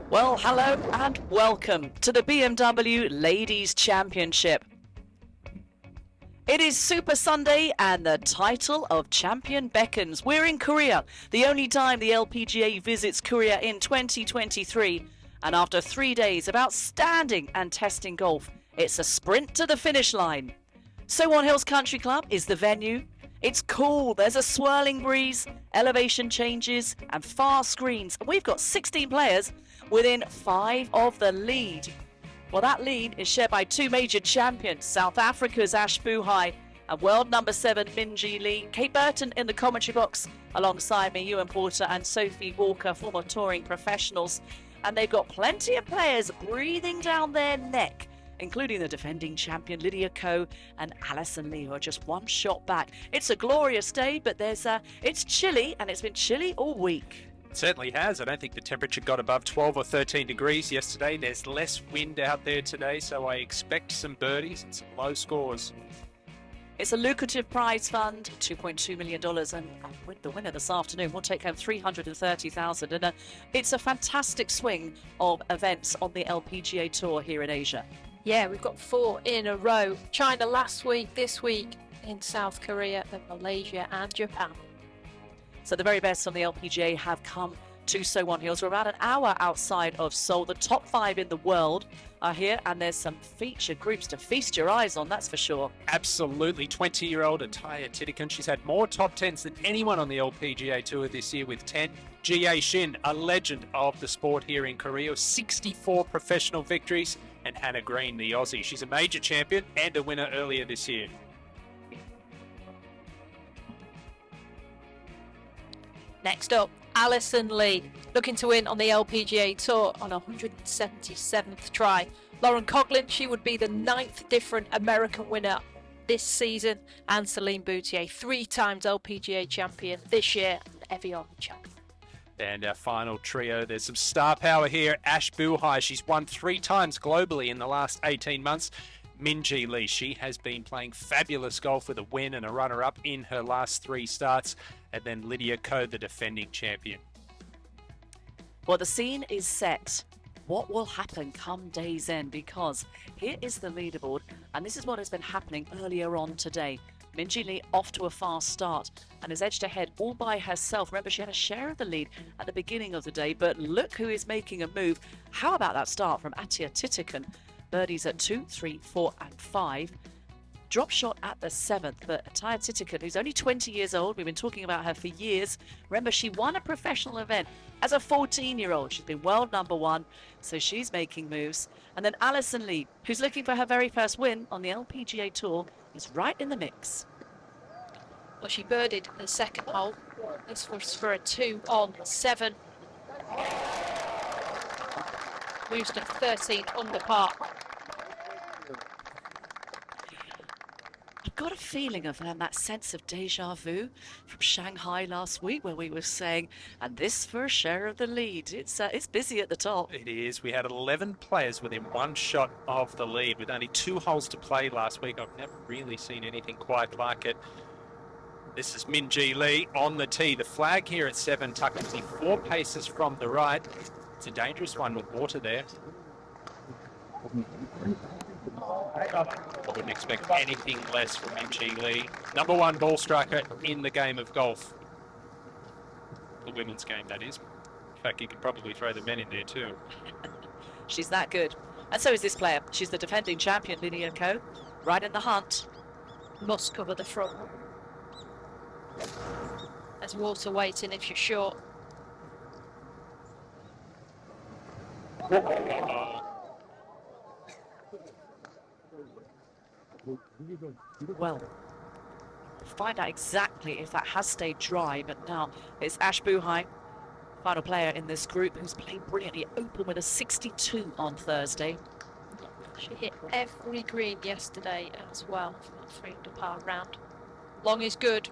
Well, hello and welcome to the BMW Ladies Championship. It is Super Sunday and the title of champion beckons. We're in Korea, the only time the LPGA visits Korea in 2023. And after 3 days of outstanding and testing golf, it's a sprint to the finish line. Sewon Hills Country Club is the venue. It's cool, there's a swirling breeze, elevation changes and fast screens. And we've got 16 players within 5 of the lead. Well, that lead is shared by 2 major champions, South Africa's Ash Buhai and world number 7 Minjee Lee. Kate Burton in the commentary box alongside me, Ewan Porter and Sophie Walker, former touring professionals. And they've got plenty of players breathing down their neck, including the defending champion Lydia Ko and Alison Lee, who are just 1 shot back. It's a glorious day, but it's chilly, and it's been chilly all week. It certainly has. I don't think the temperature got above 12 or 13 degrees yesterday. There's less wind out there today, so I expect some birdies and some low scores. It's a lucrative prize fund, $2.2 million, and the winner this afternoon will take home $330,000. And it's a fantastic swing of events on the LPGA Tour here in Asia. Yeah, we've got 4 in a row. China last week, this week in South Korea, then Malaysia and Japan. So the very best on the LPGA have come to Sewon Hills. We're about an hour outside of Seoul. The top 5 in the world are here, and there's some featured groups to feast your eyes on, that's for sure. Absolutely. 20-year-old Ataya Titikan. She's had more top 10s than anyone on the LPGA Tour this year with 10. Jie Shin, a legend of the sport here in Korea, 64 professional victories. And Hannah Green, the Aussie. She's a major champion and a winner earlier this year. Next up, Alison Lee, looking to win on the LPGA Tour on 177th try. Lauren Coughlin, she would be the 9th different American winner this season. And Celine Boutier, 3 times LPGA champion this year and Evian champion. And our final trio, there's some star power here. Ash Buhai, she's won 3 times globally in the last 18 months. Minjee Lee, she has been playing fabulous golf with a win and a runner-up in her last 3 starts. And then Lydia Ko, the defending champion. Well, the scene is set. What will happen come day's end? Because here is the leaderboard, and this is what has been happening earlier on today. Minjee Lee off to a fast start and has edged ahead all by herself. Remember, she had a share of the lead at the beginning of the day, but look who is making a move. How about that start from Ataya Titikan? Birdies at 2, 3, 4 and 5. Drop shot at the 7th, but Ataya Titikan, who's only 20 years old, we've been talking about her for years. Remember, she won a professional event as a 14-year-old. She's been world number 1, so she's making moves. And then Alison Lee, who's looking for her very first win on the LPGA Tour, is right in the mix. Well, she birdied the 2nd hole. This was for a 2 on 7. Moves to 13 under par. I've got a feeling of that sense of deja vu from Shanghai last week, where we were saying, and this for a share of the lead. It's busy at the top. It is. We had 11 players within 1 shot of the lead with only 2 holes to play last week. I've never really seen anything quite like it. This is Minjee Lee on the tee. The flag here at 7 tucked only 4 paces from the right. It's a dangerous one with water there. I wouldn't expect anything less from Minjee Lee. Number 1 ball striker in the game of golf. The women's game, that is. In fact, you could probably throw the men in there too. She's that good. And so is this player. She's the defending champion, Lydia Ko, right in the hunt. Must cover the front. There's water waiting if you're short. Well, find out exactly if that has stayed dry, but now it's Ash Buhai, final player in this group, who's played brilliantly. Open with a 62 on Thursday. She hit every green yesterday as well for that 3 under par round. Long is good.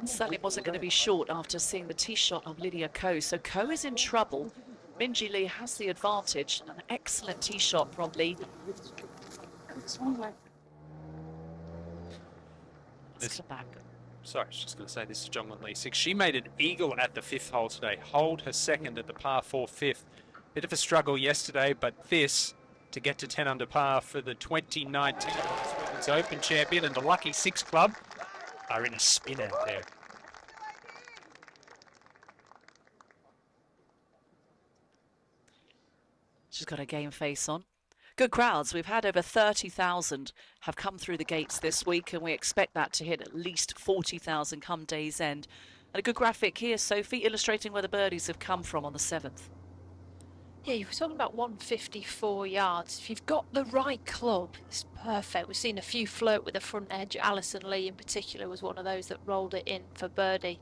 Certainly wasn't going to be short after seeing the tee shot of Lydia Ko. So Ko is in trouble. Minjee Lee has the advantage. An excellent tee shot from Lee. Let's go back. Sorry, I was just going to say this is Jongwon Lee 6. She made an eagle at the 5th hole today. Hold her second at the par 4 5th. Bit of a struggle yesterday, but this to get to 10 under par for the 2019 Women's Open champion and the Lucky 6 Club are in a spin out there. She's got a game face on. Good crowds. We've had over 30,000 have come through the gates this week, and we expect that to hit at least 40,000 come day's end. And a good graphic here, Sophie, illustrating where the birdies have come from on the 7th. Yeah, you were talking about 154 yards. If you've got the right club, it's perfect. We've seen a few flirt with the front edge. Alison Lee in particular was one of those that rolled it in for birdie.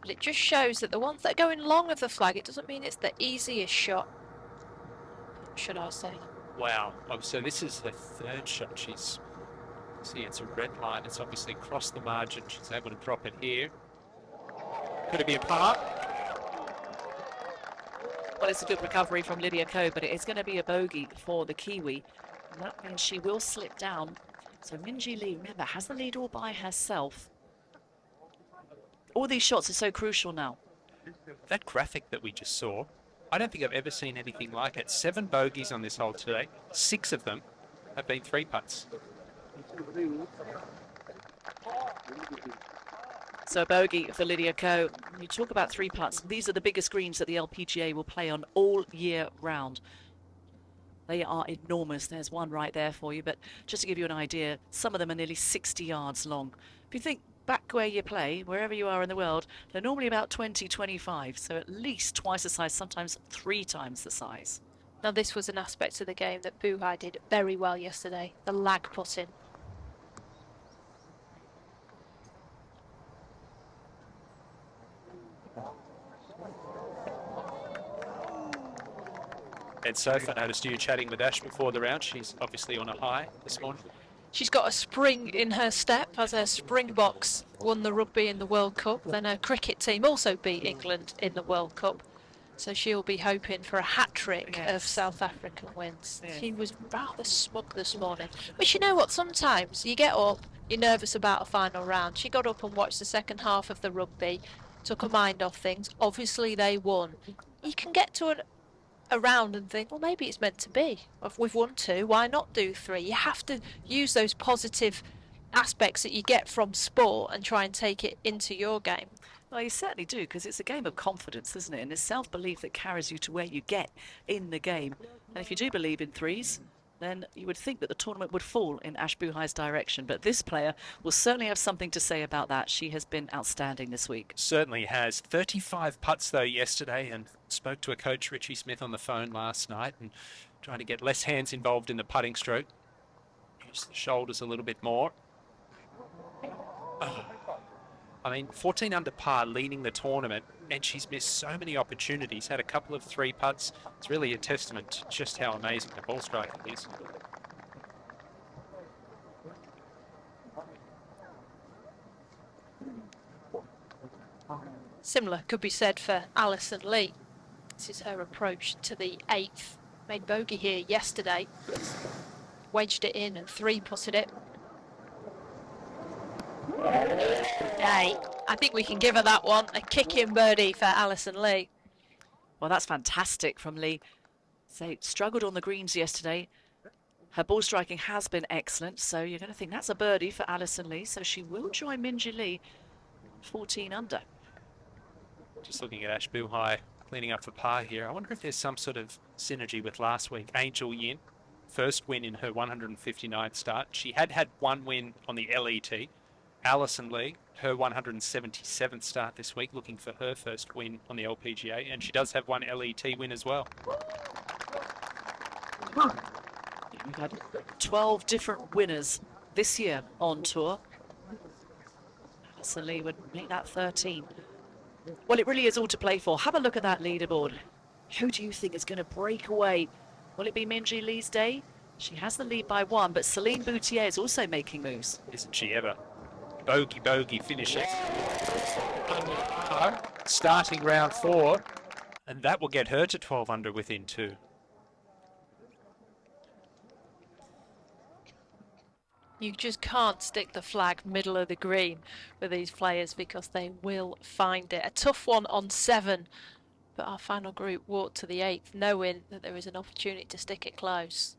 But it just shows that the ones that are going long of the flag, it doesn't mean it's the easiest shot, should I say. Wow. Oh, so this is her third shot. She's, see, it's a red line. It's obviously crossed the margin. She's able to drop it here. Could it be a par? Well, it's a good recovery from Lydia Ko, but it is going to be a bogey for the Kiwi. And that means she will slip down. So Minji Lee, remember, has the lead all by herself. All these shots are so crucial now. That graphic that we just saw, I don't think I've ever seen anything like it. 7 bogeys on this hole today. 6 of them have been 3 putts. So a bogey for Lydia Ko. You talk about 3 putts. These are the biggest greens that the LPGA will play on all year round. They are enormous. There's one right there for you. But just to give you an idea, some of them are nearly 60 yards long. If you think back where you play, wherever you are in the world, they're normally about 20, 25. So at least twice the size, sometimes 3 times the size. Now this was an aspect of the game that Buhai did very well yesterday, the lag putting. And Sophie, I noticed you chatting with Ash before the round. She's obviously on a high this morning. She's got a spring in her step as her Springboks won the rugby in the World Cup. Then her cricket team also beat England in the World Cup. So she'll be hoping for a hat-trick of South African wins. Yeah. She was rather smug this morning. But you know what, sometimes you get up, you're nervous about a final round. She got up and watched the second half of the rugby, took her mind off things. Obviously they won. You can get to a round and think, well, maybe it's meant to be. If we've won 2, why not do 3? You have to use those positive aspects that you get from sport and try and take it into your game. Well, you certainly do, because it's a game of confidence, isn't it? And it's self-belief that carries you to where you get in the game. And if you do believe in 3s, then you would think that the tournament would fall in Ash Buhai's direction. But this player will certainly have something to say about that. She has been outstanding this week. Certainly has. 35 putts, though, yesterday, and spoke to a coach, Richie Smith, on the phone last night and trying to get less hands involved in the putting stroke. Use the shoulders a little bit more. I mean, 14 under par leading the tournament, and she's missed so many opportunities, had a couple of 3 putts. It's really a testament to just how amazing the ball striking is. Similar could be said for Alison Lee. This is her approach to the 8th. Made bogey here yesterday. Wedged it in and 3-putted it. Hey, I think we can give her that one. A kick-in birdie for Alison Lee. Well, that's fantastic from Lee. So struggled on the greens yesterday. Her ball striking has been excellent. So you're going to think that's a birdie for Alison Lee. So she will join Minji Lee 14 under. Just looking at Ash Buhai cleaning up for par here. I wonder if there's some sort of synergy with last week. Angel Yin, first win in her 159th start. She had 1 win on the LET. Alison Lee, her 177th start this week, looking for her first win on the LPGA, and she does have 1 LET win as well. We've had 12 different winners this year on tour. Alison Lee would make that 13. Well, it really is all to play for. Have a look at that leaderboard. Who do you think is going to break away? Will it be Minji Lee's day? She has the lead by 1, but Celine Boutier is also making moves. Isn't she ever? Bogey finishes. Starting round 4, and that will get her to 12 under within 2. You just can't stick the flag middle of the green with these players because they will find it. A tough one on 7, but our final group walked to the 8th knowing that there is an opportunity to stick it close.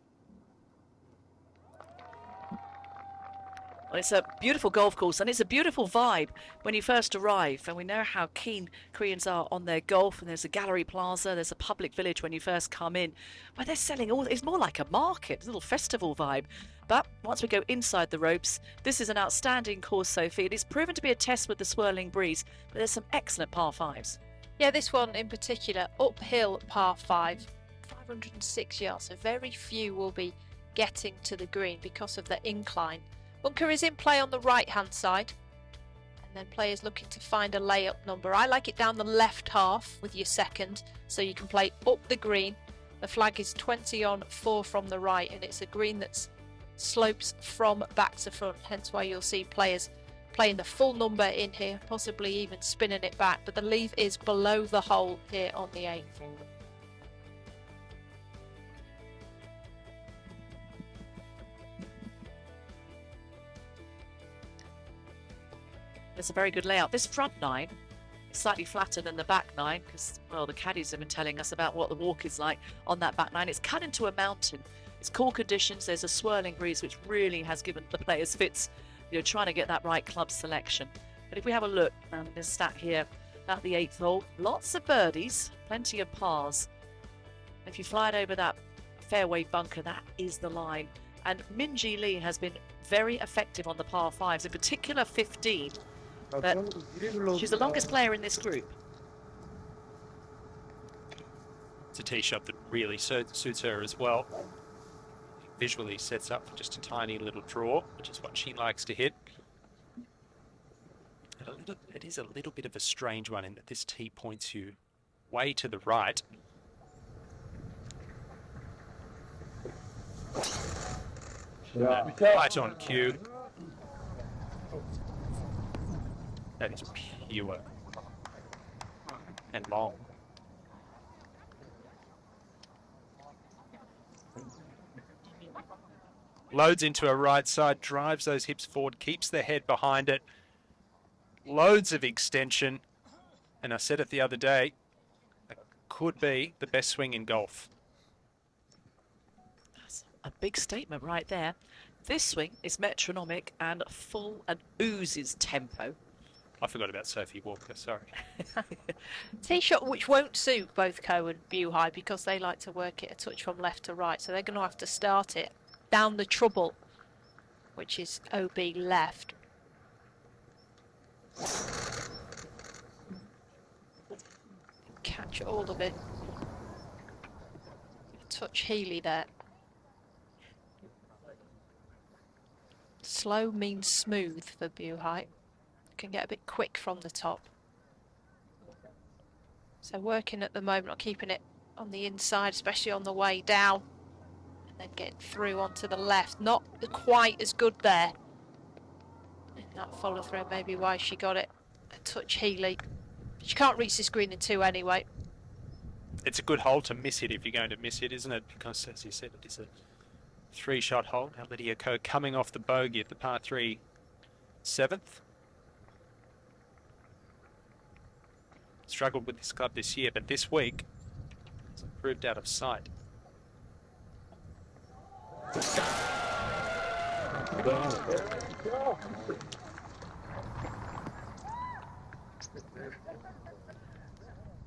Well, it's a beautiful golf course and it's a beautiful vibe when you first arrive, and we know how keen Koreans are on their golf, and there's a gallery plaza, there's a public village when you first come in, but they're selling all, it's more like a market, a little festival vibe. But once we go inside the ropes, this is an outstanding course, Sophie. It is proven to be a test with the swirling breeze, but there's some excellent par 5s. Yeah, this one in particular, uphill par 5, 506 yards, so very few will be getting to the green because of the incline. Bunker is in play on the right hand side, and then players looking to find a layup number. I like it down the left half with your second, so you can play up the green. The flag is 20 on 4 from the right, and it's a green that slopes from back to front, hence why you'll see players playing the full number in here, possibly even spinning it back, but the leaf is below the hole here on the 8th. It's a very good layout. This front 9 is slightly flatter than the back 9 because, well, the caddies have been telling us about what the walk is like on that back 9. It's cut into a mountain. It's cool conditions. There's a swirling breeze, which really has given the players fits, you know, trying to get that right club selection. But if we have a look, this stat here about the 8th hole, lots of birdies, plenty of pars. If you fly it over that fairway bunker, that is the line. And Min-Ji Lee has been very effective on the par 5s, in particular 15. But she's the longest player in this group. It's a tee shot that really suits her as well. Visually sets up for just a tiny little draw, which is what she likes to hit. It is a little bit of a strange one in that this tee points you way to the right. Right on cue. That is pure and long. Loads into her right side, drives those hips forward, keeps the head behind it. Loads of extension. And I said it the other day, it could be the best swing in golf. That's a big statement right there. This swing is metronomic and full and oozes tempo. I forgot about Sophie Walker, sorry. Tee shot which won't suit both Coe and Buhai because they like to work it a touch from left to right, so they're going to have to start it down the trouble, which is OB left. Catch all of it. Touch Healy there. Slow means smooth for Buhai. Can get a bit quick from the top. So working at the moment, not keeping it on the inside, especially on the way down. And then getting through onto the left. Not quite as good there. And that follow through maybe why she got it a touch Healy. She can't reach this green in 2 anyway. It's a good hole to miss it if you're going to miss it, isn't it? Because, as you said, it is a 3-shot hole. Now Lydia Ko coming off the bogey at the par 3 7th. Struggled with this club this year, but this week it's improved out of sight.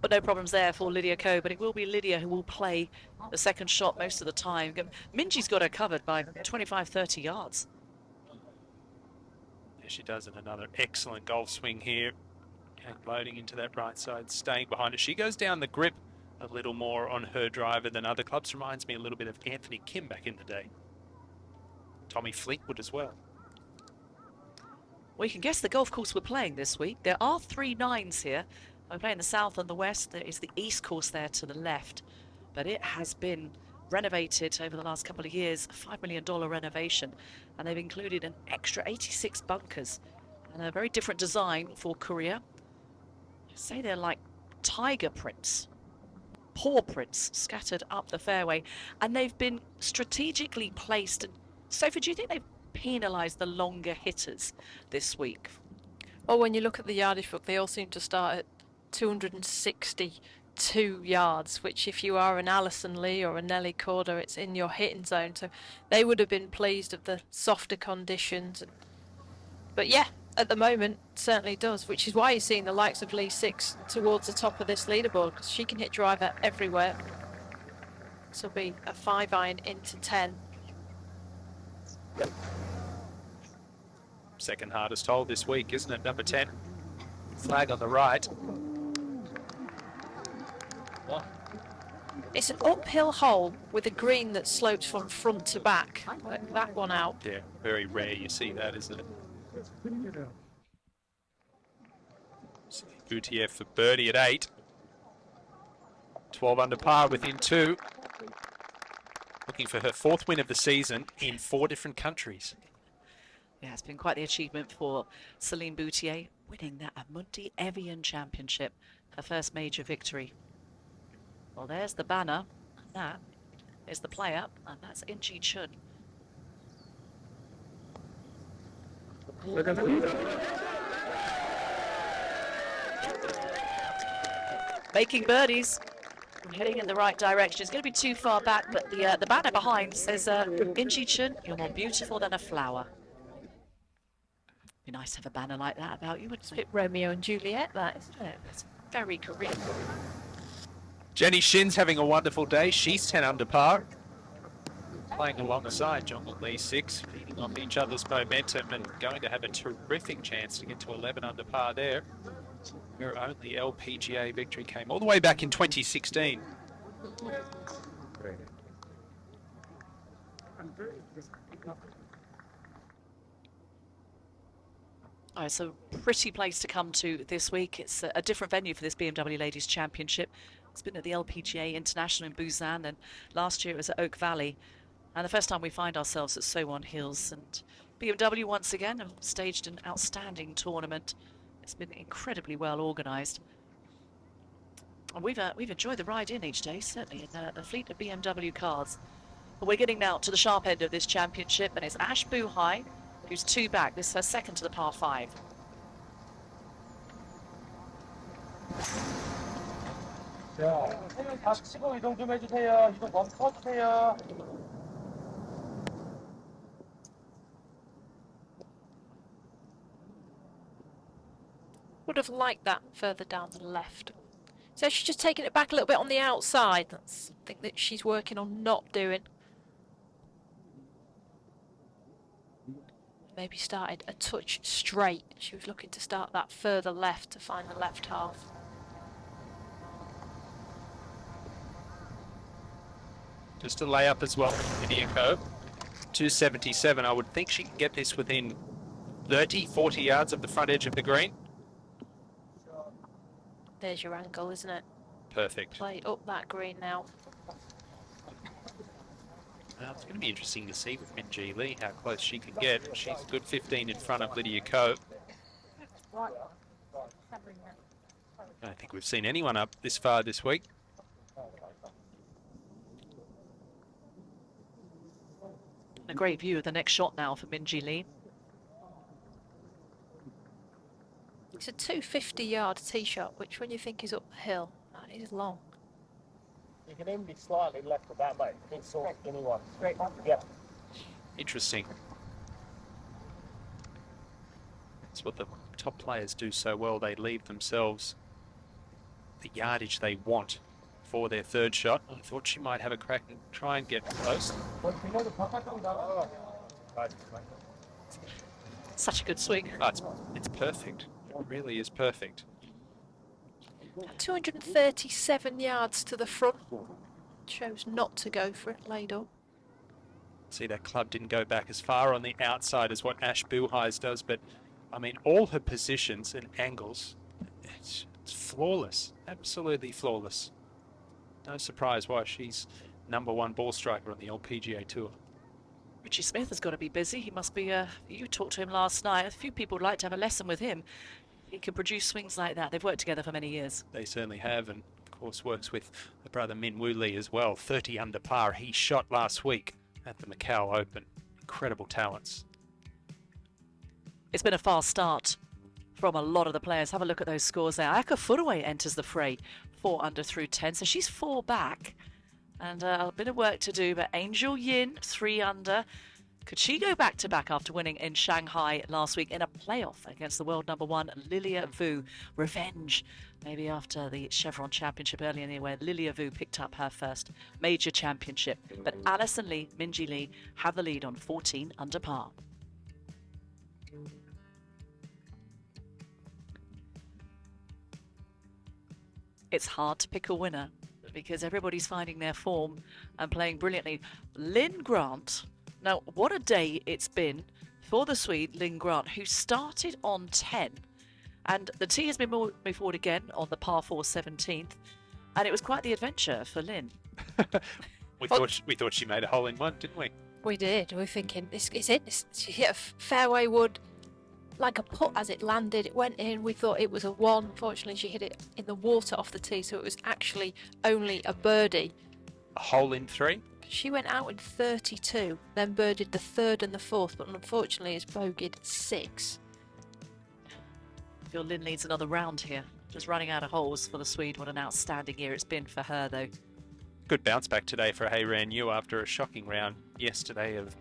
But no problems there for Lydia Ko, but it will be Lydia who will play the second shot most of the time. Minji's got her covered by 25-30 yards. There she does, and another excellent golf swing here. And loading into that right side, staying behind it. She goes down the grip a little more on her driver than other clubs. Reminds me a little bit of Anthony Kim back in the day. Tommy Fleetwood as well. Well, you can guess the golf course we're playing this week. There are 3 9s here. We're playing the south and the west. There is the east course there to the left. But it has been renovated over the last couple of years, a $5 million renovation. And they've included an extra 86 bunkers and a very different design for Korea. I say they're like tiger prints, paw prints scattered up the fairway. And they've been strategically placed. And Sophie, do you think they've penalise the longer hitters this week. Well, when you look at the yardage book, they all seem to start at 262 yards, which if you are an Alison Lee or a Nelly Corder, it's in your hitting zone. So they would have been pleased of the softer conditions. But yeah, at the moment, certainly does, which is why you're seeing the likes of Lee 6 towards the top of this leaderboard, because she can hit driver everywhere. This will be a 5-iron into 10. Second hardest hole this week, isn't it? Number 10. Flag on the right. It's an uphill hole with a green that slopes from front to back. Work that one out. Yeah, very rare you see that, isn't it? Boutier for birdie at 8. 12 under par within 2. Looking for her 4th win of the season in 4 different countries. Yeah, it's been quite the achievement for Celine Boutier, winning that Amundi Evian Championship, her first major victory. Well, there's the banner, and that is the player, and that's Inji Chun. Making birdies, heading in the right direction. It's going to be too far back, but the banner behind says, Inji Chun, you're more beautiful than a flower. Be nice to have a banner like that about you, wouldn't It's a bit Romeo and Juliet, that, isn't it? It's very Korean. Jenny Shin's having a wonderful day. She's 10 under par. Playing alongside John Lee 6, feeding off each other's momentum and going to have a terrific chance to get to 11 under par there. Her only LPGA victory came all the way back in 2016. Oh, it's a pretty place to come to this week. It's a different venue for this BMW Ladies Championship. It's been at the LPGA International in Busan, and last year it was at Oak Valley. And the first time we find ourselves at Sowon Hills, and BMW once again have staged an outstanding tournament. It's been incredibly well organised. And we've enjoyed the ride in each day, certainly, in a fleet of BMW cars. But we're getting now to the sharp end of this championship, and it's Ash Buhai, who's 2 back. This is her second to the par 5. Would have liked that further down the left. So she's just taking it back a little bit on the outside. That's something that she's working on not doing. Maybe started a touch straight. She was looking to start that further left to find the left half. Just a layup as well from Lydia Ko. 277. I would think she can get this within 30, 40 yards of the front edge of the green. There's your angle, isn't it? Perfect. Play up that green now. Well, it's going to be interesting to see with Minjee Lee how close she can get. She's a good 15 in front of Lydia Ko. I don't think we've seen anyone up this far this week. A great view of the next shot now for Minjee Lee. It's a 250-yard tee shot, which when you think is up the hill, that is long. You can even be slightly left of that, mate. It's all anyone. Straight up. Yeah. Interesting. That's what the top players do so well. They leave themselves the yardage they want for their third shot. I thought she might have a crack and try and get close. Such a good swing. Oh, it's perfect. It really is perfect. 237 yards to the front. Chose not to go for it, laid up. See, that club didn't go back as far on the outside as what Ash Buhai's does, but I mean, all her positions and angles, it's flawless. Absolutely flawless. No surprise why she's #1 ball striker on the LPGA Tour. Richie Smith has got to be busy. He must be, you talked to him last night. A few people would like to have a lesson with him. He can produce swings like that. They've worked together for many years. They certainly have, and of course works with her brother Min Woo Lee as well. 30 under par. He shot last week at the Macau Open. Incredible talents. It's been a fast start from a lot of the players. Have a look at those scores there. Aka Footaway enters the fray, 4 under through 10, so she's 4 back. And a bit of work to do, but Angel Yin, 3 under. Could she go back-to-back after winning in Shanghai last week in a playoff against the world number 1, Lilia Vu? Revenge, maybe after the Chevron Championship earlier in the year where Lilia Vu picked up her first major championship. But Alison Lee, Minji Lee have the lead on 14 under par. It's hard to pick a winner because everybody's finding their form and playing brilliantly. Lynn Grant, now what a day it's been for the Swede, Lynn Grant, who started on 10. And the tee has been moved forward again on the par 4 17th. And it was quite the adventure for Lynn. we thought she made a hole in one, didn't we? We did. We were thinking, this is it. She hit a fairway wood like a putt as it landed. It went in. We thought it was a 1. Unfortunately, she hit it in the water off the tee, so it was actually only a birdie. A hole in 3? She went out in 32, then birdied the 3rd and the 4th, but unfortunately has bogeyed 6. I feel Lynn needs another round here. Just running out of holes for the Swede. What an outstanding year it's been for her, though. Good bounce back today for Hey Ran Yu after a shocking round yesterday of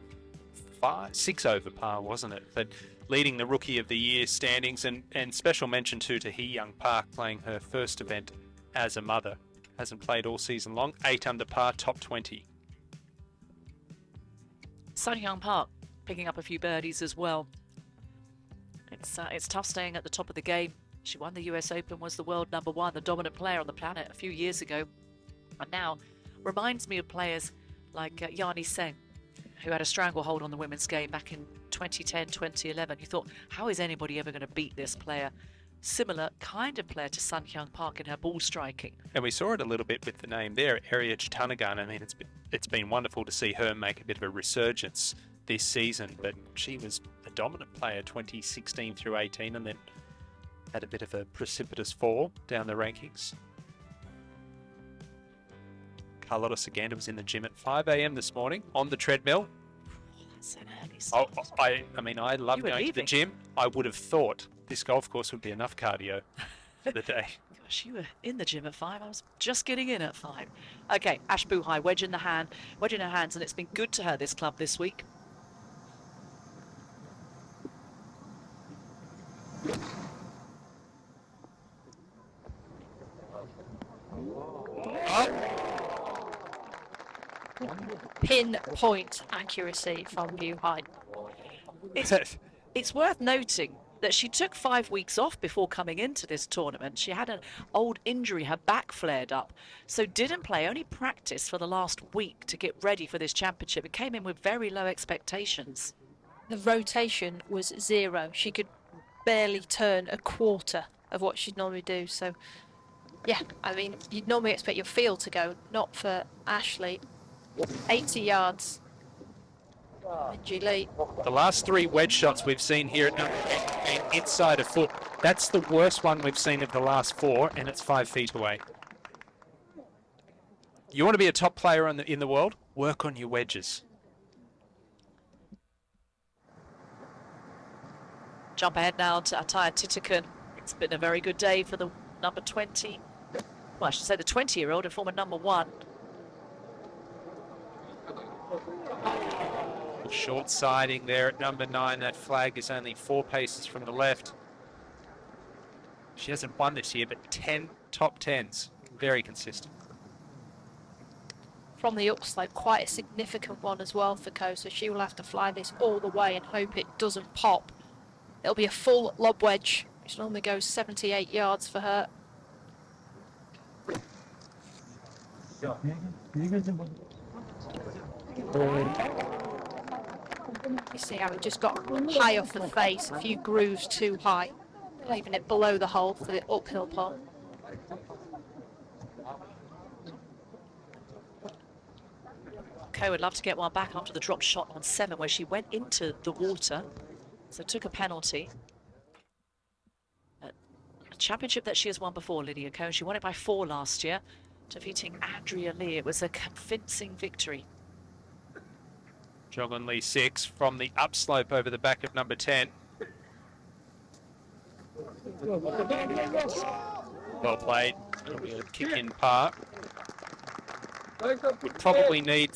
6 over par, wasn't it? But leading the Rookie of the Year standings, and special mention too to Hee Young Park playing her first event as a mother. Hasn't played all season long. 8 under par, top 20. Sun Hyung Park picking up a few birdies as well. It's tough staying at the top of the game. She won the US Open, was the world number 1, the dominant player on the planet a few years ago. And now reminds me of players like Yani Seng, who had a stranglehold on the women's game back in 2010, 2011. You thought, how is anybody ever going to beat this player? Similar kind of player to Sun Hyung Park in her ball striking. And we saw it a little bit with the name there, Arya Chitanagan. I mean, it's been wonderful to see her make a bit of a resurgence this season, but she was a dominant player 2016 through 18 and then had a bit of a precipitous fall down the rankings. Carlotta Saganda was in the gym at 5 a.m. this morning on the treadmill. That's an early start. I mean, I love going to the gym. I would have thought this golf course would be enough cardio for the day. Gosh, you were in the gym at 5. I was just getting in at 5. Okay, Ash Buhai, wedge in her hands, and it's been good to her, this club, this week. Pinpoint accuracy from Buhai. It's worth noting that she took 5 weeks off before coming into this tournament. She had an old injury, her back flared up, so didn't play, only practiced for the last week to get ready for this championship. It came in with very low expectations. The rotation was 0. She could barely turn a quarter of what she'd normally do. So, yeah, I mean, you'd normally expect your field to go, not for Ashley. 80 yards. Minji Lee. The last 3 wedge shots we've seen here at number 10 inside a foot. That's the worst one we've seen of the last 4, and it's 5 feet away. You want to be a top player in the world? Work on your wedges. Jump ahead now to Ataya Titikan. It's been a very good day for the number 20. Well, I should say the 20-year-old and former number 1. Short siding there at number 9. That flag is only 4 paces from the left. She hasn't won this year, but 10 top 10s. Very consistent. From the upslope, quite a significant one as well for Ko, so she will have to fly this all the way and hope it doesn't pop. It'll be a full lob wedge, which normally goes 78 yards for her. You see how it just got high off the face, a few grooves too high, leaving it below the hole for the uphill putt. Ko would love to get one back after the drop shot on 7 where she went into the water, so took a penalty. A championship that she has won before, Lydia Ko. She won it by 4 last year, defeating Andrea Lee. It was a convincing victory. Jong-un Lee 6 from the upslope over the back of number 10. Well played. Probably a kick in par. Would probably need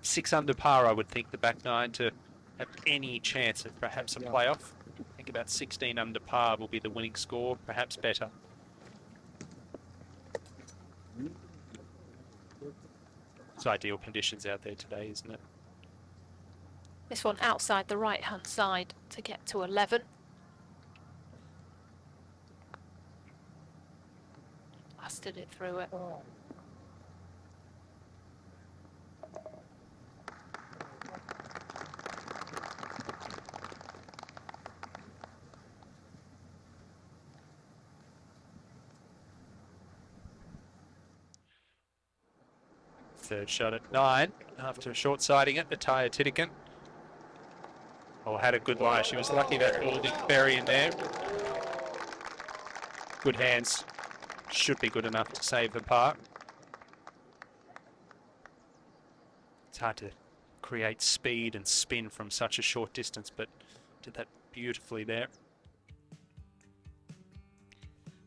6 under par, I would think, the back nine to have any chance of perhaps a playoff. I think about 16 under par will be the winning score, perhaps better. It's ideal conditions out there today, isn't it? This one outside the right-hand side to get to 11. Blasted it through it. Third shot at 9 after short-siding it, Ataya Titikin. Oh, had a good lie. She was lucky that ball didn't bury in there. Good hands. Should be good enough to save the par. It's hard to create speed and spin from such a short distance, but did that beautifully there.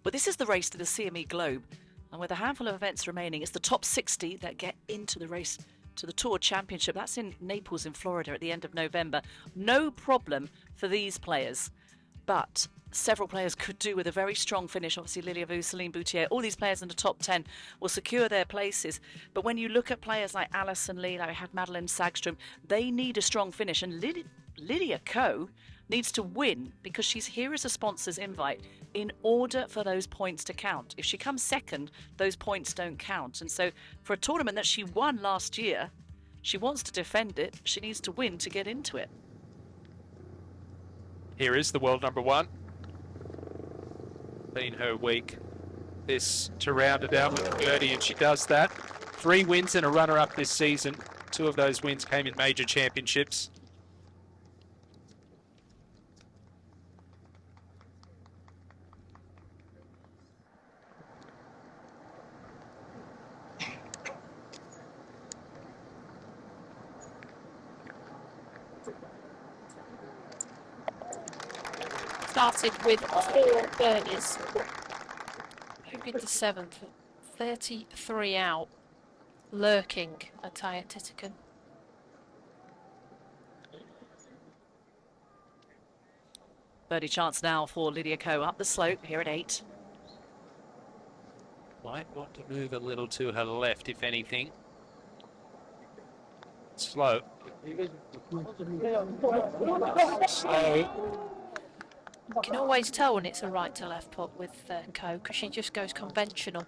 But this is the race to the CME Globe. And with a handful of events remaining, it's the top 60 that get into the race to the Tour Championship. That's in Naples in Florida at the end of November. No problem for these players. But several players could do with a very strong finish. Obviously, Lilia Vu, Celine Boutier, all these players in the top 10 will secure their places. But when you look at players like Alison Lee, like we had Madeline Sagström, they need a strong finish. And Lydia Ko needs to win because she's here as a sponsor's invite in order for those points to count. If she comes second, those points don't count. And so for a tournament that she won last year, she wants to defend it. She needs to win to get into it. Here is the world number 1. Been her week. This to round it out with a birdie, and she does that. 3 wins and a runner-up this season. 2 of those wins came in major championships. Started with 4 birdies. Moving to 7th. 33 out. Lurking Ataya Titikin. Birdie chance now for Lydia Ko up the slope here at 8. Might want to move a little to her left, if anything. Slow. Slow. You can always tell when it's a right to left putt with Ko because she just goes conventional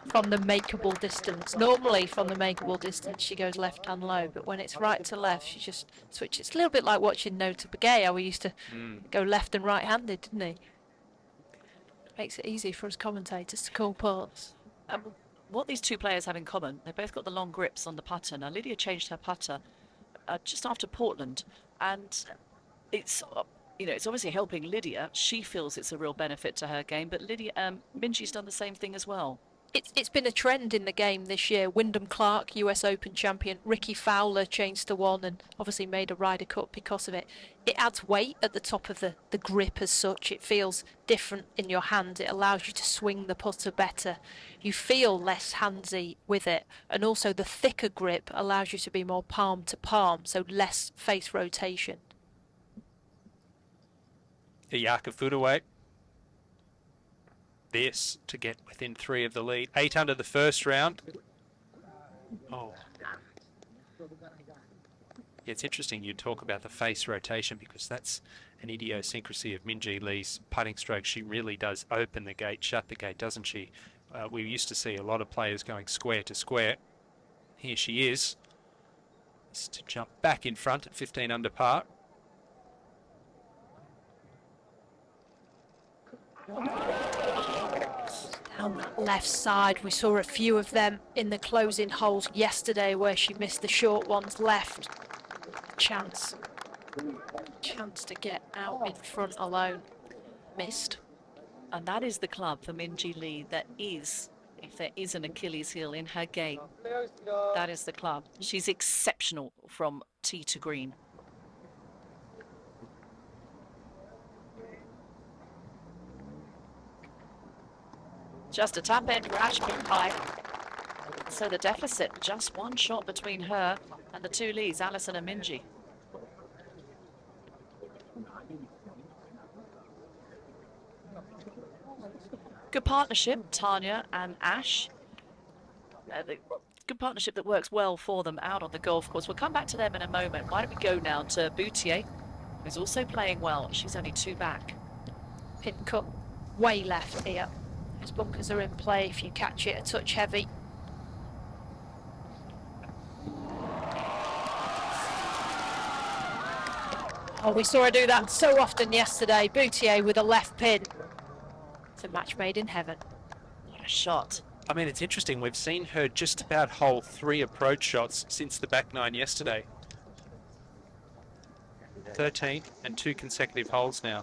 from the makeable distance. Normally from the makeable distance she goes left hand low, but when it's right to left she just switches. It's a little bit like watching Nota Begay. We used to go left and right handed, didn't he? Makes it easy for us commentators to call putts. What these two players have in common, they both got the long grips on the putter. Now Lydia changed her putter just after Portland, and it's it's obviously helping Lydia. She feels it's a real benefit to her game, but Lydia Minjee's done the same thing as well. It's been a trend in the game this year. Wyndham Clark, US Open champion, Ricky Fowler changed to 1 and obviously made a Ryder Cup because of it. It adds weight at the top of the grip as such. It feels different in your hand. It allows you to swing the putter better. You feel less handsy with it. And also the thicker grip allows you to be more palm to palm, so less face rotation. Iyaka Futaway. This to get within 3 of the lead. 8 under the first round. Oh. Yeah, it's interesting you talk about the face rotation because that's an idiosyncrasy of Minjee Lee's putting stroke. She really does open the gate, shut the gate, doesn't she? We used to see a lot of players going square to square. Here she is. Just to jump back in front at 15 under par. Down that left side, we saw a few of them in the closing holes yesterday where she missed the short ones left. Chance to get out in front alone. Missed. And that is the club for Minjee Lee that is, if there is an Achilles heel in her game, that is the club. She's exceptional from tee to green. Just a tap in for Ash Pie. So the deficit, just one shot between her and the two leads, Alison and Minji. Good partnership, Tanya and Ash. Good partnership that works well for them out on the golf course. We'll come back to them in a moment. Why don't we go now to Boutier, who's also playing well. She's only 2 back. Pin cut way left here. Those bunkers are in play if you catch it a touch heavy. Oh, we saw her do that so often yesterday. Boutier with a left pin. It's a match made in heaven. What a shot. I mean, it's interesting. We've seen her just about hole 3 approach shots since the back 9 yesterday. 13 and 2 consecutive holes now.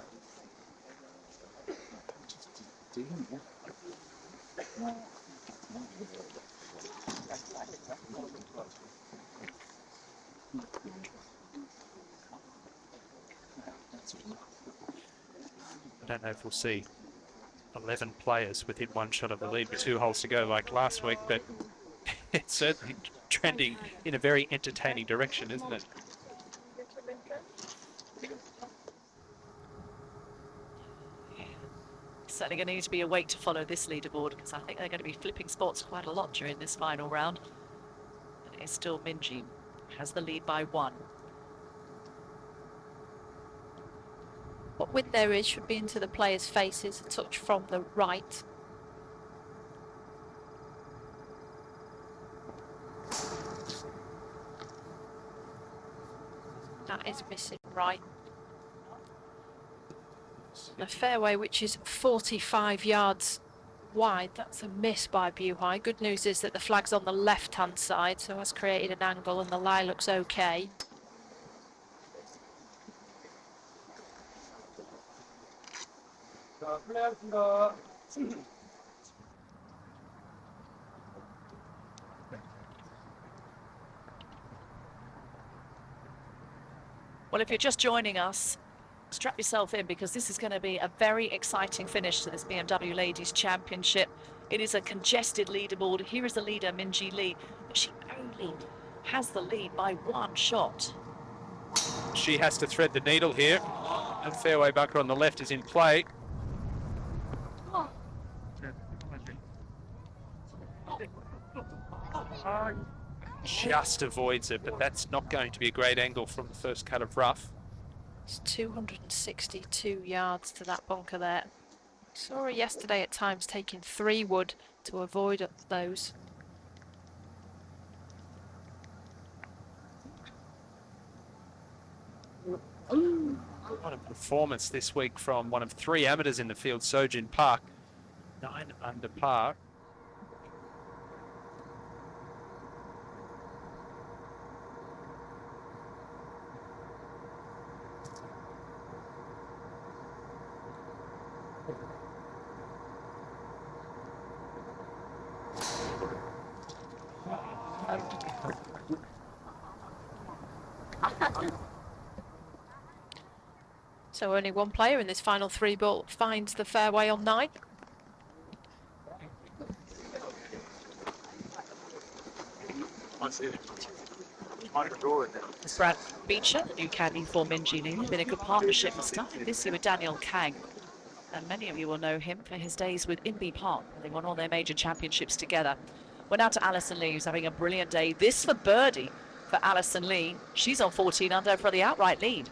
I don't know if we'll see 11 players within 1 shot of the lead with 2 holes to go like last week, but it's certainly trending in a very entertaining direction, isn't it? Certainly going to need to be awake to follow this leaderboard, because I think they're going to be flipping spots quite a lot during this final round. And it's still Minji, has the lead by 1. What wind there is should be into the players' faces, a touch from the right. That is missing right. A fairway which is 45 yards wide. That's a miss by Buhai. Good news is that the flag's on the left-hand side, so has created an angle and the lie looks okay. Well, if you're just joining us, strap yourself in, because this is going to be a very exciting finish to this BMW Ladies Championship. It is a congested leaderboard. Here is the leader, Minji Lee, but she only has the lead by 1 shot. She has to thread the needle here. And fairway bunker on the left is in play. Just avoids it, but that's not going to be a great angle from the first cut of rough. It's 262 yards to that bunker there. Saw her yesterday at times taking 3 wood to avoid those. What a performance this week from one of 3 amateurs in the field, Sojin Park. 9 under par. So only one player in this final 3 ball finds the fairway on 9. Brad Beecher, the new caddy for Minji Lee, been a good partnership, starting this year with Daniel Kang. And many of you will know him for his days with Inbee Park. They won all their major championships together. We're now to Alison Lee, who's having a brilliant day. This for birdie for Alison Lee. She's on 14 under for the outright lead.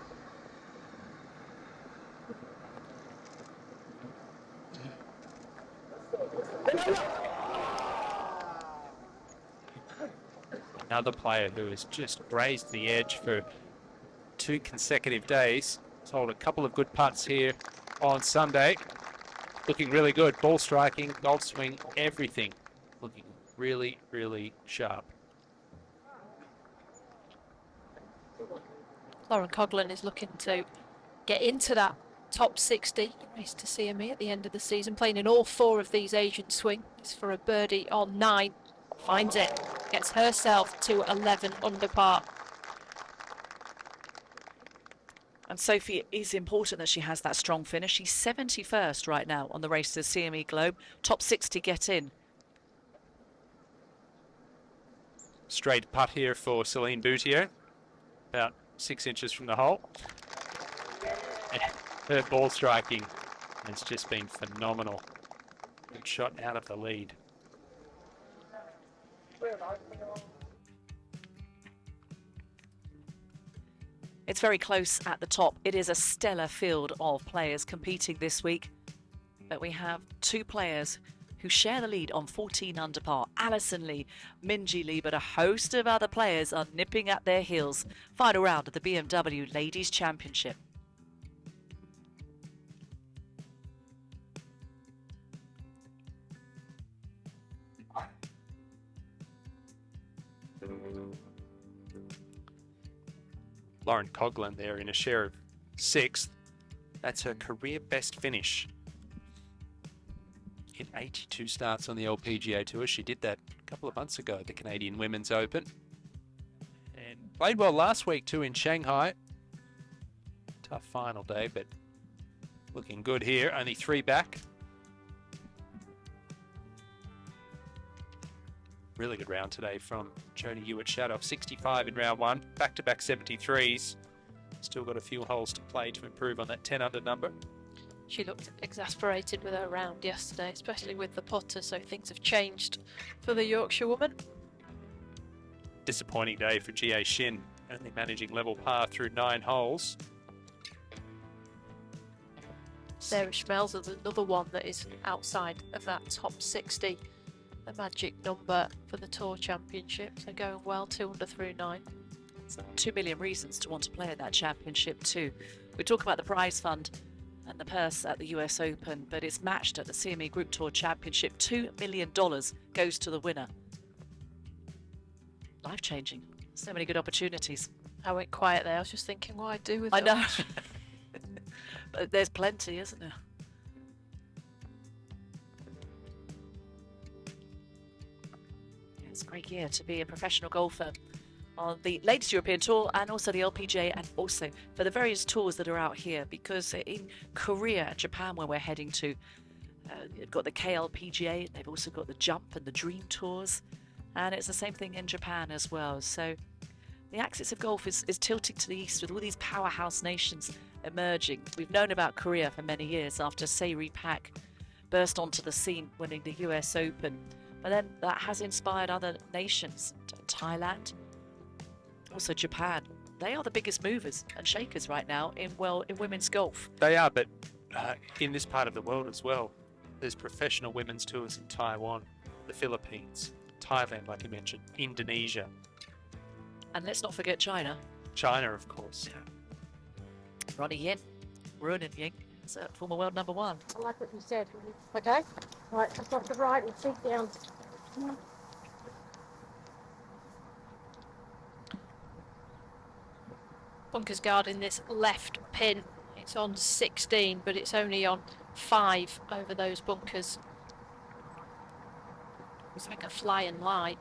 Another player who has just grazed the edge for 2 consecutive days. Sold a couple of good putts here on Sunday. Looking really good. Ball striking, golf swing, everything. Looking really, really sharp. Lauren Coughlin is looking to get into that top 60. Nice to see him at the end of the season, playing in all 4 of these Asian swings. It's for a birdie on 9. Finds it. Gets herself to 11 under par. And Sophie, it is important that she has that strong finish. She's 71st right now on the race to the CME Globe. Top 60 get in. Straight putt here for Celine Boutier, about 6 inches from the hole. And her ball striking has just been phenomenal. Good shot out of the lead. It's very close at the top. It is a stellar field of players competing this week. But we have two players who share the lead on 14 under par. Alison Lee, Minjee Lee, but a host of other players are nipping at their heels. Final round of the BMW Ladies Championship. Lauren Coughlin there in a share of 6th. That's her career best finish. Hit 82 starts on the LPGA Tour. She did that a couple of months ago at the Canadian Women's Open. And played well last week too in Shanghai. Tough final day, but looking good here. Only 3 back. Really good round today from Jodie Hewitt-Shadoff. 65 in round 1, back-to-back 73s. Still got a few holes to play to improve on that 10 under number. She looked exasperated with her round yesterday, especially with the putter, so things have changed for the Yorkshire woman. Disappointing day for Jie Shin, only managing level par through 9 holes. Sarah Schmelz is another one that is outside of that top 60. The magic number for the Tour Championship. So going well, 2 under through 9. So 2 million reasons to want to play at that championship too. We talk about the prize fund and the purse at the US Open, but it's matched at the CME Group Tour Championship. $2 million goes to the winner. Life-changing. So many good opportunities. I went quiet there. I was just thinking what I'd do with I it. know. But there's plenty, isn't there? It's a great year to be a professional golfer on the latest European Tour and also the LPGA, and also for the various tours that are out here, because in Korea and Japan, where we're heading to, you've got the KLPGA, they've also got the Jump and the Dream Tours, and it's the same thing in Japan as well. So the axis of golf is tilting to the east with all these powerhouse nations emerging. We've known about Korea for many years after Se-Ri Pak burst onto the scene winning the US Open. But then that has inspired other nations, Thailand, also Japan. They are the biggest movers and shakers right now in women's golf. They are, but in this part of the world as well, there's professional women's tours in Taiwan, the Philippines, Thailand, like you mentioned, Indonesia. And let's not forget China. China, of course. Ronnie Yin, Ruonan Ying, is a former world number 1. I like what you said. Okay? Right, just off the right and feet down. Come on. Bunkers guarding this left pin. It's on 16, but it's only on 5 over those bunkers. It's like a flying line.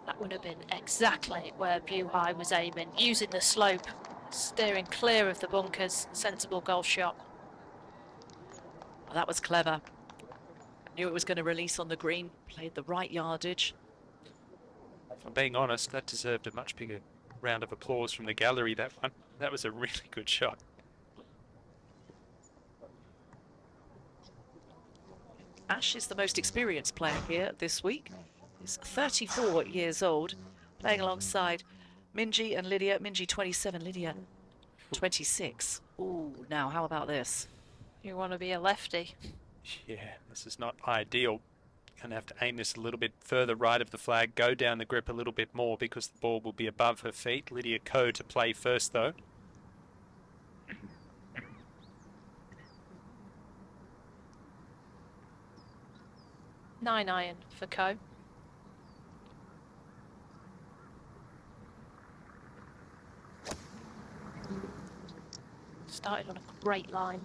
That would have been exactly where Buhai was aiming, using the slope, steering clear of the bunkers. Sensible golf shot. Well, that was clever. Knew it was going to release on the green, played the right yardage. If I'm being honest, that deserved a much bigger round of applause from the gallery, that one. That was a really good shot. Ash is the most experienced player here this week. He's 34 years old, playing alongside Minjee and Lydia. Minjee 27, Lydia 26. Ooh, now how about this? You want to be a lefty. Yeah, this is not ideal. Going to have to aim this a little bit further right of the flag, go down the grip a little bit more because the ball will be above her feet. Lydia Ko to play first though. Nine iron for Ko. Started on a great line.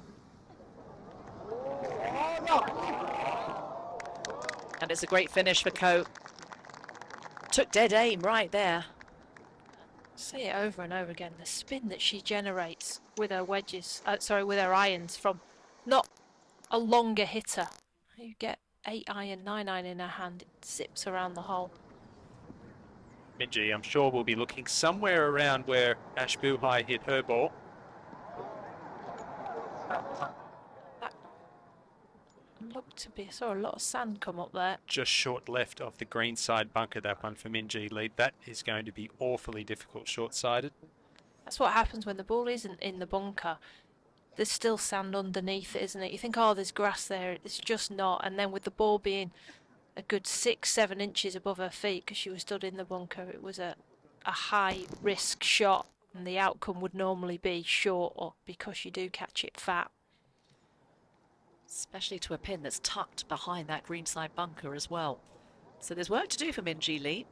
And it's a great finish for Ko. Took dead aim right there. Say it over and over again. The spin that she generates with her wedges, with her irons from not a longer hitter. You get 8 iron, 9 iron in her hand. It zips around the hole. Minjee, I'm sure, will be looking somewhere around where Ash Buhai hit her ball. Looked to be, I saw a lot of sand come up there. Just short left of the green side bunker, that one for Minjee Lee. That is going to be awfully difficult short-sided. That's what happens when the ball isn't in the bunker. There's still sand underneath it, isn't it? You think, oh, there's grass there. It's just not. And then with the ball being a good 6-7 inches above her feet, because she was stood in the bunker, it was a high-risk shot. And the outcome would normally be short, or because you do catch it fat. Especially to a pin that's tucked behind that greenside bunker as well. So there's work to do for Minjee Lee.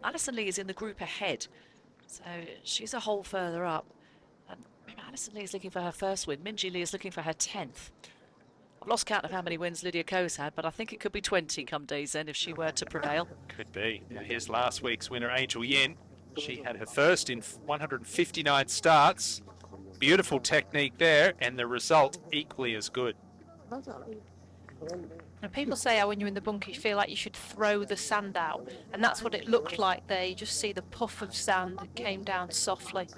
Alison Lee is in the group ahead, so she's a hole further up. And Alison Lee is looking for her first win. Minjee Lee is looking for her 10th. I've lost count of how many wins Lydia Ko's had, but I think it could be 20 come day's end if she were to prevail. Could be. Now here's last week's winner, Angel Yin. She had her first in 159 starts. Beautiful technique there, and the result equally as good. And people say how when you're in the bunker you feel like you should throw the sand out, and that's what it looked like there. You just see the puff of sand that came down softly.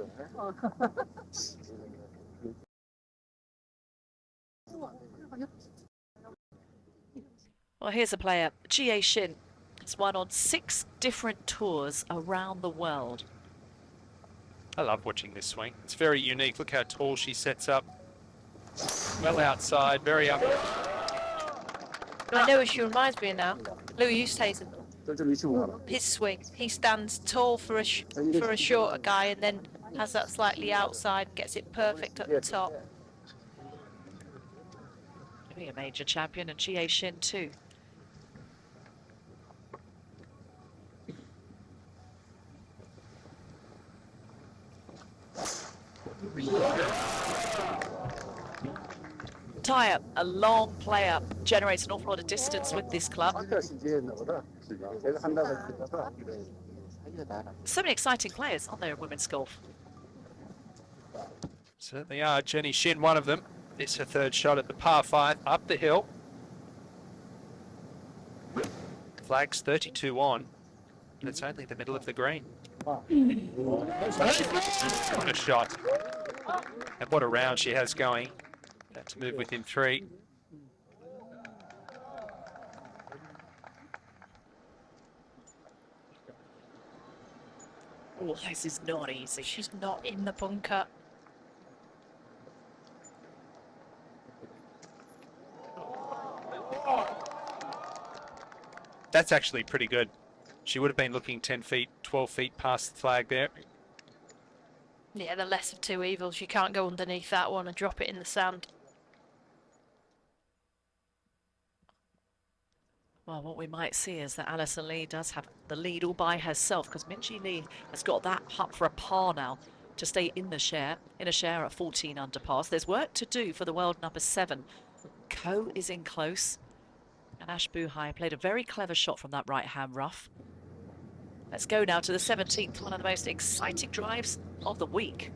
Well, here's a player, Jie Shin. Has won on 6 different tours around the world. I love watching this swing. It's very unique. Look how tall she sets up. Well outside, very up. I know who she reminds me of now. Louis Oosthuizen. His swing. He stands tall for a shorter guy, and then has that slightly outside and gets it perfect at the top. Maybe a major champion, and Jie Shin too. Tyre, a long player, generates an awful lot of distance with this club. So many exciting players, aren't there, in women's golf? Certainly are. Jenny Shin, one of them. It's her third shot at the par 5 up the hill. Flag's 32 on, and it's only the middle of the green. What a shot. And what a round she has going. About to move within 3. Oh, this is not easy. She's not in the bunker. That's actually pretty good. She would have been looking 10 feet, 12 feet past the flag there. Yeah, the less of two evils. You can't go underneath that one and drop it in the sand. Well, what we might see is that Alison Lee does have the lead all by herself, because Minjee Lee has got that putt for a par now to stay in a share at 14 under par. So there's work to do for the world number 7. Ko is in close, and Ash Buhai played a very clever shot from that right-hand rough. Let's go now to the 17th, one of the most exciting drives of the week.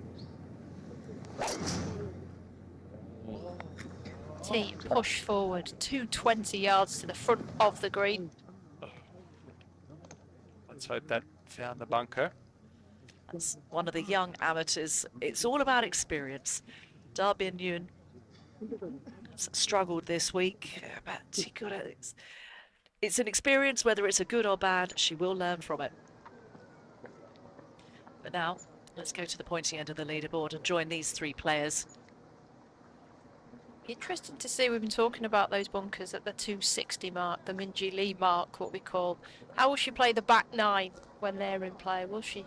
Tee push forward 220 yards to the front of the green. Let's hope that found the bunker. That's one of the young amateurs. It's all about experience. Da Bin Yoon struggled this week, but it's an experience, whether it's a good or bad, she will learn from it. But now, let's go to the pointy end of the leaderboard and join these 3 players. Interesting to see, we've been talking about those bunkers at the 260 mark, the Minjee Lee mark, what we call. How will she play the back 9 when they're in play? Will she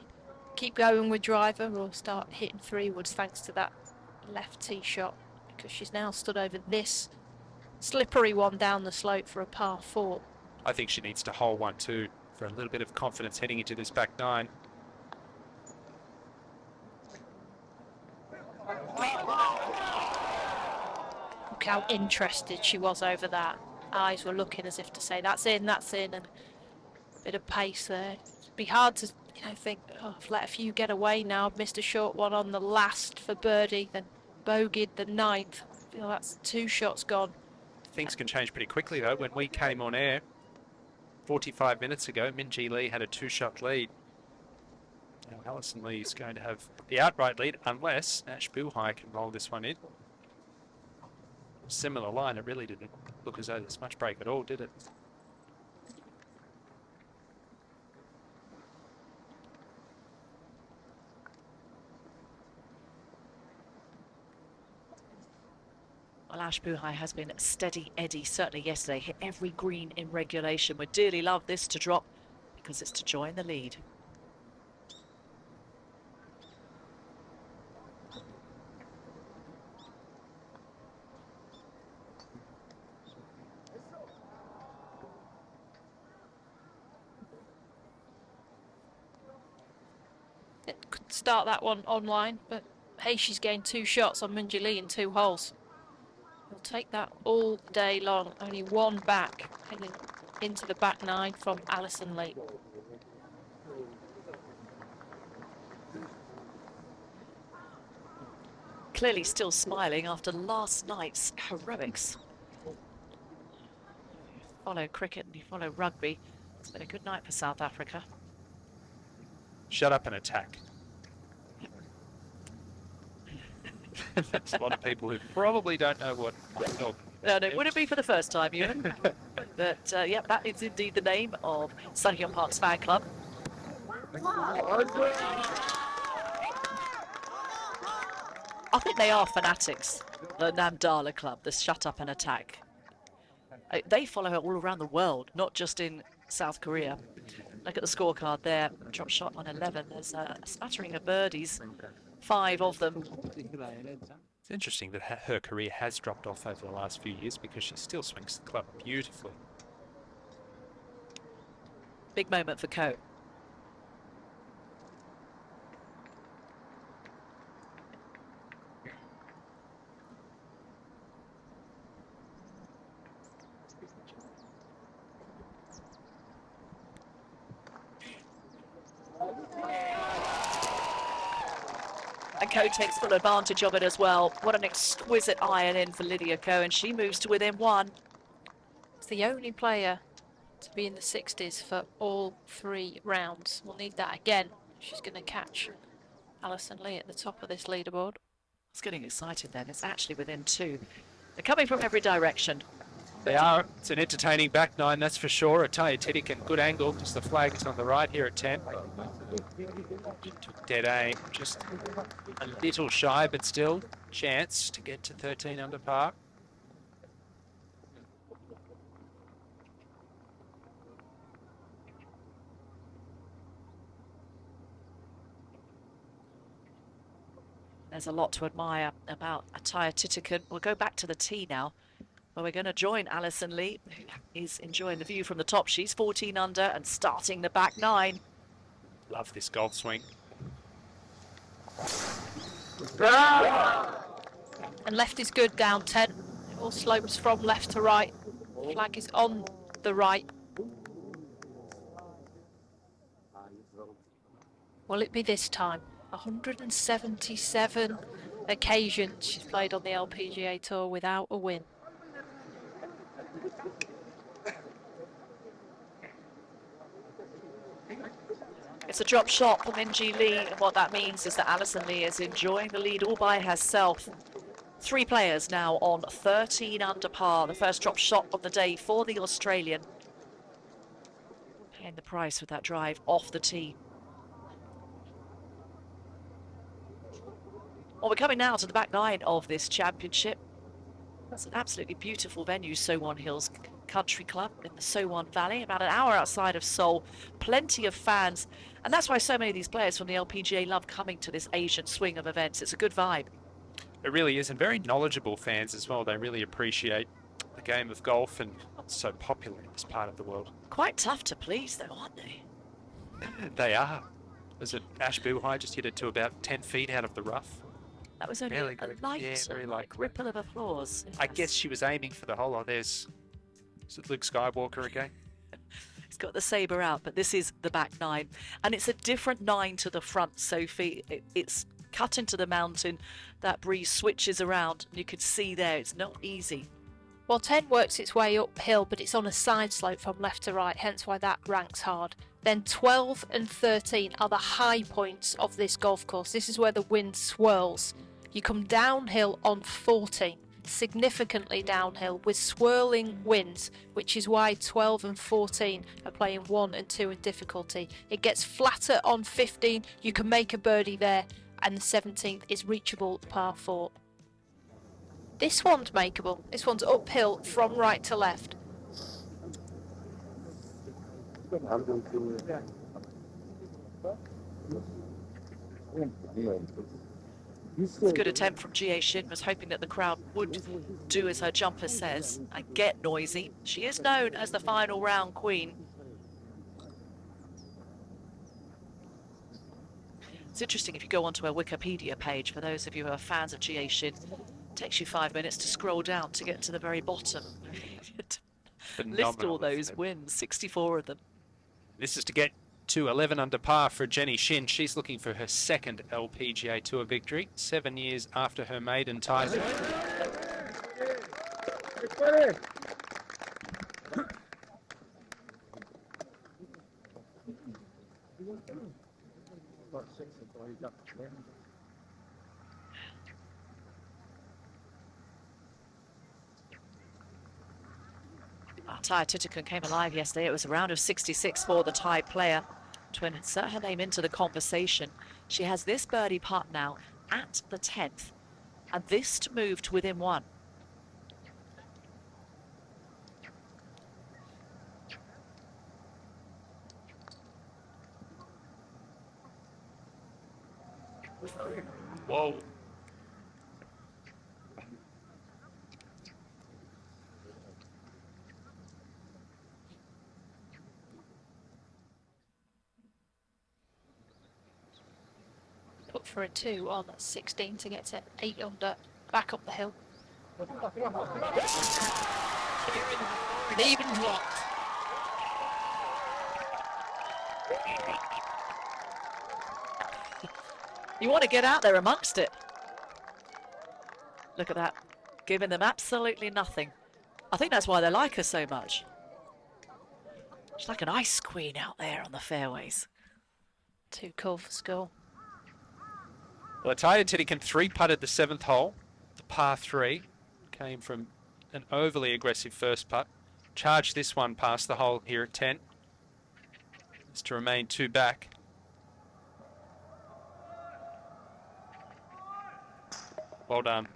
keep going with driver or start hitting 3-woods thanks to that left tee shot? Because she's now stood over this slippery one down the slope for a par 4. I think she needs to hole 1-2 for a little bit of confidence heading into this back 9. Look how interested she was over that. Eyes were looking as if to say, that's in, and a bit of pace there. It'd be hard to, think, oh, I've let a few get away now. I've missed a short one on the last for birdie, then bogeyed the 9th. I feel that's 2 shots gone. Things can change pretty quickly, though. When we came on air 45 minutes ago, Min-Ji Lee had a 2-shot lead. Now Alison Lee is going to have the outright lead unless Ash Buhai can roll this one in. Similar line, it really didn't look as though there's much break at all, did it? Well, Ash Buhai has been steady Eddie, certainly yesterday. Hit every green in regulation. Would dearly love this to drop because it's to join the lead. It could start that one online, but hey, she's gained 2 shots on Min-Ji Lee in 2 holes. We'll take that all day long. Only 1 back, heading into the back 9 from Alison Lee. Clearly still smiling after last night's heroics. You follow cricket and you follow rugby. It's been a good night for South Africa. Shut up and attack. That's a lot of people who probably don't know what I'm talking about. No, would it be for the first time, Ewan? But, yeah, that is indeed the name of Sunnyhill Park's fan club. I think they are fanatics, the Namdala club, the Shut Up and Attack. They follow her all around the world, not just in South Korea. Look at the scorecard there. Drop shot on 11. There's a smattering of birdies, 5 of them. It's interesting that her career has dropped off over the last few years because she still swings the club beautifully. Big moment for Ko. And Ko takes full advantage of it as well. What an exquisite iron in for Lydia Ko, and she moves to within 1. It's the only player to be in the 60s for all 3 rounds. We'll need that again. She's going to catch Alison Lee at the top of this leaderboard. It's getting excited then. It's actually within 2. They're coming from every direction. They are. It's an entertaining back 9, that's for sure. Ataya Titikin, good angle. Just the flag is on the right here at 10. Took dead aim. Just a little shy, but still chance to get to 13 under par. There's a lot to admire about Ataya Titikin. We'll go back to the tee now, where we're going to join Alison Lee, who is enjoying the view from the top. She's 14 under and starting the back 9. Love this golf swing. And left is good down 10. It all slopes from left to right. Flag is on the right. Will it be this time? 177 occasions she's played on the LPGA Tour without a win. It's a drop shot for Min-Ji Lee, and what that means is that Alison Lee is enjoying the lead all by herself. 3 players now on 13 under par. The first drop shot of the day for the Australian. Paying the price with that drive off the tee. Well, we're coming now to the back 9 of this championship. That's an absolutely beautiful venue, Sowon Hills Country Club in the Sowon Valley, about an hour outside of Seoul. Plenty of fans, and that's why so many of these players from the LPGA love coming to this Asian swing of events. It's a good vibe. It really is, and very knowledgeable fans as well. They really appreciate the game of golf and not so popular in this part of the world. Quite tough to please, though, aren't they? They are. Was it Ash Buhai just hit it to about 10 feet out of the rough? That was only Really a good. light, Yeah, very light. ripple of applause. I guess she was aiming for the hole. Oh, is it Luke Skywalker again? He's got the sabre out, but this is the back nine. And it's a different nine to the front, Sophie. It's cut into the mountain. That breeze switches around. You could see there, it's not easy. Well, 10 works its way uphill, but it's on a side slope from left to right, hence why that ranks hard. Then 12 and 13 are the high points of this golf course. This is where the wind swirls. You come downhill on 14, significantly downhill with swirling winds, which is why 12 and 14 are playing 1 and 2 in difficulty. It gets flatter on 15, you can make a birdie there, and the 17th is reachable par 4. This one's makeable. This one's uphill from right to left. It's a good attempt from GA Shin. Was hoping that the crowd would do as her jumper says and get noisy. She is known as the final round queen. It's interesting if you go onto her Wikipedia page, for those of you who are fans of GA Shin, it takes you 5 minutes to scroll down to get to the very bottom. List all those wins, 64 of them. This is to get to 11 under par for Jenny Shin. She's looking for her second LPGA Tour victory, 7 years after her maiden title. Taya Titican came alive yesterday. It was a round of 66 for the Thai player to insert her name into the conversation. She has this birdie putt now at the 10th, and this to move to within 1. Whoa. Put for a 2 on 16 to get to 8 under, back up the hill. Even dropped. You want to get out there amongst it. Look at that, giving them absolutely nothing. I think that's why they like her so much. She's like an ice queen out there on the fairways. Too cool for school. Well, Taya Titican 3-putted the 7th hole. The par 3 came from an overly aggressive first putt. Charged this one past the hole here at 10. Is to remain 2 back. Well done.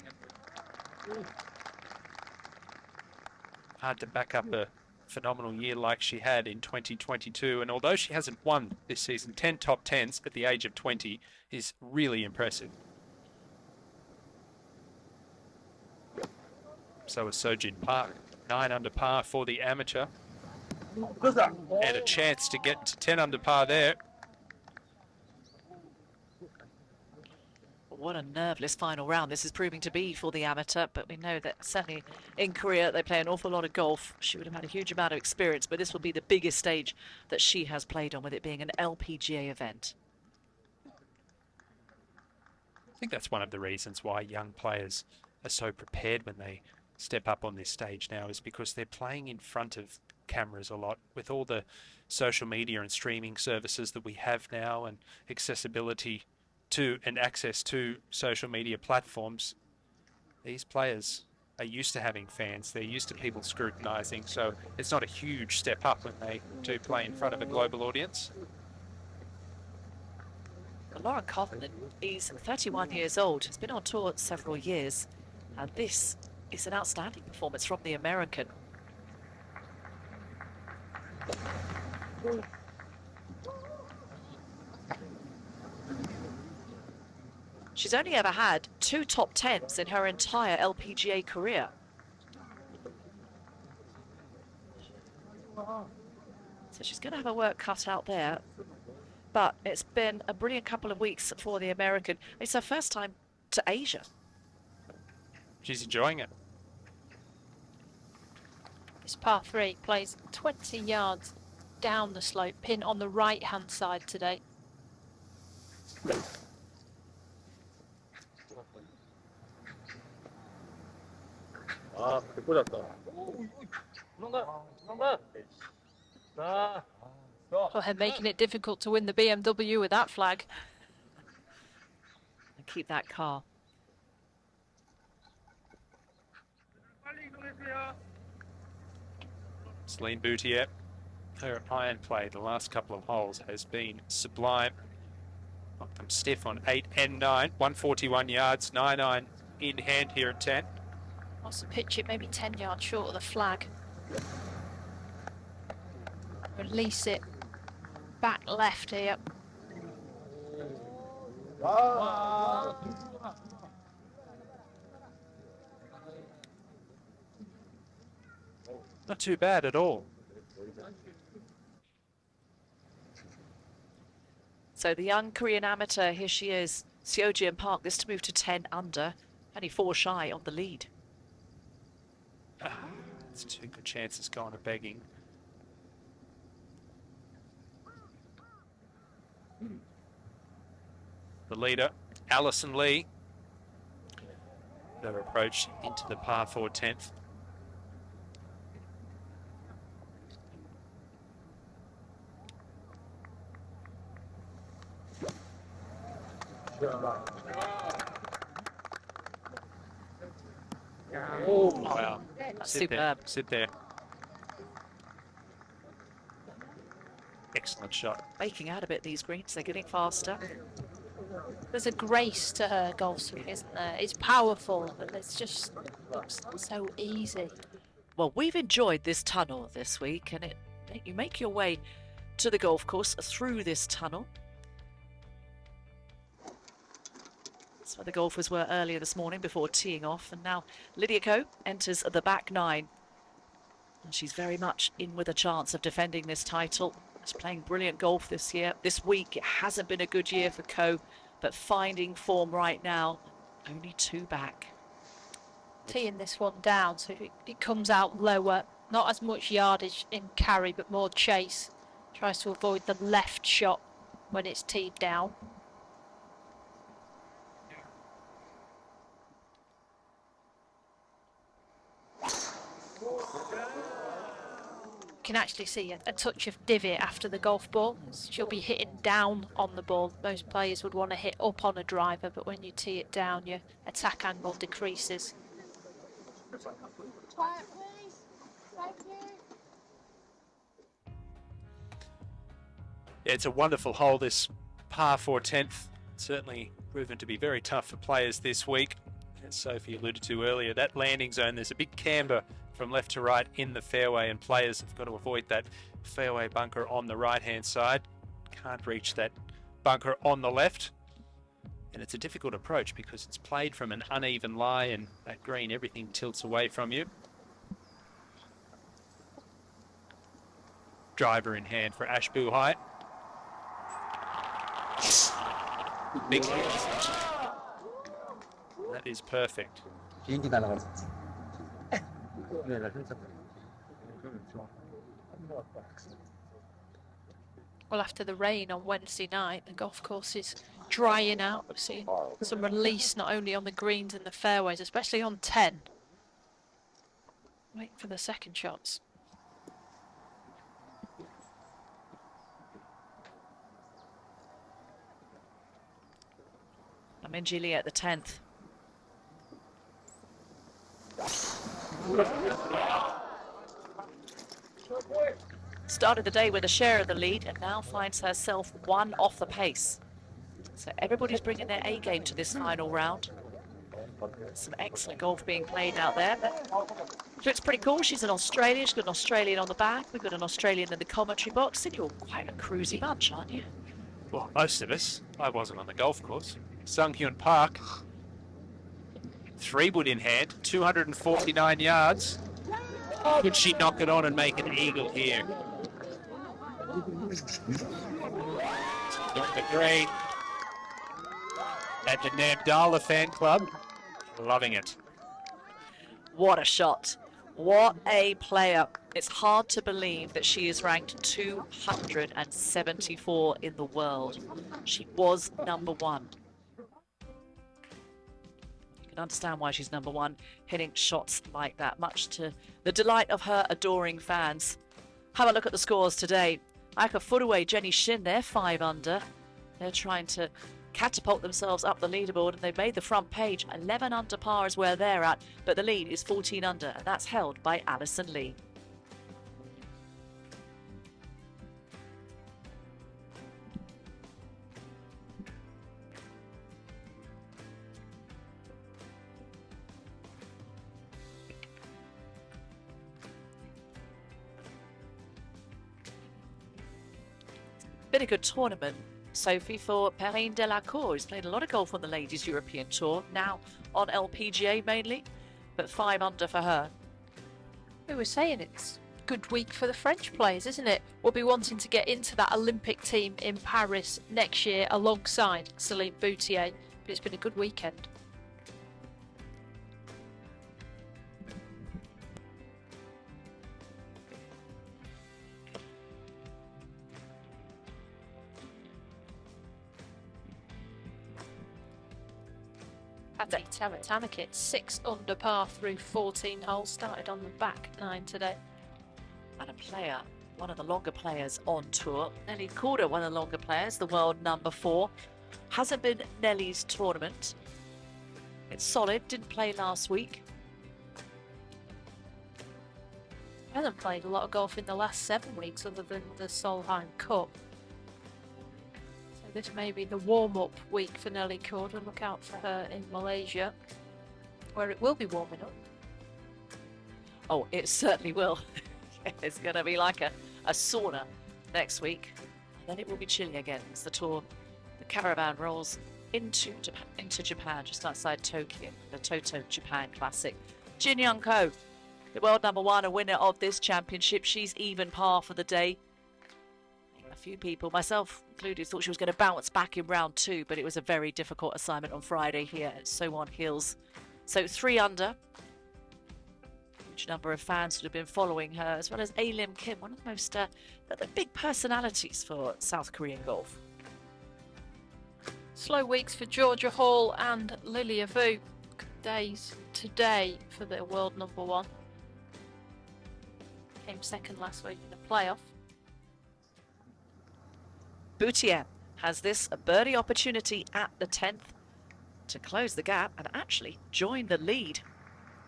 Hard to back up a phenomenal year like she had in 2022, and although she hasn't won this season, 10 top 10s at the age of 20 is really impressive. So is Sojin Park, 9 under par for the amateur, and a chance to get to 10 under par there. What a nerveless final round this is proving to be for the amateur, but we know that certainly in Korea they play an awful lot of golf. She would have had a huge amount of experience, but this will be the biggest stage that she has played on, with it being an LPGA event. I think that's one of the reasons why young players are so prepared when they step up on this stage now, is because they're playing in front of cameras a lot. With all the social media and streaming services that we have now, and accessibility to and access to social media platforms, these players are used to having fans. They're used to people scrutinizing, so it's not a huge step up when they do play in front of a global audience. Lauren Coughlin is 31 years old. He's been on tour several years, and this is an outstanding performance from the American. She's only ever had 2 top 10s in her entire LPGA career. So she's going to have her work cut out there. But it's been a brilliant couple of weeks for the American. It's her first time to Asia. She's enjoying it. This par 3 plays 20 yards down the slope, pin on the right hand side today. 아, 꽂았다. 도망가. 아, For her making it difficult to win the BMW with that flag. And keep that car. Celine Boutier, her iron play the last couple of holes has been sublime. Knocked them stiff on 8 and 9. 141 yards, 9-9 in hand here at 10. Wants to pitch it maybe 10 yards short of the flag. Release it back left here. Not too bad at all. So the young Korean amateur, here she is, Seo-Jin Park, this to move to 10 under, only 4 shy of the lead. It's 2 good chances going to begging. The leader, Alison Lee, their approach into the par 4 10th. Oh, wow. That's Sit there. superb. Sit there. Excellent shot. Making out a bit these greens, they're getting faster. There's a grace to her golf swing, isn't there? It's powerful, but it's just looks so easy. Well, we've enjoyed this tunnel this week, and you make your way to the golf course through this tunnel. That's where the golfers were earlier this morning before teeing off, and now Lydia Ko enters the back 9. And she's very much in with a chance of defending this title. She's playing brilliant golf this year. This week, it hasn't been a good year for Ko, but finding form right now, only 2 back. Teeing this one down, so it comes out lower. Not as much yardage in carry, but more chase. Tries to avoid the left shot when it's teed down. You can actually see a touch of divot after the golf ball. She'll be hitting down on the ball. Most players would want to hit up on a driver, but when you tee it down, your attack angle decreases. Quiet, please. Thank you. Yeah, it's a wonderful hole, this par 4 10th. Certainly proven to be very tough for players this week. As Sophie alluded to earlier, that landing zone, there's a big camber from left to right in the fairway, and players have got to avoid that fairway bunker on the right-hand side. Can't reach that bunker on the left. And it's a difficult approach because it's played from an uneven lie, and that green, everything tilts away from you. Driver in hand for Ash Buhai. Big hit. That is perfect. 비행기 날아가서. Well, after the rain on Wednesday night, the golf course is drying out. We're seeing some release not only on the greens and the fairways, especially on 10. Waiting for the second shots. I'm in Gilly at the 10th. Started the day with a share of the lead and now finds herself 1 off the pace. So everybody's bringing their A game to this final round. Some excellent golf being played out there. So it's pretty cool. She's an Australian. She's got an Australian on the back. We've got an Australian in the commentary box. And you're quite a cruisy bunch, aren't you? Well, most of us. I wasn't on the golf course. Sung Hyun Park. 3 wood in hand, 249 yards. Could she knock it on and make an eagle here? Got the green. at the Nandala fan club. Loving it. What a shot. What a player. It's hard to believe that she is ranked 274 in the world. She was number one. You can understand why she's number one, hitting shots like that, much to the delight of her adoring fans. Have a look at the scores today. Aika Furuwe, Jenny Shin, they're 5 under. They're trying to catapult themselves up the leaderboard, and they've made the front page. 11 under par is where they're at, but the lead is 14 under, and that's held by Alison Lee. Been a good tournament, Sophie, for Perrine Delacour, who's played a lot of golf on the Ladies European Tour, now on LPGA mainly, but 5 under for her. We were saying it's a good week for the French players, isn't it? We'll be wanting to get into that Olympic team in Paris next year alongside Celine Boutier, but it's been a good weekend. Patti Tamatamikit, 6 under par through 14 holes, started on the back 9 today. And a player, one of the longer players on tour, Nelly Korda, one of the longer players, the world number 4. Hasn't been Nelly's tournament. It's solid, didn't play last week. Hasn't played a lot of golf in the last 7 weeks other than the Solheim Cup. So this may be the warm-up week for Nelly Korda. Look out for her in Malaysia, where it will be warming up. Oh, it certainly will. It's going to be like a sauna next week. And then it will be chilly again as the tour, the caravan rolls into Japan, just outside Tokyo, the Toto Japan Classic. Jin Young Ko, the world number 1, a winner of this championship. She's even par for the day. A few people, myself included, thought she was going to bounce back in round 2, but it was a very difficult assignment on Friday here at So On Hills. So 3 under. Huge number of fans would have been following her, as well as A-Lim Kim, one of the most the big personalities for South Korean golf. Slow weeks for Georgia Hall and Lilia Vu. Good days today for the world number 1. Came second last week in the playoff. Boutier has this a birdie opportunity at the 10th to close the gap and actually join the lead.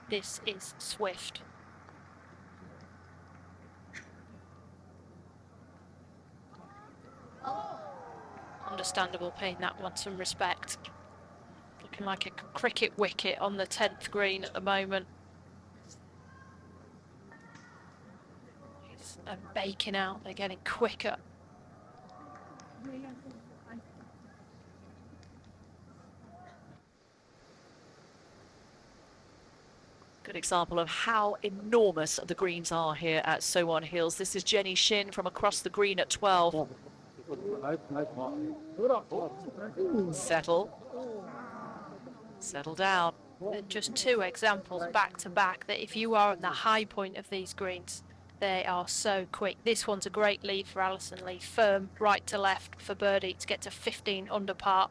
This is swift. Understandable, paying that one some respect. Looking like a cricket wicket on the 10th green at the moment. It's baking out, they're getting quicker. Good example of how enormous the greens are here at So On Hills. This is Jenny Shin from across the green at 12. Settle down. Just 2 examples back to back that if you are at the high point of these greens, they are so quick. This one's a great lead for Alison Lee. Firm right to left for birdie to get to 15 under par.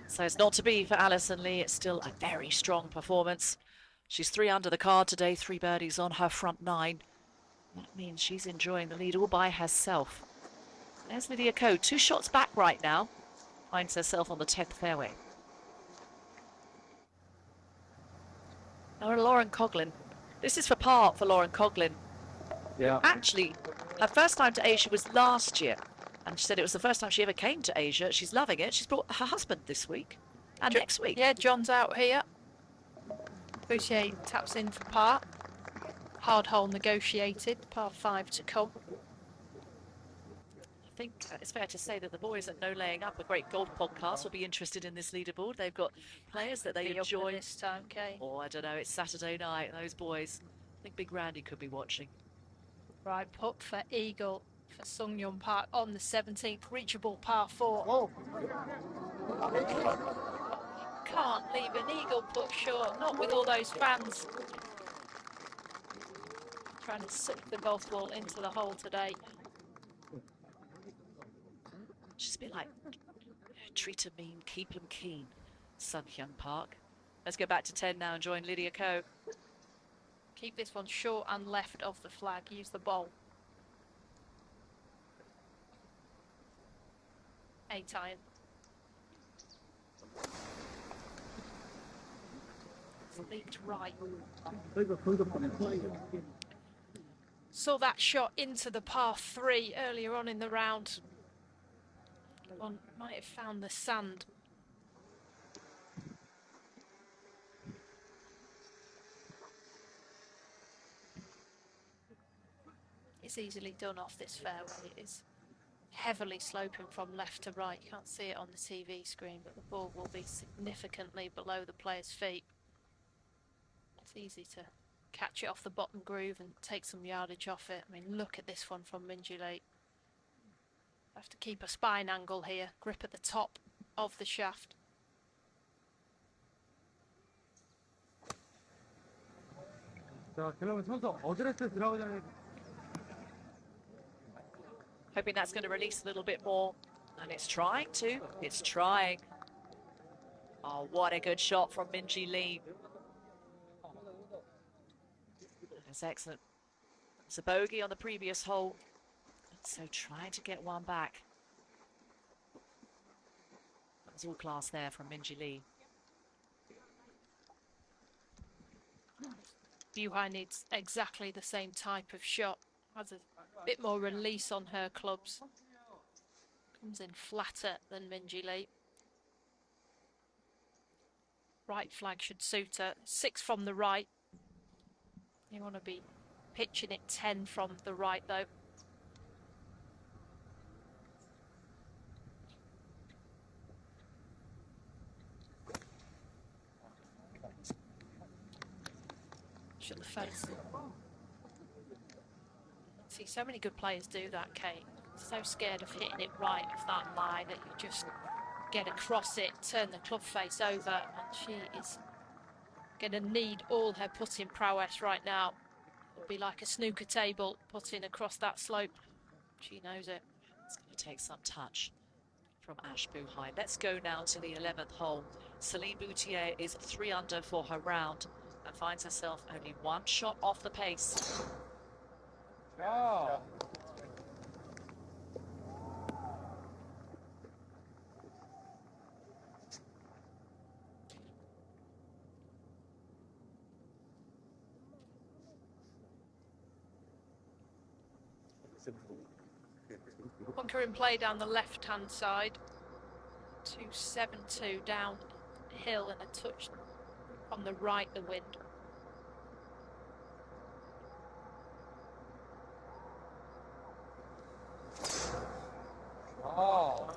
So it's not to be for Alison Lee. It's still a very strong performance. She's 3 under the card today, 3 birdies on her front 9. That means she's enjoying the lead all by herself. There's Lydia Ko, 2 shots back right now. Finds herself on the 10th fairway. Now Lauren Coughlin. This is for par for Lauren Coughlin. Yeah. Actually, her first time to Asia was last year. And she said it was the first time she ever came to Asia. She's loving it. She's brought her husband this week and next week. Yeah, John's out here. Boutier taps in for par. Hard hole negotiated, par 5 to come. I think it's fair to say that the boys at No Laying Up, a great golf podcast, will be interested in this leaderboard. They've got players that they Be up enjoy. this time, Kate. Oh, I don't know, it's Saturday night, those boys. think Big Randy could be watching. Right, putt for eagle for Sungyun Park on the 17th, reachable par 4. Whoa. Can't leave an eagle putt short, not with all those fans trying to suck the golf ball into the hole today. Just a bit like treat 'em mean, keep 'em keen. Sunhyun Park. Let's go back to 10 now and join Lydia Ko. Keep this one short and left of the flag. Use the bowl. 8 iron. Leaked right. Saw that shot into the par 3 earlier on in the round. One might have found the sand. It's easily done off this fairway. It is heavily sloping from left to right. You can't see it on the TV screen, but the ball will be significantly below the player's feet. It's easy to catch it off the bottom groove and take some yardage off it. I mean, look at this one from Minjee. Have to keep a spine angle here. Grip at the top of the shaft. Hoping that's going to release a little bit more. And it's trying to. It's trying. Oh, what a good shot from Minjee Lee. That's excellent. It's a bogey on the previous hole. So trying to get one back. That was all class there from Minjee Lee. Buhai needs exactly the same type of shot. Has a bit more release on her clubs. Comes in flatter than Minjee Lee. Right flag should suit her. 6 from the right. You want to be pitching it 10 from the right though. Shut the face. See, so many good players do that, Kate. So scared of hitting it right of that line that you just get across it, turn the club face over, and she is going to need all her putting prowess right now. It'll be like a snooker table putting across that slope. She knows it. It's going to take some touch from Ash Buhai. Let's go now to the 11th hole. Celine Boutier is 3 under for her round and finds herself only 1 shot off the pace. Oh. Bunker in play down the left-hand side. 272 downhill and a touch on the right, the wind. Oh.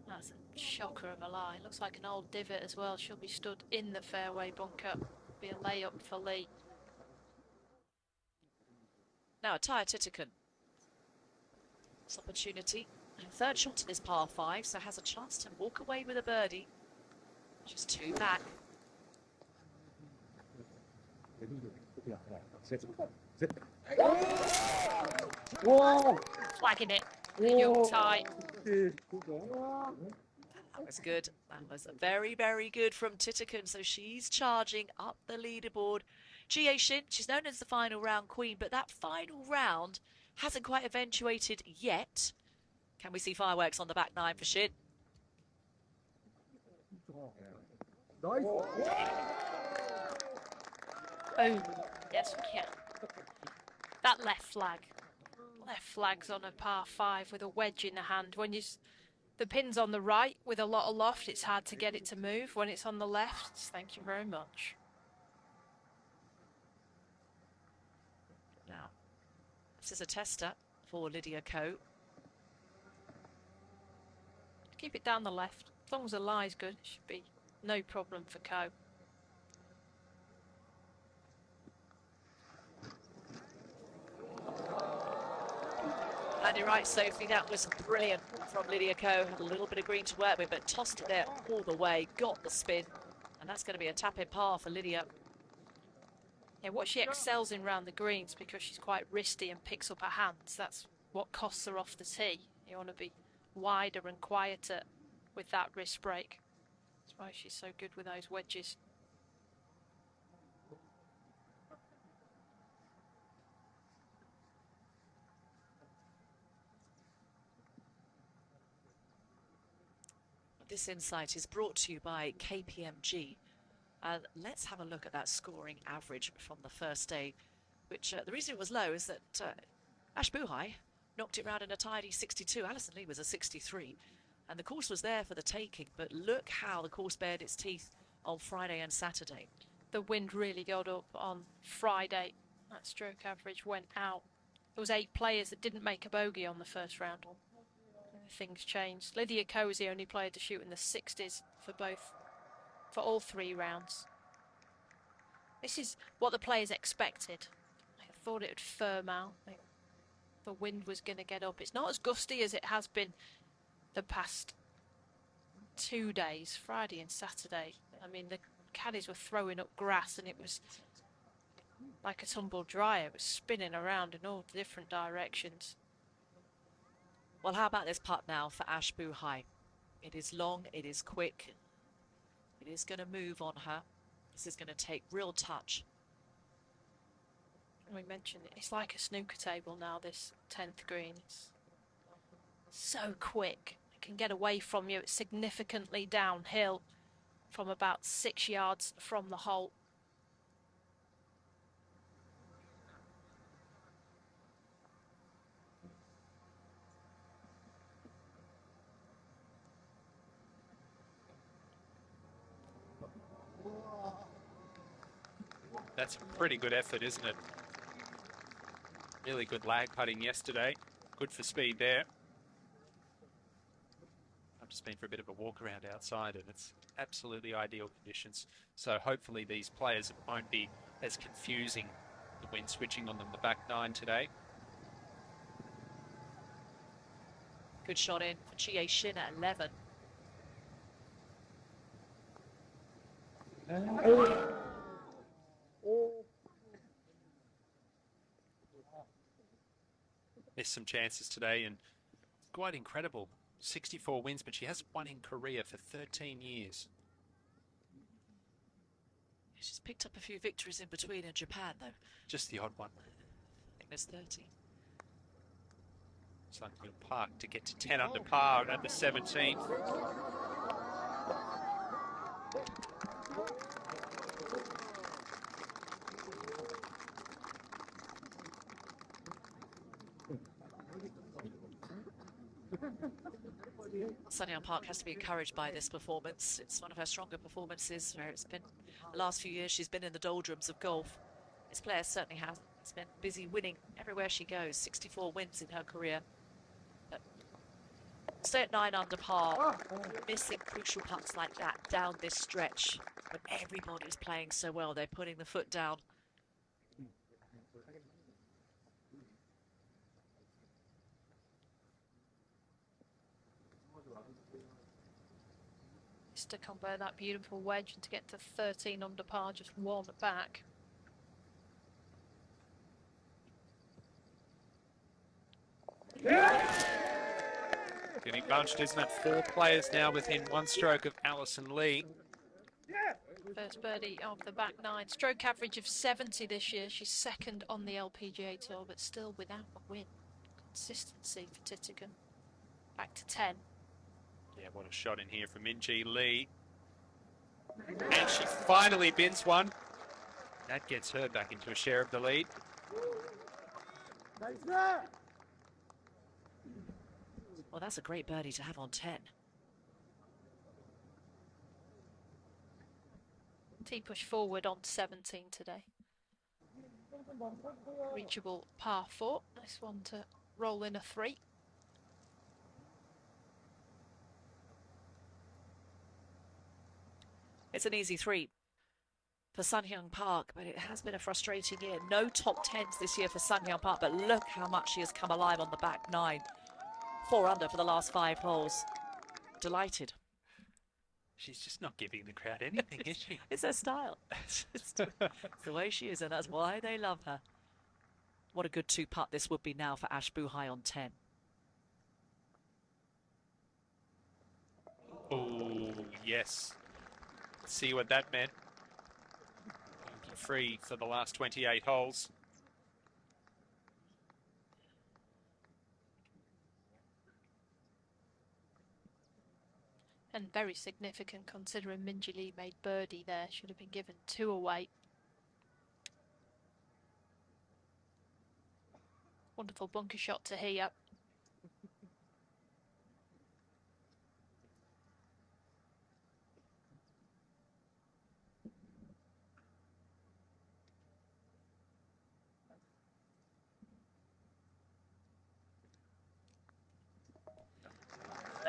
That's a shocker of a lie. Looks like an old divot as well. She'll be stood in the fairway bunker. Be a layup for Lee. Now, Taya Titican. This opportunity. And 3rd shot in this par 5, so has a chance to walk away with a birdie. Just 2 back. Whoa. Flagging it. The young tie. That was good. That was very, very good from Titican. So she's charging up the leaderboard. Jie Shin, she's known as the final round queen, but that final round hasn't quite eventuated yet. Can we see fireworks on the back 9 for Shin? Boom. Yes, we can. That left flag. Left flag's on a par 5 with a wedge in the hand. When the pin's on the right with a lot of loft, it's hard to get it to move. When it's on the left, it's thank you very much. Now, this is a tester for Lydia Ko. keep it down the left. As long as the lie's good, it should be no problem for Ko. And you're right, Sophie, that was brilliant from Lydia Ko. Had a little bit of green to work with, but tossed it there all the way, got the spin. And that's going to be a tap-in par for Lydia. Yeah, what she excels in round the greens, because she's quite wristy and picks up her hands, that's what costs her off the tee. You want to be wider and quieter with that wrist break. That's why she's so good with those wedges. This insight is brought to you by KPMG. And let's have a look at that scoring average from the first day, which the reason it was low is that Ash Buhai knocked it round in a tidy 62. Alison Lee was a 63. And the course was there for the taking, but look how the course bared its teeth on Friday and Saturday. The wind really got up on Friday. That stroke average went out. There was 8 players that didn't make a bogey on the first round. Things changed. Lydia Ko was the only player to shoot in the 60s for all 3 rounds. This is what the players expected. I thought it would firm out. The wind was going to get up. It's not as gusty as it has been the past 2 days, Friday and Saturday. I mean, the caddies were throwing up grass and it was like a tumble dryer. It was spinning around in all different directions. Well, how about this putt now for Ash Buhai? It is long, it is quick, it is going to move on her. This is going to take real touch. We mentioned it's like a snooker table now, this 10th green. It's so quick. It can get away from you. It's significantly downhill from about 6 yards from the hole. That's a pretty good effort, isn't it? Really good lag putting yesterday. Good for speed there. I've just been for a bit of a walk around outside and it's absolutely ideal conditions. So hopefully these players won't be as confusing, the wind switching on them the back 9 today. Good shot in for Chie Shin at 11. Missed some chances today and quite incredible. 64 wins, but she hasn't won in Korea for 13 years. She's picked up a few victories in between in Japan, though. Just the odd one. I think there's 30. So I'm going to park to get to 10 under par at the 17th. Sunyoung Park has to be encouraged by this performance. It's one of her stronger performances where it's been the last few years she's been in the doldrums of golf. This player certainly has. It's been busy winning everywhere she goes. 64 wins in her career. But stay at 9 under par, missing crucial putts like that down this stretch. When everybody's playing so well, they're putting the foot down. To convert that beautiful wedge and to get to 13 under par, just 1 back. Getting bunched, isn't it? 4 players now within 1 stroke of Alison Lee. First birdie of the back 9. Stroke average of 70 this year. She's second on the LPGA Tour, but still without a win. Consistency for Titigan. Back to 10. Yeah, what a shot in here from Min-Ji Lee. And she finally bins one. That gets her back into a share of the lead. Well, that's a great birdie to have on 10. Tee push forward on 17 today. Reachable par 4. This one to roll in a 3. It's an easy 3 for Sun Hyung Park, but it has been a frustrating year. No top 10s this year for Sun Hyung Park, but look how much she has come alive on the back 9. 4 under for the last 5 holes. Delighted. She's just not giving the crowd anything, is she? It's her style. It's the way she is, and that's why they love her. What a good 2-putt this would be now for Ash Buhai on 10. Oh, yes. See what that meant. Free for the last 28 holes. And very significant considering Minjee Lee made birdie there. Should have been given 2 away. Wonderful bunker shot to here.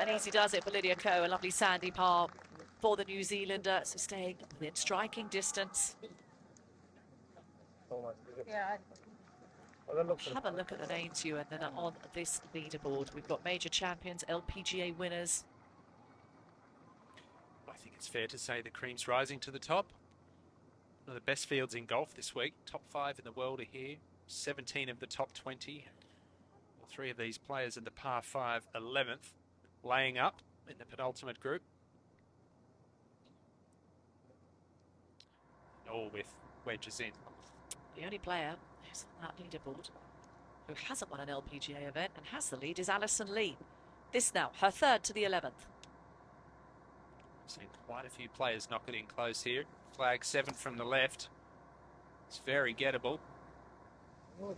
And easy does it for Lydia Ko. A lovely sandy par for the New Zealander. So staying within striking distance. Yeah. Have a look at the names, you, and then on this leaderboard, we've got major champions, LPGA winners. I think it's fair to say the cream's rising to the top. One of the best fields in golf this week. Top 5 in the world are here. 17 of the top 20. 3 of these players in the par 5 11th, laying up in the penultimate group. All with wedges in. The only player who's on that leaderboard who hasn't won an LPGA event and has the lead is Alison Lee. This now, her 3rd to the 11th. Seen quite a few players knock it in close here. Flag 7 from the left. It's very gettable. Not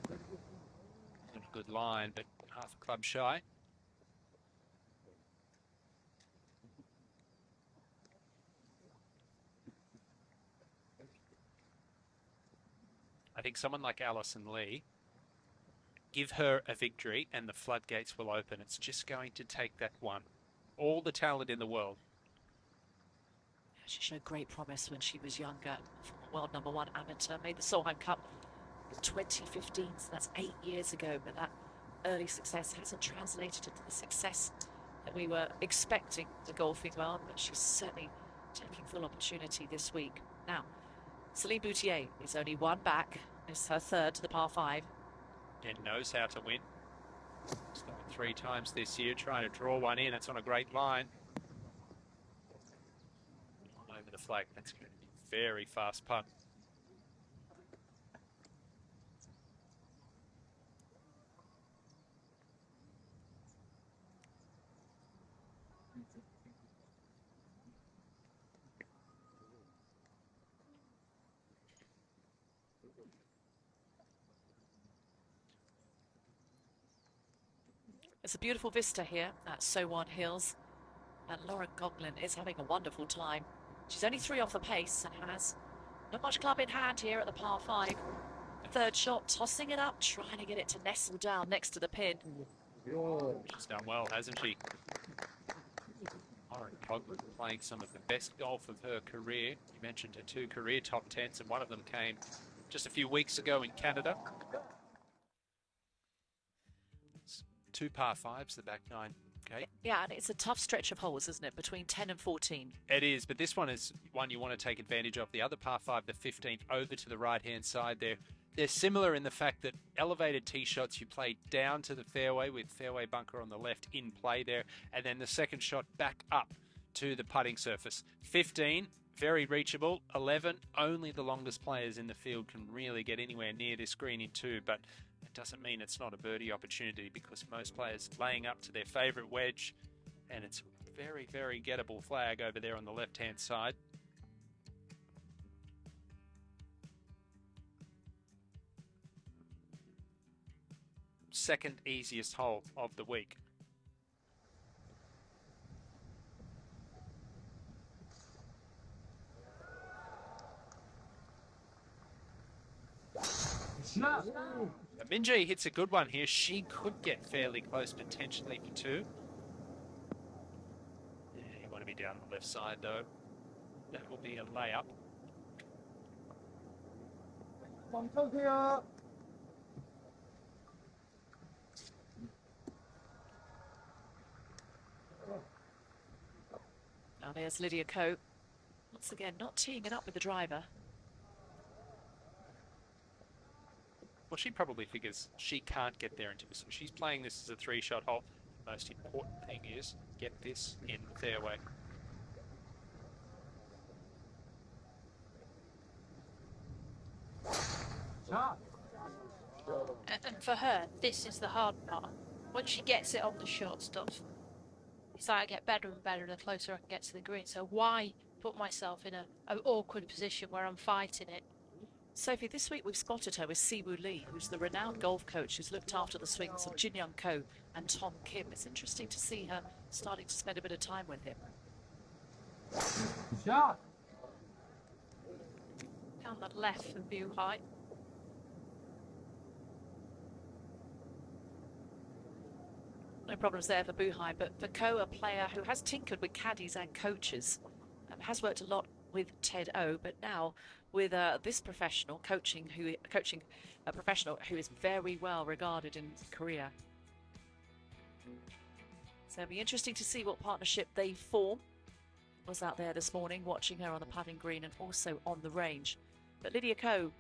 a good line, but half a club shy. I think someone like Alison Lee, give her a victory and the floodgates will open. It's just going to take that one. All the talent in the world. She showed great promise when she was younger. World #1 amateur, made the Solheim Cup in 2015, so that's 8 years ago. But that early success hasn't translated into the success that we were expecting the golfing world, but she's certainly taking full opportunity this week. Now, Celine Boutier is only 1 back. It's her 3rd to the par 5. And knows how to win. Started 3 times this year, trying to draw one in. It's on a great line. Over the flag. That's going to be a very fast putt. It's a beautiful vista here at Sowan Hills, and Lauren Coughlin is having a wonderful time. She's only 3 off the pace and has not much club in hand here at the par 5. 3rd shot, tossing it up, trying to get it to nestle down next to the pin. She's done well, hasn't she? Lauren Coughlin playing some of the best golf of her career. You mentioned her 2 career top 10s, and one of them came just a few weeks ago in Canada. 2 par 5s, the back 9. Okay. Yeah, and it's a tough stretch of holes, isn't it? Between 10 and 14. It is, but this one is one you want to take advantage of. The other par 5, the 15th, over to the right-hand side there. They're similar in the fact that elevated tee shots, you play down to the fairway with fairway bunker on the left in play there, and then the second shot back up to the putting surface. 15, very reachable. 11, only the longest players in the field can really get anywhere near this green in 2, but it doesn't mean it's not a birdie opportunity because most players laying up to their favourite wedge, and it's a very, very gettable flag over there on the left-hand side. Second easiest hole of the week. Minjee hits a good one here. She could get fairly close, potentially for 2. Yeah, you want to be down the left side, though. That will be a layup. 멈춰주세요. Now there's Lydia Ko. Once again, not teeing it up with the driver. Well, she probably figures she can't get there into this. So she's playing this as a 3-shot hole. The most important thing is get this in the fairway. And for her, this is the hard part. Once she gets it on the short stuff, it's like I get better and better the closer I can get to the green. So why put myself in an awkward position where I'm fighting it? Sophie, this week we've spotted her with Siwoo Lee, who's the renowned golf coach who's looked after the swings of Jin Young Ko and Tom Kim. It's interesting to see her starting to spend a bit of time with him. 샷. Down the left for view height. No problems there for Buhai, but for Ko, a player who has tinkered with caddies and coaches, has worked a lot with Ted O, but now with this professional coaching a professional who is very well regarded in Korea. So it'll be interesting to see what partnership they form. I was out there this morning watching her on the putting green and also on the range. But Lydia Ko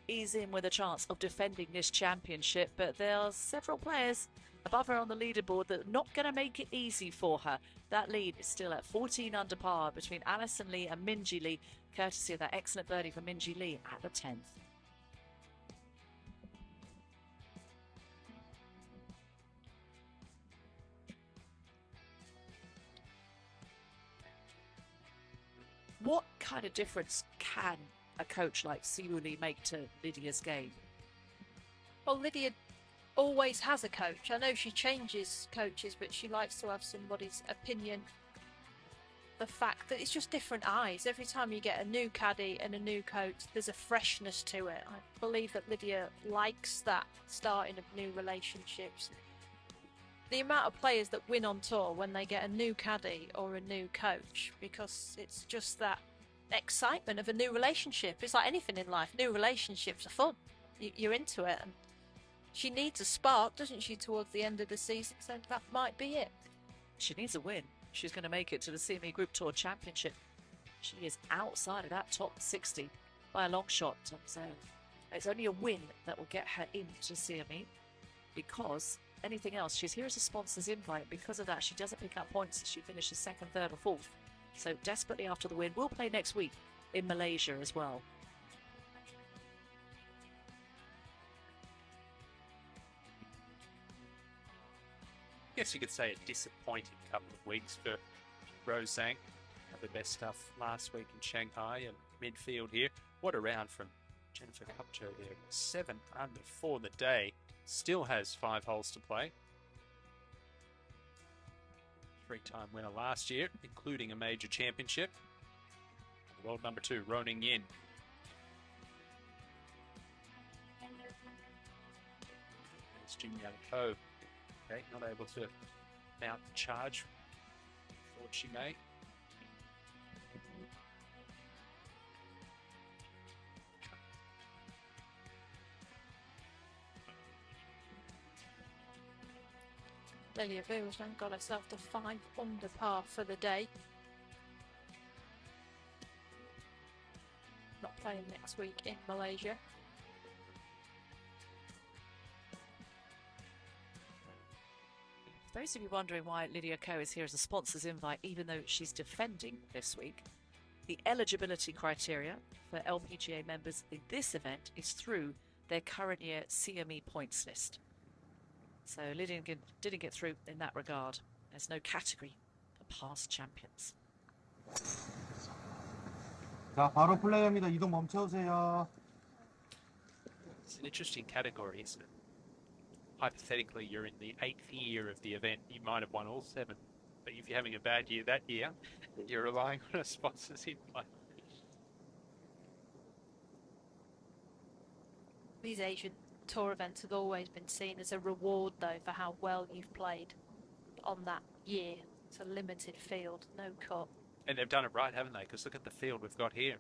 is in with a chance of defending this championship, but there are several players above her on the leaderboard that are not going to make it easy for her. That lead is still at 14 under par between Alison Lee and Minjee Lee, courtesy of that excellent birdie for Minjee Lee at the 10th. What kind of difference can a coach like Siwoo Lee make to Lydia's game? Well, Lydia always has a coach. I know she changes coaches, but she likes to have somebody's opinion. The fact that it's just different eyes. Every time you get a new caddy and a new coach, there's a freshness to it. I believe that Lydia likes that starting of new relationships. The amount of players that win on tour when they get a new caddy or a new coach, because it's just that excitement of a new relationship. It's like anything in life. New relationships are fun. You're into it. And she needs a spark, doesn't she, towards the end of the season? So that might be it. She needs a win. She's going to make it to the CME Group Tour Championship. She is outside of that top 60 by a long shot. So it's only a win that will get her into CME, because anything else, she's here as a sponsor's invite. Because of that, she doesn't pick up points as she finishes second, third or fourth. So desperately after the win. We'll play next week in Malaysia as well. I guess you could say a disappointing couple of weeks for Rose Zhang. Had the best stuff last week in Shanghai and midfield here. What a round from Jennifer Kupcho there. 7 under for the day. Still has 5 holes to play. 3-time winner last year, including a major championship. World number 2, Roning Yin. There's Jin Young Ko. Okay, not able to mount the charge. Thought she may. Lydia Vu has now got herself to 5 under par for the day. Not playing next week in Malaysia. For those of you wondering why Lydia Ko is here as a sponsor's invite, even though she's defending this week, the eligibility criteria for LPGA members in this event is through their current year CME points list. So Lydia didn't get through in that regard. There's no category for past champions. 자, 바로 플레이합니다. 이동 멈춰주세요. It's an interesting category, isn't it? Hypothetically, you're in the 8th year of the event. You might have won all 7, but if you're having a bad year that year, you're relying on a sponsor's invite. These Asian tour events have always been seen as a reward, though, for how well you've played on that year. It's a limited field, no cut. And they've done it right, haven't they? Because look at the field we've got here.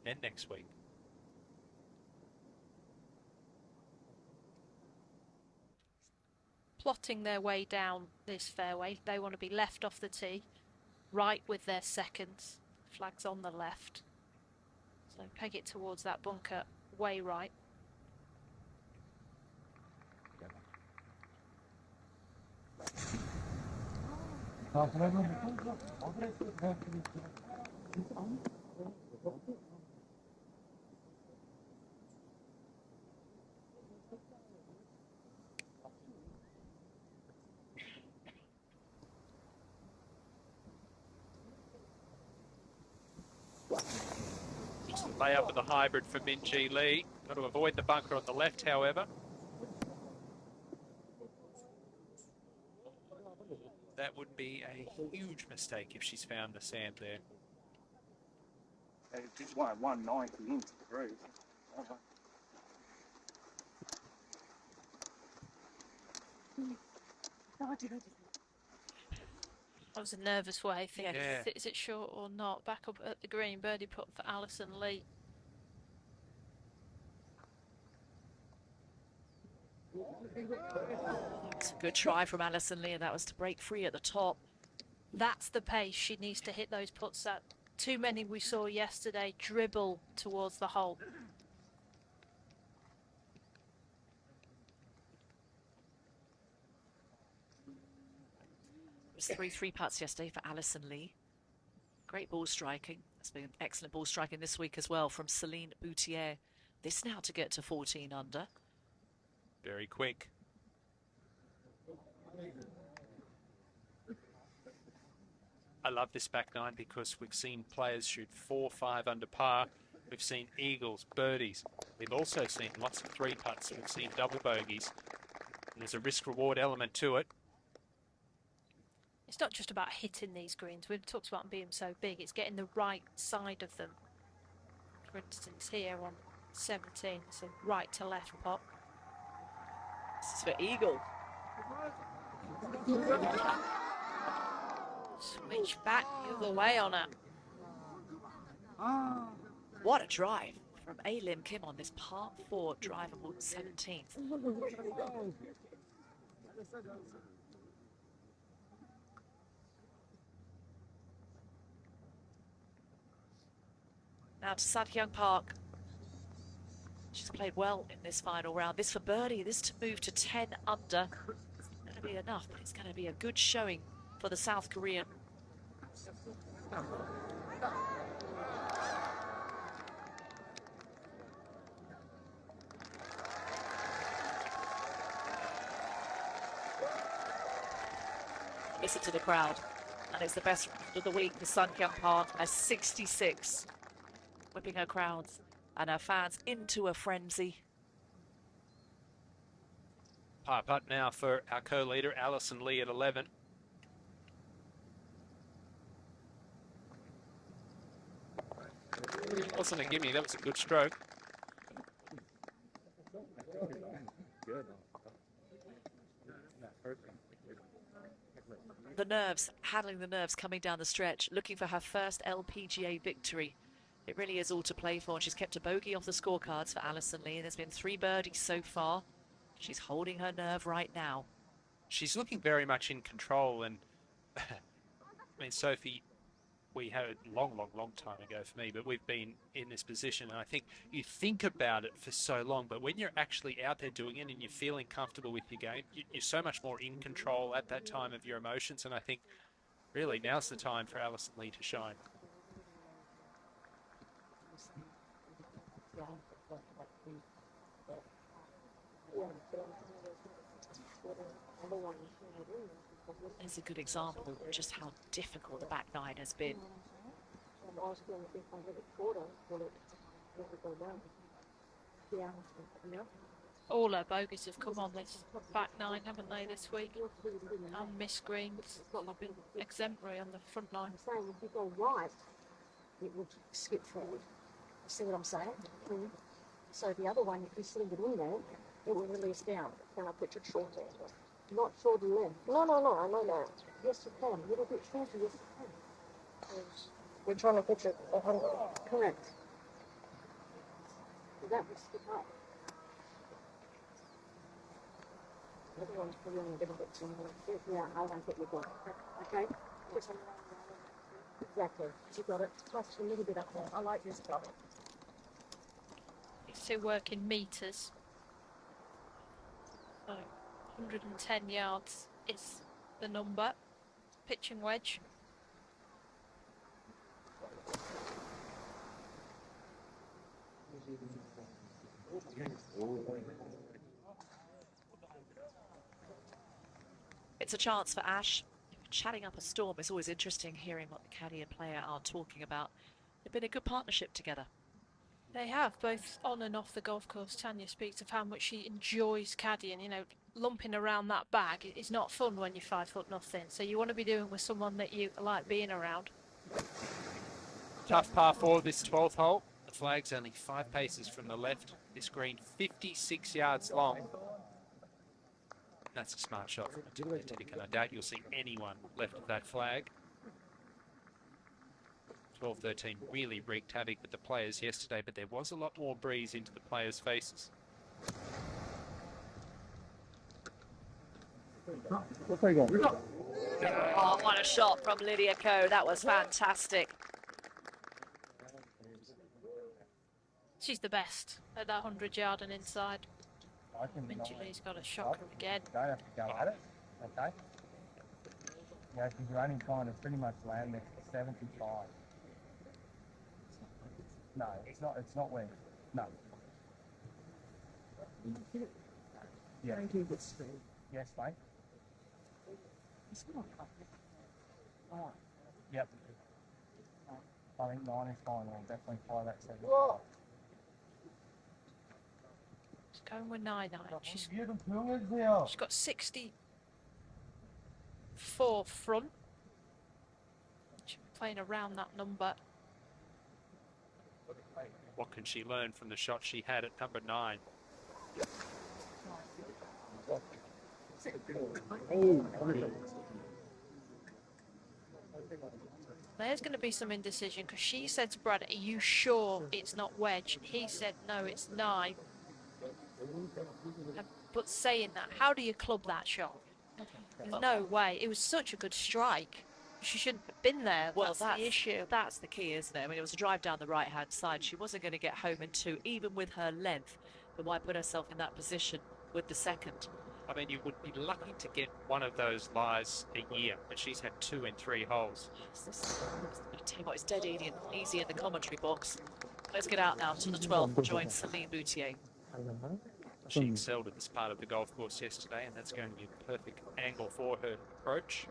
And next week. Plotting their way down this fairway. They want to be left off the tee, right with their seconds. Flags on the left. So peg it towards that bunker, way right. Lay up with the hybrid for Min-Ji Lee. Got to avoid the bunker on the left, however. That would be a huge mistake if she's found the sand there. Just 190 into the groove. That was a nervous way, thinking, Yeah. is it short or not? Back up at the green, birdie putt for Alison Lee. It's a good try from Alison Lee, and that was to break free at the top. That's the pace she needs to hit those putts at. Too many we saw yesterday dribble towards the hole. It was 3 putts yesterday for Alison Lee. Great ball striking. That's been excellent ball striking this week as well from Celine Boutier. This now to get to 14 under. Very quick. I love this back nine because we've seen players shoot 4, 5 under par. We've seen eagles, birdies. We've also seen lots of 3 putts. We've seen double bogeys. And there's a risk-reward element to it. It's not just about hitting these greens. We've talked about them being so big. It's getting the right side of them. For instance, here on 17, it's a right to left pot. This is for eagle. Switch back the other way on it. What a drive from A-Lim Kim on this par 4 drivable 17th. Now to Satyang Park. She's played well in this final round. This for birdie, this to move to 10 under. It's not going to be enough, but it's going to be a good showing for the South Korean. Listen to the crowd. And it's the best of the week for Sun Kyung Park, a 66. Whipping her crowds and her fans into a frenzy. Par putt now for our co-leader, Alison Lee at 11. Wasn't a gimme, that was a good stroke. The nerves, handling the nerves coming down the stretch, looking for her first LPGA victory. It really is all to play for. She's kept a bogey off the scorecards for Alison Lee. There's been 3 birdies so far. She's holding her nerve right now. She's looking very much in control, and I mean, Sophie, we had a long time ago for me, but we've been in this position, and I think you think about it for so long, but when you're actually out there doing it and you're feeling comfortable with your game, you're so much more in control at that time of your emotions, and I think really now's the time for Alison Lee to shine. It's a good example of just how difficult the back nine has been. All her bogeys have come on this back nine, haven't they, this week? And missed greens. They've been exemplary on the front line. I'm saying if you go right, it would skip forward. You see what I'm saying? So the other one, if you sling it in there, it will release down. Then I put it short there. Not short and left. No, I know that. Yes, you can. A little bit shorter, yes, you can. We're trying to pitch it 100. Correct. So that was the part. Everyone's probably a little bit too much. Yeah, I won't put your block. Okay? Just exactly. You got it. Plus a little bit up there. I like this stuff. It's to work in meters. So 110 yards is the number. Pitching wedge. It's a chance for Ash. Chatting up a storm is always interesting, hearing what the caddy and player are talking about. They've been a good partnership together. They have, both on and off the golf course. Tanya speaks of how much she enjoys caddying. You know, lumping around that bag is not fun when you're 5'0". So you want to be doing with someone that you like being around. Tough par 4 this 12th hole. The flag's only 5 paces from the left. This green 56 yards long. That's a smart shot from Titican. I doubt you'll see anyone left of that flag. 12-13 really wreaked havoc with the players yesterday, but there was a lot more breeze into the players' faces. Oh, what a shot from Lydia Ko. That was fantastic. She's the best at that 100-yard and inside. Minji Lee's got a shocker again. Don't have to go at it, okay? Yeah, because you're only trying to pretty much land there for 75. No, it's not wet. No. Yeah. Thank you, this stream. Yes, mate. It's not up. Oh. Yep. I think 9 is fine. I'll definitely fly that 7. Whoa. She's going with 9-9. She's Beautiful, is there? She's got 64 front. She's playing around that number. What can she learn from the shot she had at number 9? There's going to be some indecision because she said to Brad, "Are you sure it's not wedge?" He said, "No, it's 9." But saying that, how do you club that shot? There's no way. It was such a good strike. She shouldn't have been there. Well, that's the issue. That's the key, isn't it? I mean, it was a drive down the right-hand side. She wasn't going to get home in 2, even with her length. But why put herself in that position with the second? I mean, you would be lucky to get one of those lies a year, but she's had 2 in 3 holes. I tell you what, it's dead easy in the commentary box. Let's get out now to the 12th and join Celine Boutier. She excelled at this part of the golf course yesterday, and that's going to be a perfect angle for her approach.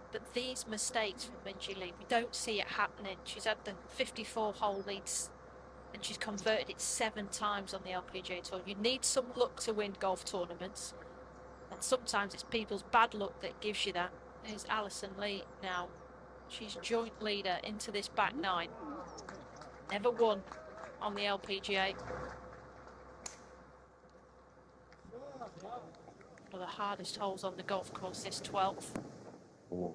But these mistakes from Minji Lee, we don't see it happening. She's had the 54-hole leads and she's converted it 7 times on the LPGA Tour. You need some luck to win golf tournaments, and sometimes it's people's bad luck that gives you that. There's Alison Lee now. She's joint leader into this back 9. Never won on the LPGA. One of the hardest holes on the golf course, this 12th. Well,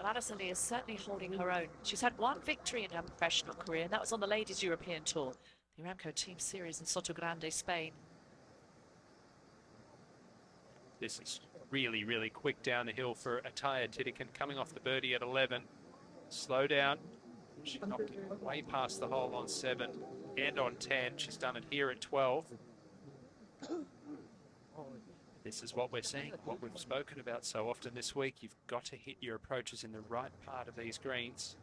Alison Lee is certainly holding her own. She's had 1 victory in her professional career, and that was on the Ladies European Tour, the Aramco Team Series in Soto Grande, Spain. This is really, really quick down the hill for Ataya Titican, coming off the birdie at 11. Slow down. She knocked it way past the hole on 7 and on 10. She's done it here at 12. This is what we're seeing, what we've spoken about so often this week. You've got to hit your approaches in the right part of these greens.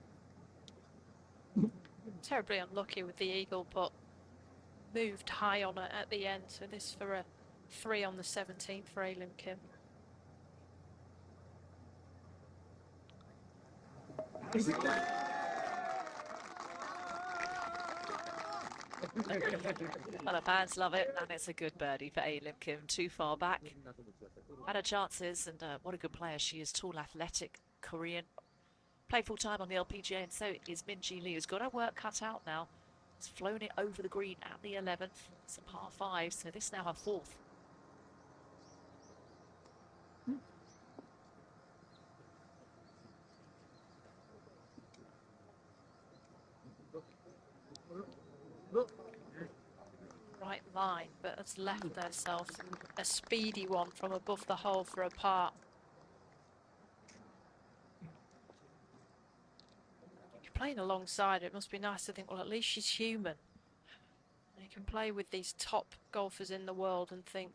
Terribly unlucky with the eagle, but moved high on it at the end. So this for a 3 on the 17th for Aileen Kim. Well, the fans love it, and it's a good birdie for Aileen Kim. Too far back. Had her chances, and what a good player she is. Tall, athletic, Korean. Played full time on the LPGA, and so is Minji Lee, who's got her work cut out now. It's flown it over the green at the 11th. It's a par 5, so this now her 4th. Right line, but has left herself a speedy one from above the hole for a par. You're playing alongside her, it must be nice to think, well, at least she's human. You can play with these top golfers in the world and think,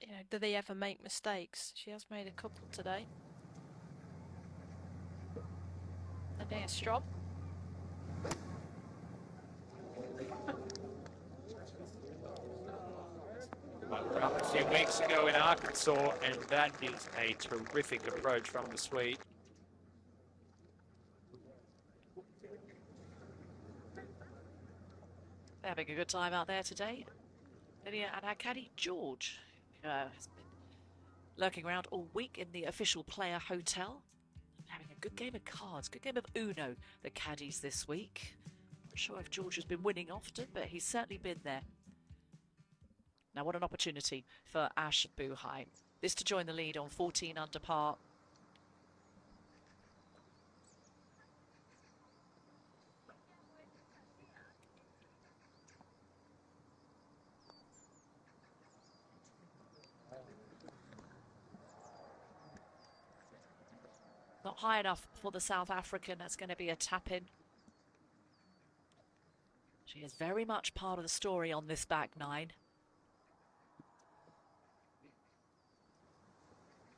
you know, do they ever make mistakes? She has made a couple today. Nadia Strom. A few weeks ago in Arkansas, and that is a terrific approach from the Swede. They're having a good time out there today. Lydia and our caddy, George, has been lurking around all week in the official player hotel. Having a good game of cards, good game of Uno, the caddies this week. Not sure if George has been winning often, but he's certainly been there. Now, what an opportunity for Ash Buhai. This to join the lead on 14 under par. Not high enough for the South African. That's going to be a tap-in. She is very much part of the story on this back nine.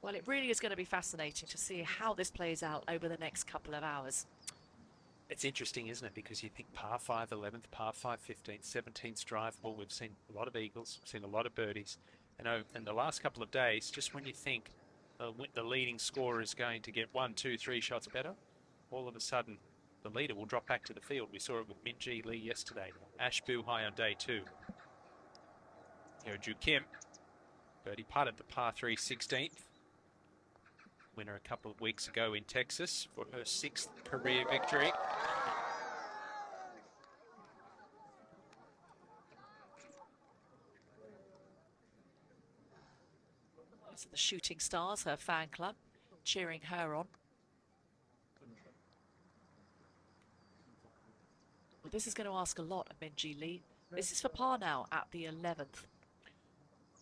Well, it really is going to be fascinating to see how this plays out over the next couple of hours. It's interesting, isn't it? Because you think par 5, 11th, par 5, 15th, 17th drivable. We've seen a lot of eagles, we've seen a lot of birdies. And in the last couple of days, just when you think the leading scorer is going to get 1, 2, 3 shots better, all of a sudden the leader will drop back to the field. We saw it with Min-Ji Lee yesterday. Ash Buhai on day 2. Here, Ju Kim, birdie putted the par 3 16th. Winner a couple of weeks ago in Texas for her 6th career victory. These are the Shooting Stars, her fan club, cheering her on. Well, this is going to ask a lot of Min-Ji Lee. This is for par now at the 11th.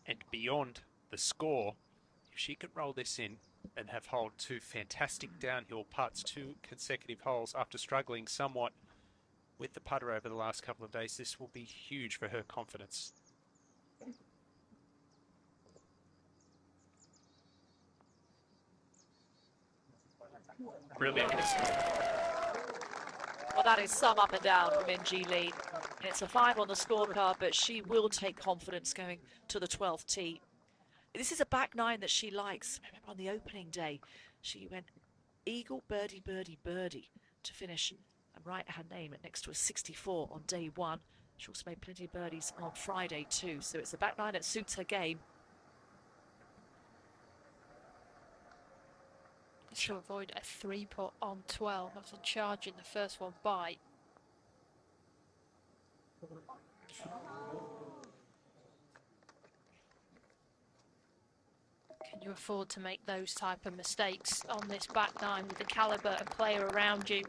And beyond the score, if she could roll this in and have hold 2 fantastic downhill putts, 2 consecutive holes after struggling somewhat with the putter over the last couple of days, this will be huge for her confidence. Brilliant. Well, that is some up and down from Min-Ji Lee. And it's a 5 on the scorecard, but she will take confidence going to the 12th tee. This is a back nine that she likes. Remember on the opening day, she went eagle, birdie, birdie, birdie to finish and write her name next to a 64 on day 1. She also made plenty of birdies on Friday too. So it's a back nine that suits her game. To avoid a 3-putt on 12 after charging the first one by. Can you afford to make those type of mistakes on this back nine with the calibre of player around you?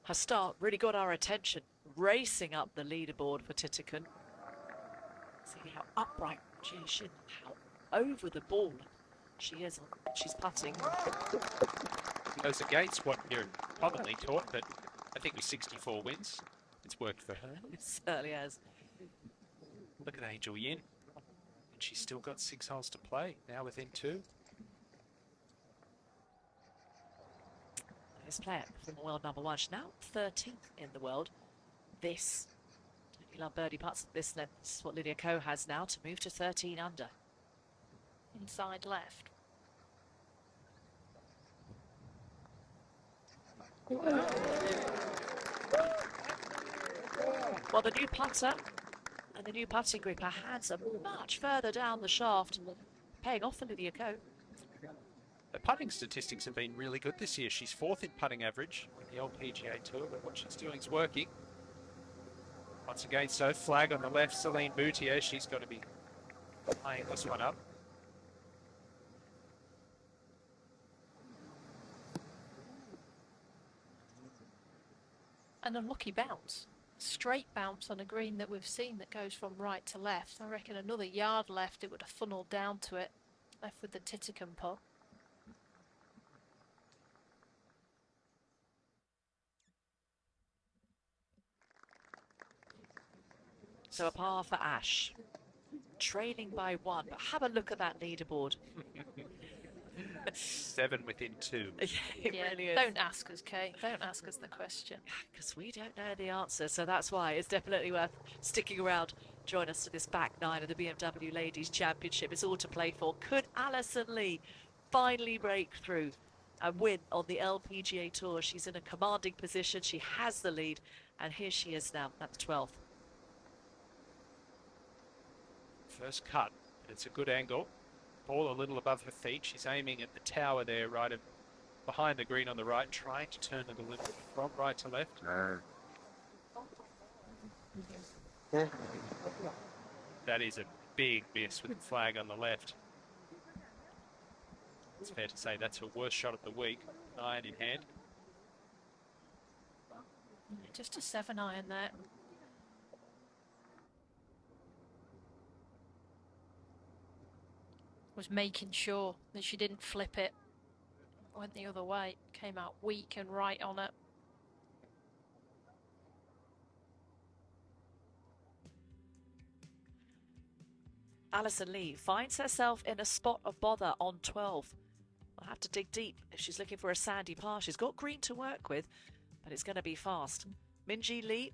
Her start really got our attention, racing up the leaderboard for Titicaca. See how upright she is, how over the ball she is. She's putting. Goes against what you're commonly taught, but I think with 64 wins, it's worked for her. It certainly has. Look at Angel Yin. And she's still got 6 holes to play, now within 2. This player from world number 1, she's now 13th in the world. This, don't you love birdie putts? This is what Lydia Ko has now to move to 13 under. Inside left. Well, the new putter and the new putting grip, her hands are much further down the shaft, paying off for Lydia Ko. Her putting statistics have been really good this year. She's 4th in putting average in the LPGA Tour, but what she's doing is working. Once again, so flag on the left, Celine Boutier. She's got to be playing this one up. An unlucky bounce. Straight bounce on a green that we've seen that goes from right to left. I reckon another yard left, it would have funneled down to it. Left with the Titican putt. So a par for Ash. Trailing by 1, but have a look at that leaderboard. 7 within 2. It Yeah, really is. don't ask us, Kate. Don't ask us the question. Because we don't know the answer, so that's why it's definitely worth sticking around. Join us to this back 9 of the BMW Ladies Championship. It's all to play for. Could Alison Lee finally break through and win on the LPGA Tour? She's in a commanding position. She has the lead, and here she is now at the 12th. First cut, but it's a good angle. Ball a little above her feet. She's aiming at the tower there, right behind the green on the right, trying to turn it a little from right to left. That is a big miss with the flag on the left. It's fair to say that's her worst shot of the week. Iron in hand. Just a 7-iron there. Was making sure that she didn't flip it. Went the other way. Came out weak and right on it. Alison Lee finds herself in a spot of bother on 12. I'll have to dig deep if she's looking for a sandy par. She's got green to work with, but it's going to be fast. Minjee Lee,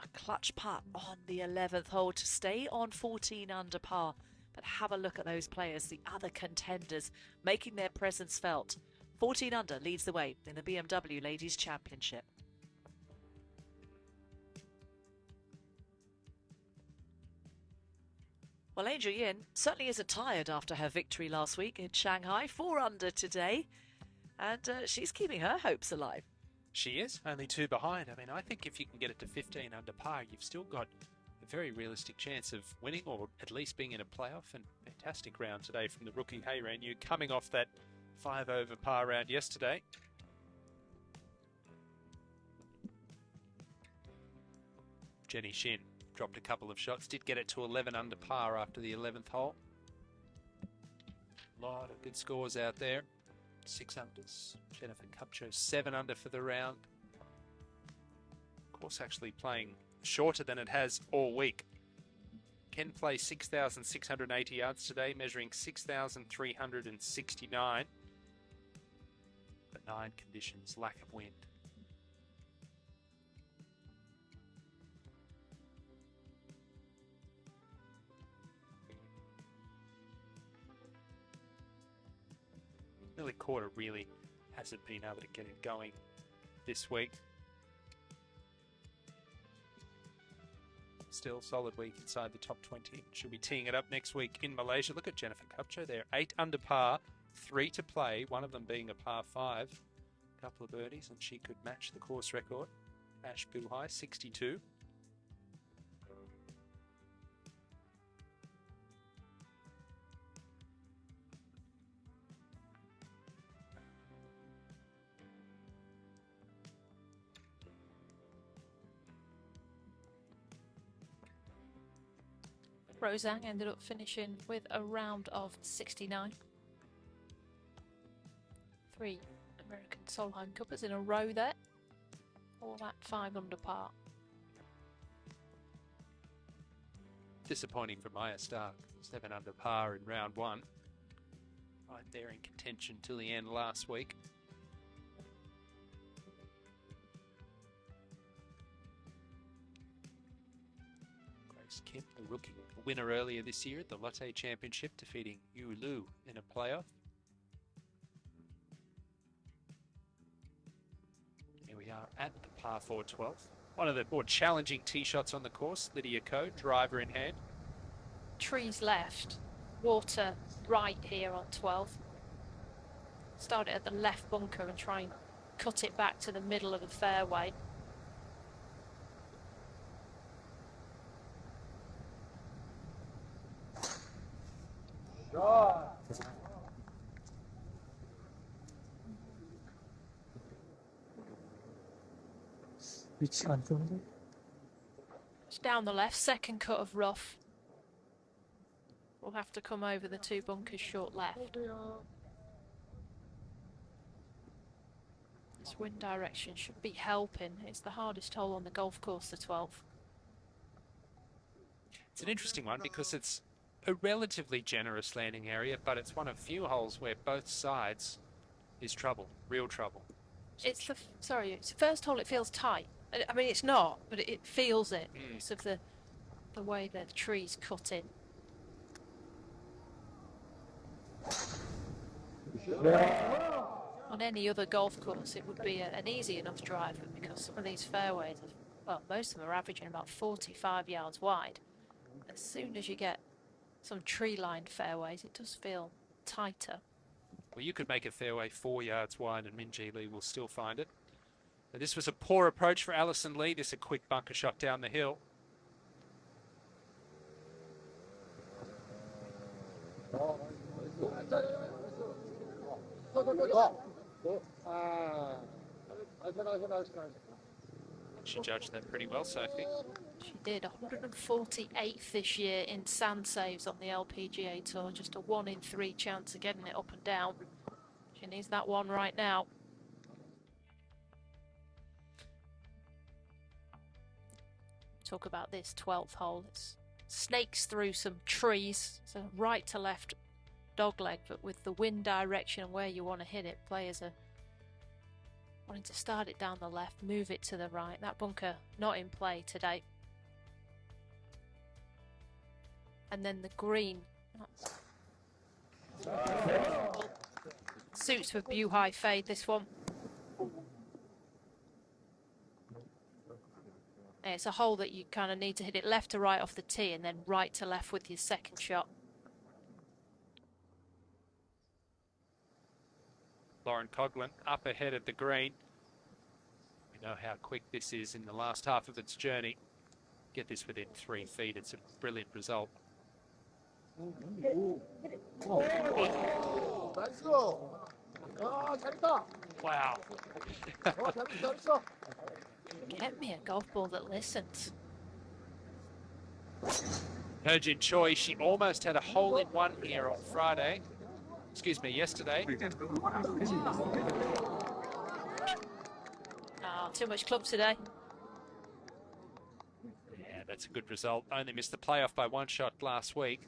a clutch putt on the 11th hole to stay on 14 under par. But have a look at those players, the other contenders, making their presence felt. 14 under leads the way in the BMW Ladies Championship. Well, Angel Yin certainly isn't tired after her victory last week in Shanghai. 4 under today, and she's keeping her hopes alive. She is, only 2 behind. I mean, I think if you can get it to 15 under par, you've still got a very realistic chance of winning or at least being in a playoff. And fantastic round today from the rookie Hey Ranu, coming off that 5 over par round yesterday. Jenny Shin dropped a couple of shots, did get it to 11 under par after the 11th hole. A lot of good scores out there. 6 unders. Jennifer Kupcho 7 under for the round. Of course, actually playing shorter than it has all week. Can play 6,680 yards today, measuring 6,369. Benign conditions, lack of wind. Lily Quarter really hasn't been able to get it going this week. Still solid week inside the top 20. She'll be teeing it up next week in Malaysia. Look at Jennifer Kupcho there. 8 under par, 3 to play, one of them being a par 5. A couple of birdies and she could match the course record. Ash Buhai, 62. Rozang ended up finishing with a round of 69. 3 American Solheim Cuppers in a row there. All at 5 under par. Disappointing for Maya Stark. 7 under par in round 1. Right there in contention till the end last week. Kim, a rookie winner earlier this year at the Lotte Championship, defeating Yu Lu in a playoff. Here we are at the par 4 12th. One of the more challenging tee shots on the course. Lydia Ko, driver in hand. Trees left, water right here on 12. start it at the left bunker and try and cut it back to the middle of the fairway. 위치가 안 좋은데? It's down the left, second cut of rough. We'll have to come over the 2 bunkers short left. This wind direction should be helping. It's the hardest hole on the golf course, the 12th. It's an interesting one because it's a relatively generous landing area, but it's one of few holes where both sides is trouble, real trouble. It's the first hole. It feels tight. I mean, it's not, but it feels it because of the way the trees cut in. On any other golf course, it would be an easy enough drive, but because some of these fairways, well, most of them are averaging about 45 yards wide. As soon as you get some tree-lined fairways, it does feel tighter. Well, you could make a fairway 4 yards wide and Min-Ji Lee will still find it. But this was a poor approach for Alison Lee. This is a quick bunker shot down the hill. She judged that pretty well, Sophie. She did. 148th this year in sand saves on the LPGA Tour. Just a 1 in 3 chance of getting it up and down. She needs that one right now. Talk about this 12th hole. It snakes through some trees. It's a right to left dogleg, but with the wind direction and where you want to hit it, players are wanting to start it down the left, move it to the right. That bunker not in play today. And then the green. Suits with Bew High fade, this one. It's a hole that you kind of need to hit it left to right off the tee and then right to left with your second shot. Lauren Coughlin up ahead of the green. We know how quick this is in the last half of its journey. Get this within 3 feet. It's a brilliant result. Wow. Get me a golf ball that listens. Herjin Choi, she almost had a hole-in-one here on Friday. Excuse me, yesterday. Oh, too much club today. Yeah, that's a good result. Only missed the playoff by 1 shot last week.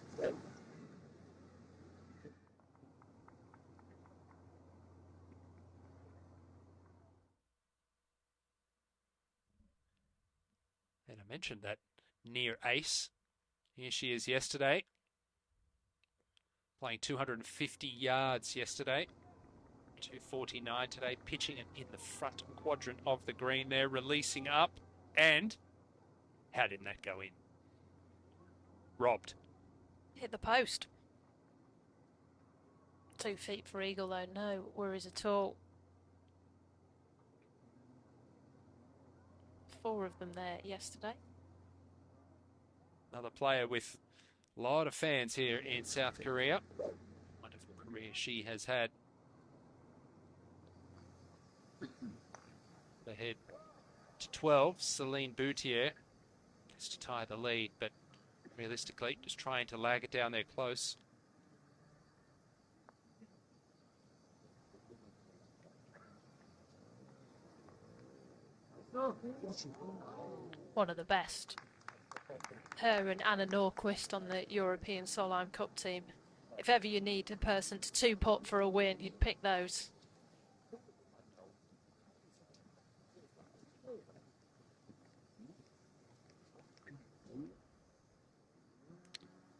And I mentioned that near ace. Here she is yesterday. Playing 250 yards yesterday. 249 today. Pitching it in the front quadrant of the green there. Releasing up. And how didn't that go in? Robbed. Hit the post. 2 feet for eagle though, no worries at all. 4 of them there yesterday. Another player with a lot of fans here in South Korea. Wonderful career she has had. Ahead to 12, Celine Boutier gets to tie the lead, but realistically just trying to lag it down there close. One of the best. Her and Anna Norquist on the European Solheim Cup team. If ever you need a person to 2-putt for a win, you'd pick those.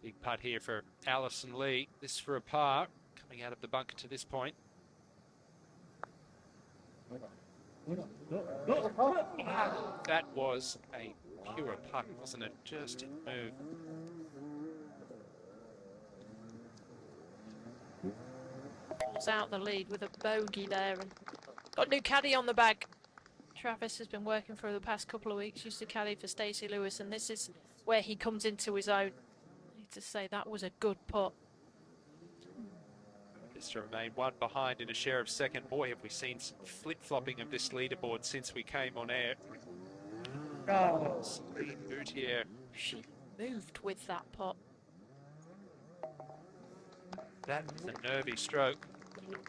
Big putt here for Alison Lee. This for a par, coming out of the bunker to this point. That was a pure putt, wasn't it? Just didn't move. pulls out the lead with a bogey there and got a new caddy on the bag. Travis has been working for the past couple of weeks, used to caddy for Stacey Lewis, and this is where he comes into his own. I need to say that was a good putt. Just to remain one behind in a share of second. Boy, have we seen some flip-flopping of this leaderboard since we came on air. Celine Boutier. She moved with that putt. That was a nervy stroke.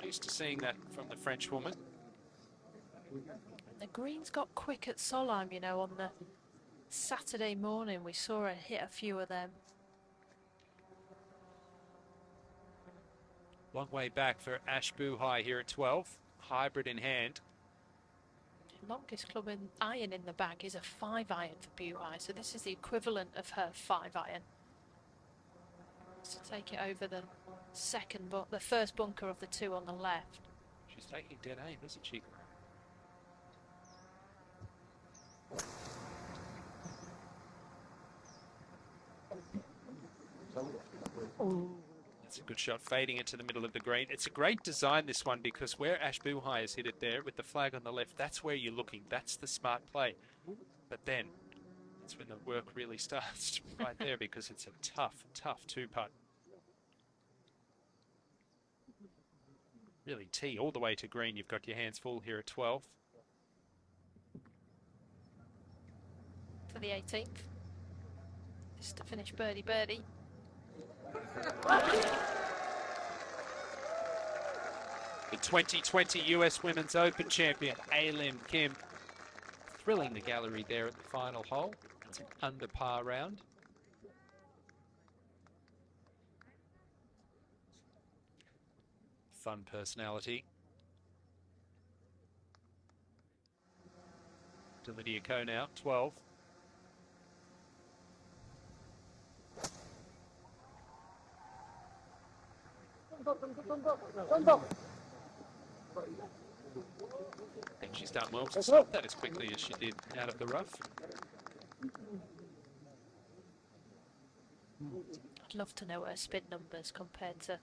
Used to seeing that from the French woman. The greens got quick at Solheim, you know, on the Saturday morning. We saw her hit a few of them. Long way back for Ash Buhai here at 12. Hybrid in hand. Longest club in iron in the bag is a 5-iron for Buhai, so this is the equivalent of her 5-iron. To take it over the the first bunker of the two on the left. She's taking dead aim, isn't she? That's a good shot, fading into the middle of the green. It's a great design, this one, because where Ash Buhai has hit it there with the flag on the left, that's where you're looking. That's the smart play. But then, that's when the work really starts right there, because it's a tough, tough two-putt. Really tee all the way to green. You've got your hands full here at 12. For the 18th. Just to finish birdie. The 2020 US Women's Open champion, Alim Kim, thrilling the gallery there at the final hole. It's an under par round. Fun personality. To Lydia Ko now, 12. I think she's done well to stop that as quickly as she did out of the rough. I'd love to know her spin numbers compared to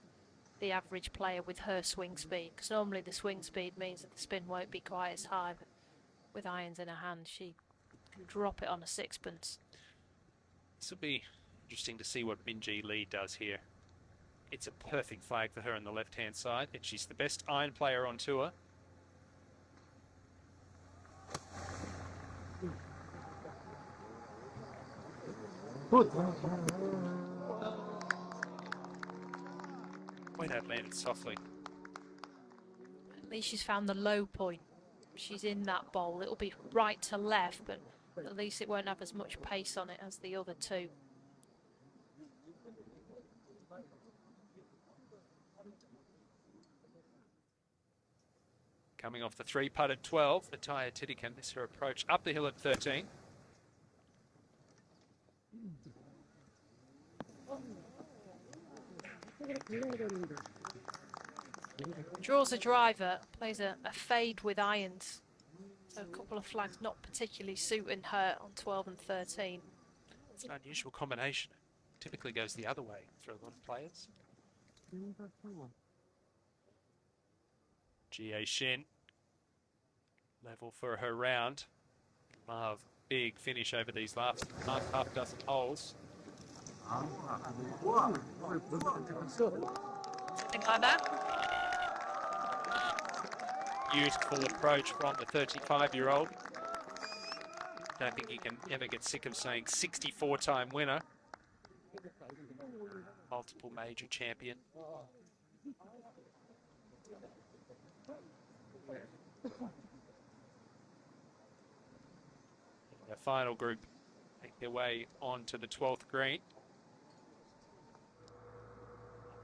the average player with her swing speed, because normally the swing speed means that the spin won't be quite as high, but with irons in her hand she can drop it on a sixpence. This will be interesting to see what Minjee Lee does here. It's a perfect flag for her on the left-hand side, and she's the best iron player on tour. Went out, landed softly. At least she's found the low point. She's in that bowl. It'll be right to left, but at least it won't have as much pace on it as the other two. Coming off the 3-putt at 12, Ataya Titikan, this is her approach up the hill at 13. Draws a driver, plays a fade with irons. So a couple of flags not particularly suiting her on 12 and 13. It's an unusual combination. Typically goes the other way for a lot of players. Jie Shin, level for her round. Love, big finish over these last half dozen holes. Something like that. Useful approach from the 35-year-old. Don't think you can ever get sick of saying 64-time winner. Multiple major champion. The final group make their way on to the 12th green.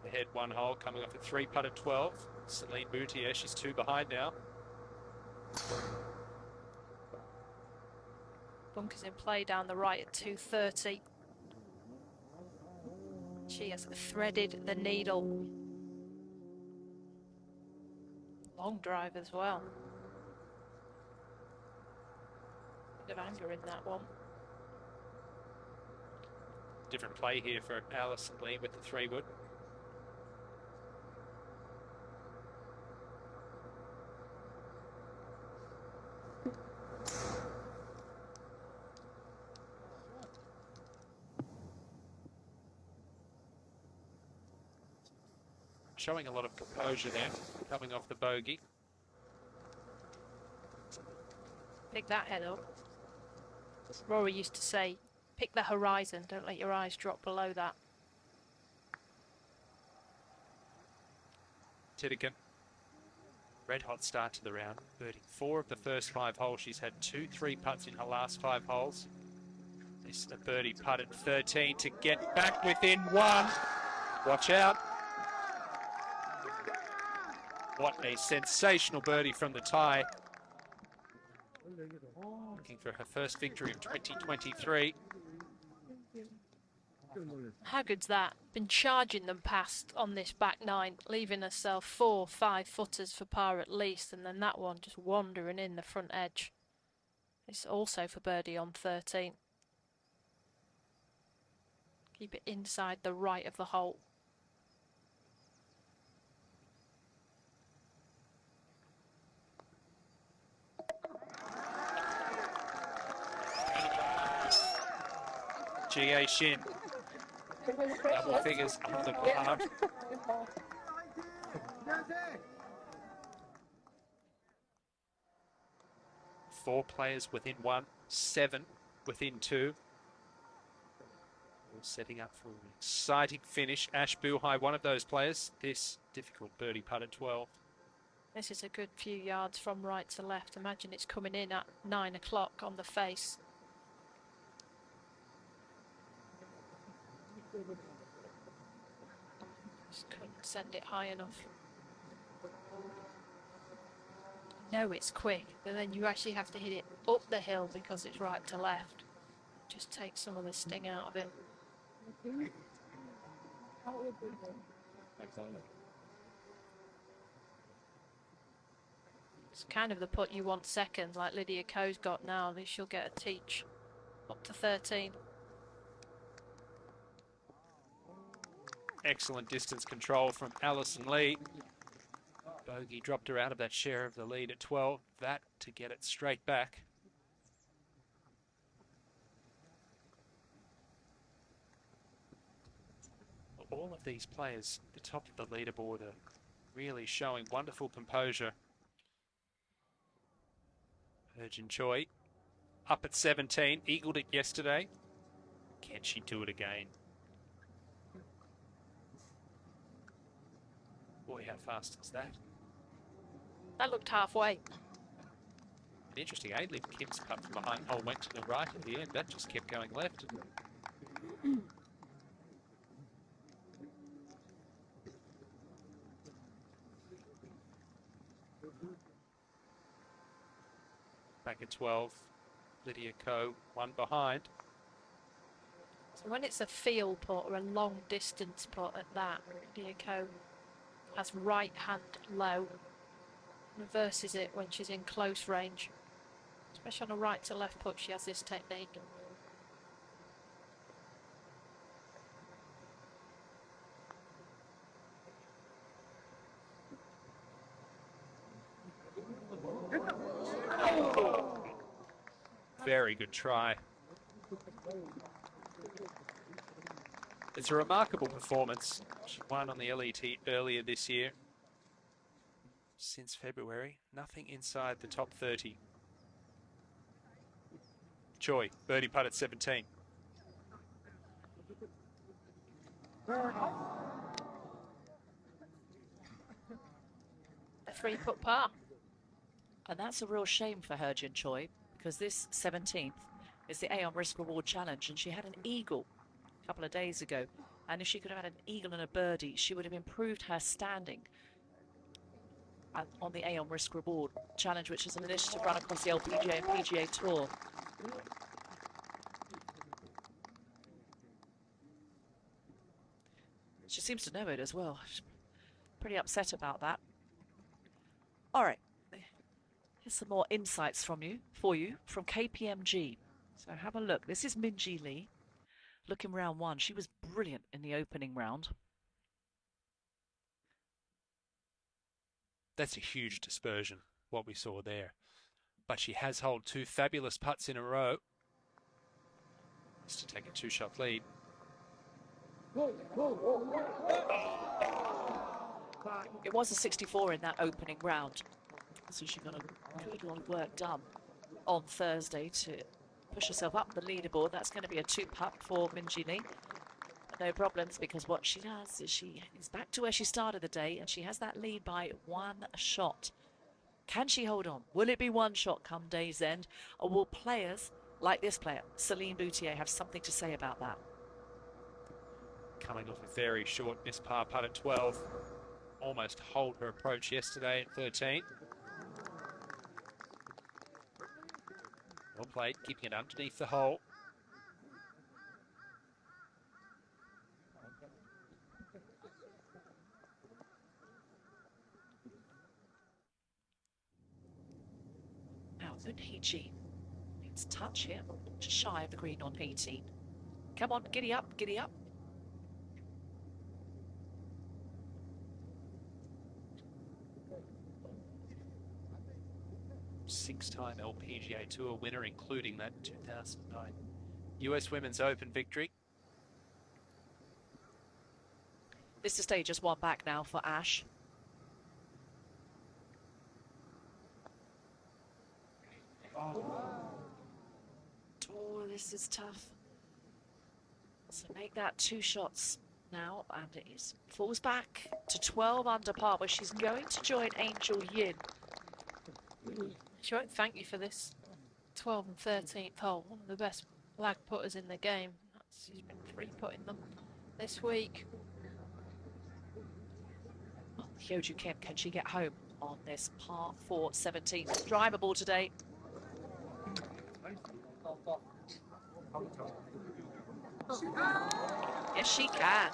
Ahead one hole, coming off a 3-putt at 12. Celine Boutier, she's 2 behind now. Bunkers in play down the right at 230. She has threaded the needle. Long drive as well. Bit of anger in that one. Different play here for Alison Lee with the 3-wood. showing a lot of composure there, coming off the bogey. Pick that head up. Rory used to say, pick the horizon, don't let your eyes drop below that. Titigan, red hot start to the round, birding 4 of the first 5 holes. She's had 2 3-putts in her last 5 holes. This is a birdie putt at 13 to get back within 1. Watch out. What a sensational birdie from the tie. Looking for her first victory of 2023. How good's that? Been charging them past on this back 9, leaving herself 4 5-footers for par at least, and then that one just wandering in the front edge. It's also for birdie on 13. Keep it inside the right of the hole. GA Shin. Double figures on the par. 4 players within 1, 7 within 2. All setting up for an exciting finish. Ash Buhai, one of those players. This difficult birdie putt at 12. This is a good few yards from right to left. Imagine it's coming in at 9 o'clock on the face. Just couldn't send it high enough. No, it's quick, but then you actually have to hit it up the hill because it's right to left. Just take some of the sting out of it. It's kind of the putt you want second, like Lydia Ko's got now. At least she'll get a teach. Up to 13. Excellent distance control from Alison Lee. Bogey dropped her out of that share of the lead at 12. That to get it straight back. All of these players at the top of the leaderboard are really showing wonderful composure. Virgin Choi up at 17, eagled it yesterday. Can she do it again? Boy, how fast is that? That looked halfway. An interesting Aidley Kim's putt from behind hole went to the right at the end. That just kept going left. Back at 12, Lydia Ko, 1 behind. So when it's a field putt or a long distance putt at that, Lydia Ko has right hand low, reverses it when she's in close range. Especially on a right to left putt, she has this technique. Very good try. It's a remarkable performance. She won on the LET earlier this year. Since February, nothing inside the top 30. Choi, birdie putt at 17. A 3-putt par. And that's a real shame for her, Jin Choi, because this 17th is the Aon Risk Reward Challenge, and she had an eagle a couple of days ago. And if she could have had an eagle and a birdie, she would have improved her standing on the Aon Risk Reward Challenge, which is an initiative run across the LPGA and PGA Tour. She seems to know it as well. She's pretty upset about that. All right. Here's some more insights for you from KPMG. So have a look. This is Minji Lee looking round 1. She was brilliant in the opening round. That's a huge dispersion, what we saw there. But she has held 2 fabulous putts in a row. Just to take a 2-shot lead. It was a 64 in that opening round. So she got a good lot of work done on Thursday to push herself up the leaderboard. That's going to be a 2-putt for Minjee Lee. No problems, because what she does is she is back to where she started the day, and she has that lead by 1 shot. Can she hold on? Will it be 1 shot come day's end? Or will players like this player, Celine Boutier, have something to say about that? Coming off a very short missed par putt at 12. Almost hold her approach yesterday at 13. Well played, keeping it underneath the hole. Now, Unhiji needs touch here, just shy of the green on 18. Come on, giddy up, giddy up. Six-time LPGA Tour winner, including that 2009 US Women's Open victory. This is just 1 back now for Ash. Oh, this is tough. So make that 2 shots now, and it is falls back to 12 under par, where she's going to join Angel Yin. She won't thank you for this 12th and 13th hole. One of the best flag putters in the game. She's been 3-putting them this week. Hyoju Kim, can she get home on this par 4 17th? Drivable today. Yes, she can.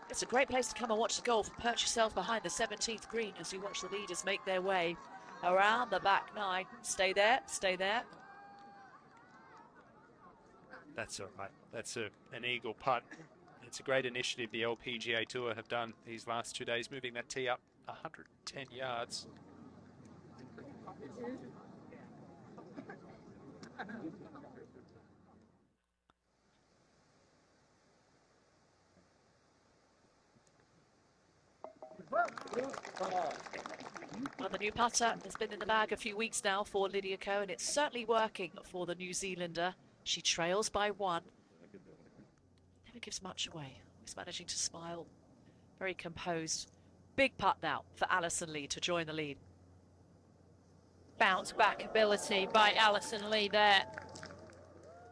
It's a great place to come and watch the golf. Perch yourself behind the 17th green as you watch the leaders make their way around the back 9. Stay there, stay there. That's all right. That's an eagle putt. It's a great initiative the LPGA Tour have done these last 2 days, moving that tee up 110 yards. Well, the new putter has been in the bag a few weeks now for Lydia Ko, and it's certainly working for the New Zealander. She trails by 1. Never gives much away. Always managing to smile. Very composed. Big putt now for Alison Lee to join the lead. Bounce back ability by Alison Lee there.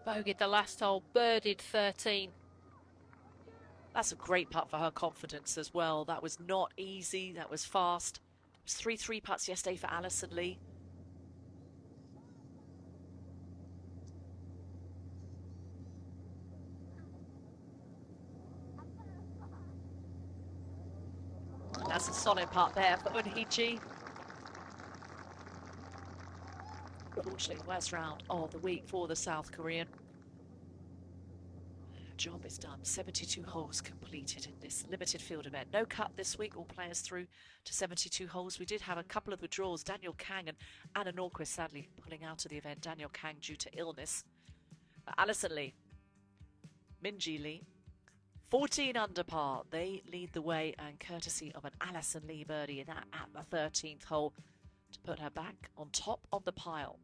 Bogeyed the last hole, birdied 13. That's a great putt for her confidence as well. That was not easy. That was fast. It was 3 putts yesterday for Alison Lee. That's a solid putt there for Unhiji. Unfortunately, worst round of the week for the South Korean. Job is done. 72 holes completed in this limited field event. No cut this week. All players through to 72 holes. We did have a couple of withdrawals. Daniel Kang and Anna Norquist sadly pulling out of the event. Daniel Kang due to illness. But Alison Lee, Minjee Lee, 14 under par. They lead the way, and courtesy of an Alison Lee birdie in that at the 13th hole to put her back on top of the pile.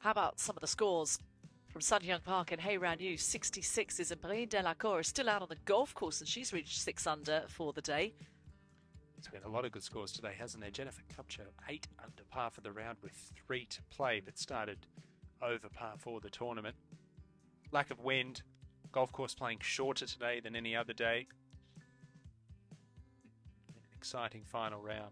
How about some of the scores from Sun Young Park and Hayran Yu? 66 and Brine Delacour is still out on the golf course, and she's reached 6 under for the day. It's been a lot of good scores today, hasn't there? Jennifer Kupcho, 8 under par for the round with 3 to play, but started over par for the tournament. Lack of wind, golf course playing shorter today than any other day. An exciting final round.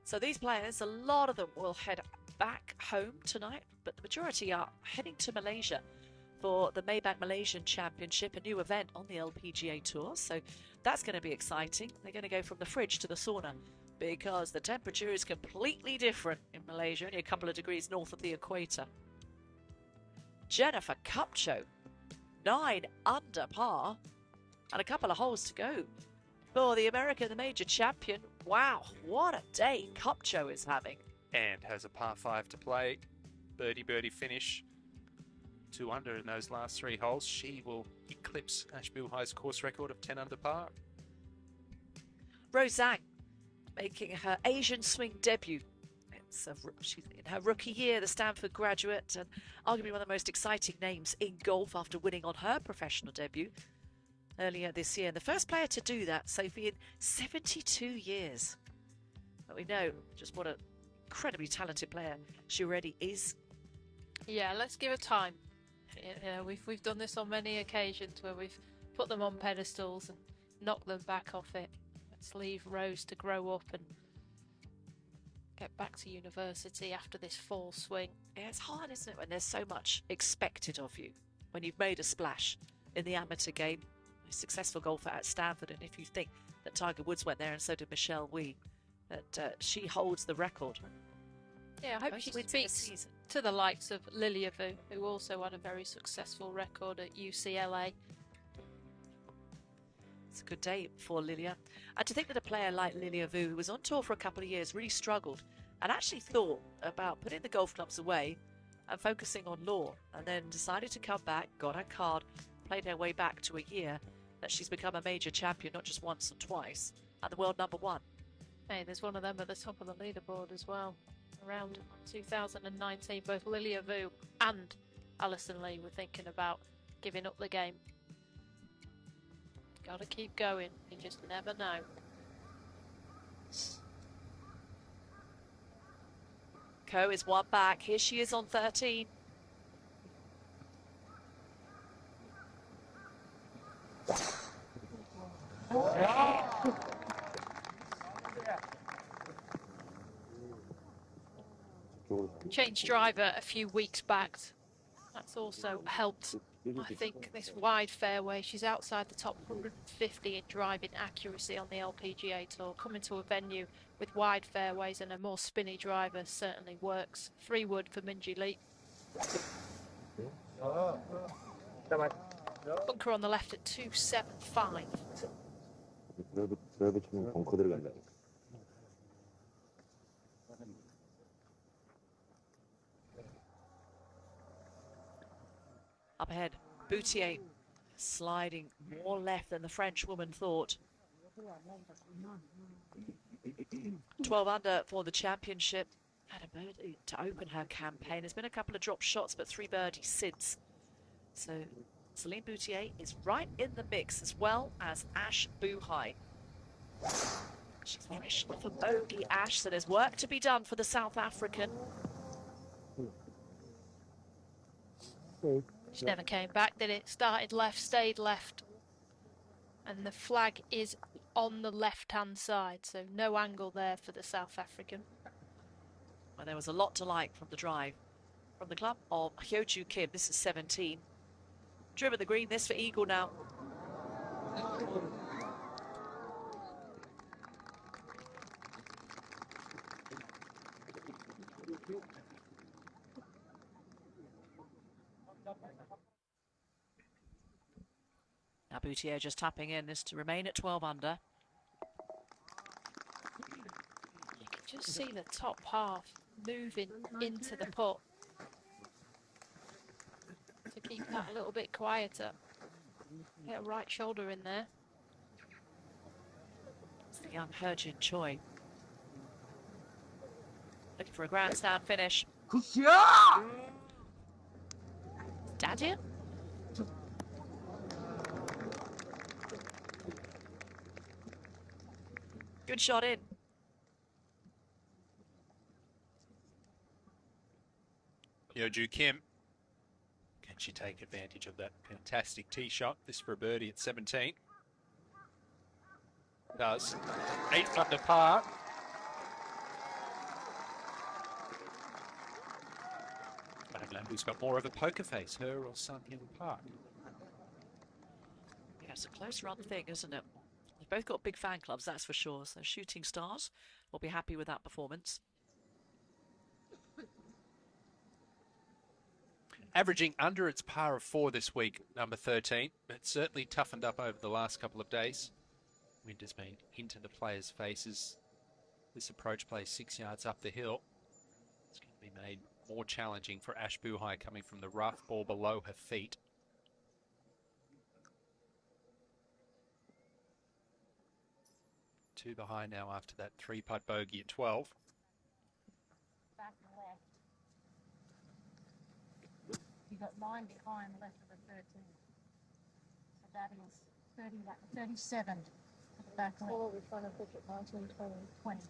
So these players, a lot of them will head back home tonight, but the majority are heading to Malaysia for the Maybank Malaysian Championship, a new event on the LPGA Tour. So that's going to be exciting. They're going to go from the fridge to the sauna because the temperature is completely different in Malaysia, only a couple of degrees north of the equator. Jennifer Kupcho, 9 under par and a couple of holes to go For the American, the major champion. Wow, what a day Kupcho is having. And has a par 5 to play. Birdie finish. 2 under in those last 3 holes. She will eclipse Ash Buhai's course record of 10 under par. Roseanne making her Asian swing debut. She's in her rookie year, the Stanford graduate, and arguably one of the most exciting names in golf after winning on her professional debut earlier this year. And the first player to do that, Sophie, in 72 years. But we know just what an incredibly talented player she already is. Yeah, let's give her time. We've done this on many occasions where we've put them on pedestals and knocked them back off it. Let's leave Rose to grow up and get back to university after this fall swing. Yeah, it's hard, isn't it, when there's so much expected of you, when you've made a splash in the amateur game, a successful golfer at Stanford, and if you think that Tiger Woods went there and so did Michelle Wie, that she holds the record. Yeah, I hope she speaks to the likes of Lilia Vu, who also had a very successful record at UCLA. It's a good day for Lilia. And to think that a player like Lilia Vu, who was on tour for a couple of years, really struggled and actually thought about putting the golf clubs away and focusing on law, and then decided to come back, got her card, played her way back to a year that she's become a major champion, not just once and twice, and the world #1. Hey, there's one of them at the top of the leaderboard as well. Around 2019, both Lilia Vu and Alison Lee were thinking about giving up the game. Gotta keep going, you just never know. Ko is one back. Here she is on 13. Changed driver a few weeks back. That's also helped, I think, this wide fairway. She's outside the top 150 in driving accuracy on the LPGA Tour. Coming to a venue with wide fairways and a more spinny driver certainly works. 3 wood for Minjee Lee. Bunker on the left at 275. Up ahead, Boutier sliding more left than the French woman thought. 12 under for the championship. Had a birdie to open her campaign. There's been a couple of drop shots, but 3 birdies since. So Celine Boutier is right in the mix, as well as Ash Buhai. She's fresh off a bogey, Ash, so there's work to be done for the South African. She never came back, did it? Started left, stayed left. And the flag is on the left-hand side, so no angle there for the South African. Well, there was a lot to like from the drive. From the club of Hyo-Joo Kim, this is 17. Trim at the green, this for eagle now. Now Boutier just tapping in this to remain at 12 under. You can just see the top half moving into the putt to keep that a little bit quieter. Get a right shoulder in there. It's the young Herjin Choi. Looking for a grandstand finish. Dadia? Good shot in. Hyo-Joo Kim. Can she take advantage of that fantastic tee shot? This for a birdie at 17. Does. 8 under par. I don't know who's got more of a poker face, her or Sun Hyun Park. Yeah, it's a close run thing, isn't it? They've both got big fan clubs, that's for sure. So Shooting Stars will be happy with that performance. Averaging under its par of 4 this week, number 13. But certainly toughened up over the last couple of days. Wind has been into the players' faces. This approach plays 6 yards up the hill. It's going to be made more challenging for Ash Buhai coming from the rough, ball below her feet. Two behind now after that 3-putt bogey at 12. Back and left. You've got 9 behind left of the 13. So that is 37 to the back left. Oh, we're trying to push it 19, 20. 20.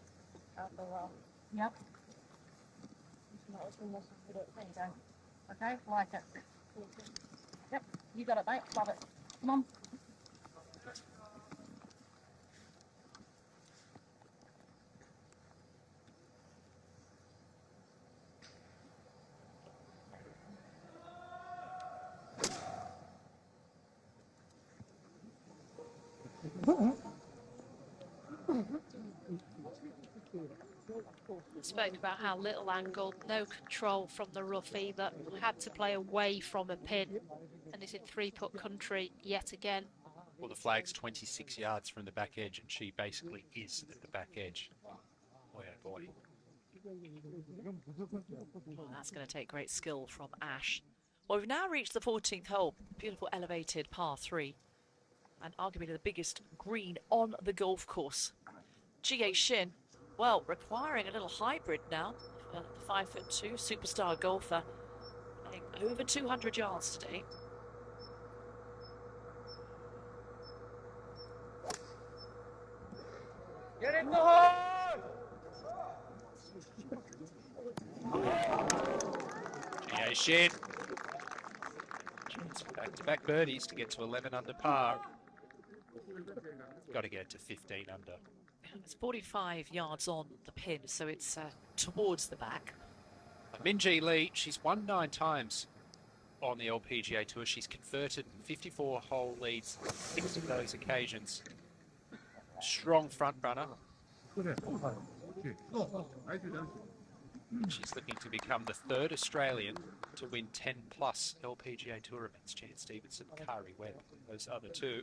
Out the rough. Yep. There you go. Okay, like it. Yep, you got it, mate. Love it. Come on. Spoke about how little angle, no control from the rough either. Had to play away from a pin, and is in 3-putt country yet again. Well, the flag's 26 yards from the back edge, and she basically is at the back edge. Boy, oh boy. Well, that's going to take great skill from Ash. Well, we've now reached the 14th hole. Beautiful elevated par 3. And arguably the biggest green on the golf course. Jie Shin, well, requiring a little hybrid now. The 5'2" superstar golfer. Playing over 200 yards today. Get in the hole! Jie Shin. Chance for back-to-back birdies to get to 11 under par. Got to get to 15 under. It's 45 yards on the pin, so it's towards the back. Min-Ji Lee, she's won 9 times on the LPGA Tour. She's converted 54-hole leads, 6 of those occasions. Strong front runner. She's looking to become the 3rd Australian to win 10-plus LPGA Tour events. Jan Stevenson, Kari Webb, those other 2.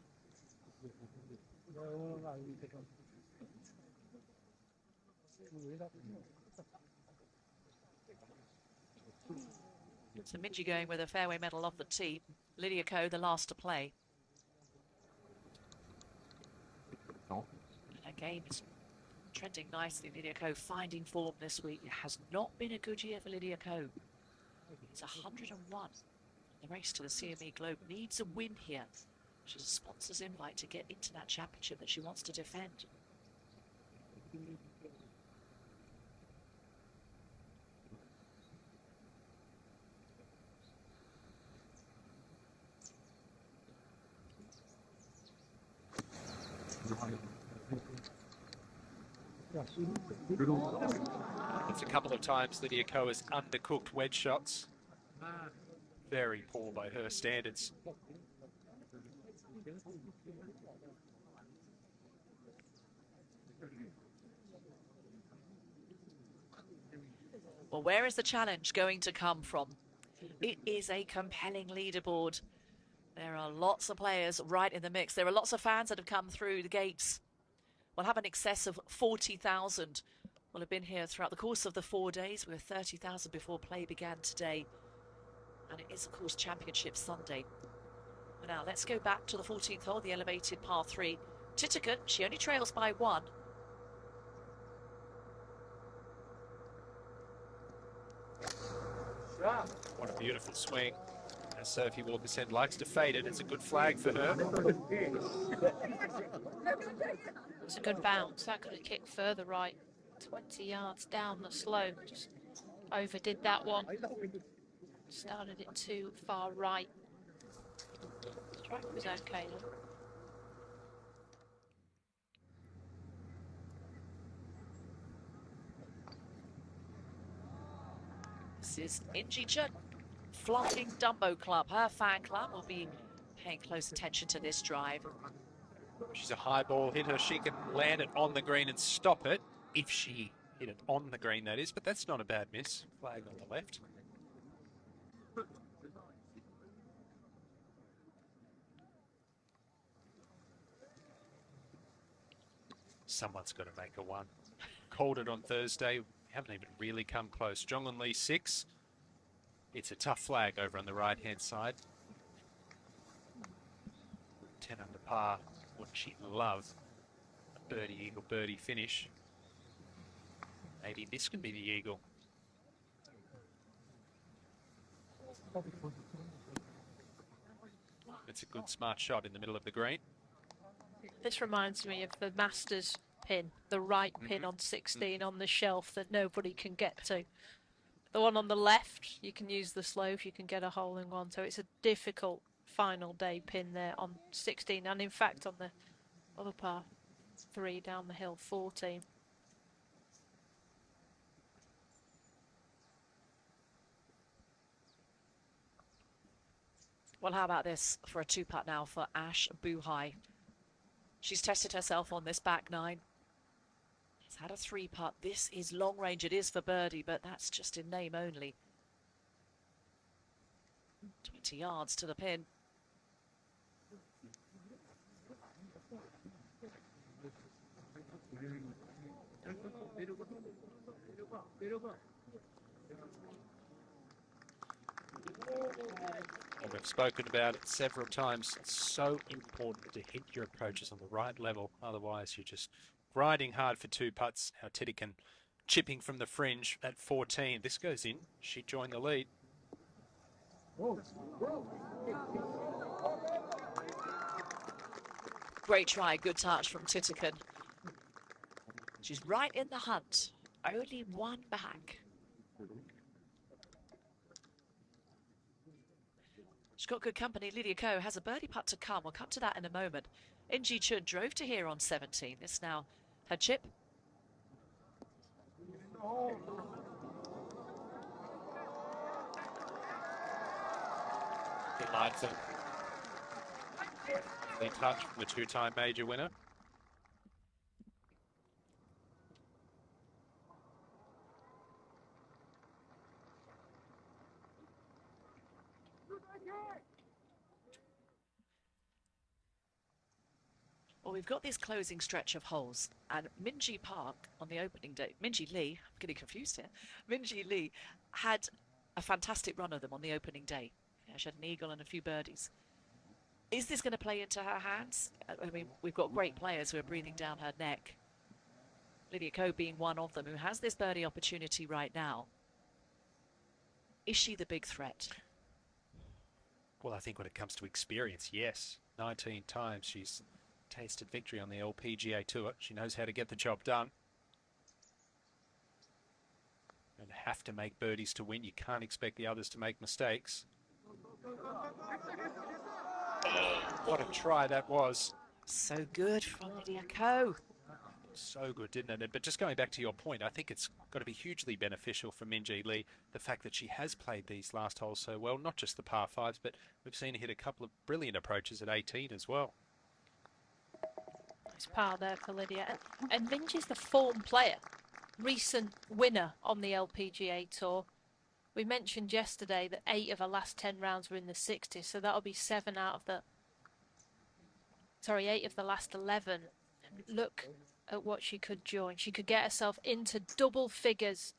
So Minji going with a fairway medal off the tee. Lydia Ko, the last to play. And again, it's trending nicely. Lydia Ko finding form this week. It has not been a good year for Lydia Ko. It's 101. The race to the CME Globe needs a win here. She's a sponsor's invite to get into that championship that she wants to defend. It's a couple of times Lydia Ko has undercooked wedge shots. Very poor by her standards. Well, where is the challenge going to come from? It is a compelling leaderboard. There are lots of players right in the mix. There are lots of fans that have come through the gates. We'll have an excess of 40,000 will have been here throughout the course of the 4 days. We were 30,000 before play began today. And it is, of course, Championship Sunday. But now let's go back to the 14th hole, the elevated par 3. Titicut, she only trails by 1. What a beautiful swing. As Sophie Walker said, likes to fade it. It's a good flag for her. It's a good bounce. That could have kicked further right. 20 yards down the slope. Just overdid that one. Started it too far right. Strike was okay though. This is Inji Chun, flying Dumbo Club. Her fan club will be paying close attention to this drive. She's a high ball hitter. She can land it on the green and stop it if she hit it on the green, that is. But that's not a bad miss. Flag on the left. Someone's got to make a one. Called it on Thursday. We haven't even really come close. Jong-un Lee 6. It's a tough flag over on the right-hand side. 10 under par. Would she love a birdie eagle birdie finish? Maybe this could be the eagle. It's a good smart shot in the middle of the green. This reminds me of the Masters pin, the right pin on 16 on the shelf that nobody can get to. The one on the left, you can use the slope, you can get a hole in one. So it's a difficult final day pin there on 16, and in fact on the other par 3 down the hill, 14. Well, how about this for a 2-putt now for Ash Buhai? She's tested herself on this back 9. She's had a 3-putt. This is long range. It is for birdie, but that's just in name only. 20 yards to the pin. And we've spoken about it several times. It's so important to hit your approaches on the right level. Otherwise, you're just grinding hard for 2 putts. Now Titican chipping from the fringe at 14. This goes in. She joined the lead. Great try. Good touch from Titican. She's right in the hunt. Only one back. She's got good company. Lydia Ko has a birdie putt to come. We'll come to that in a moment. Inji Chun drove to here on 17. This now her chip. Delightful. They touch from the 2-time major winner. Well, we've got this closing stretch of holes, and Minji Park on the opening day, Minji Lee, I'm getting confused here, Minji Lee had a fantastic run of them on the opening day. Yeah, she had an eagle and a few birdies. Is this going to play into her hands? I mean, we've got great players who are breathing down her neck. Lydia Ko being one of them, who has this birdie opportunity right now. Is she the big threat? Well, I think when it comes to experience, yes. 19 times she's tasted victory on the LPGA Tour. She knows how to get the job done. And have to make birdies to win. You can't expect the others to make mistakes. What a try that was. So good from Lydia Ko. So good, didn't it? But just going back to your point, I think it's got to be hugely beneficial for Minji Lee, the fact that she has played these last holes so well, not just the par 5s, but we've seen her hit a couple of brilliant approaches at 18 as well. Nice par there for Lydia. And Minji's the form player, recent winner on the LPGA Tour. We mentioned yesterday that 8 of her last 10 rounds were in the 60s, so that'll be 7 out of the... Sorry, 8 of the last 11. And look at what she could join. She could get herself into double figures.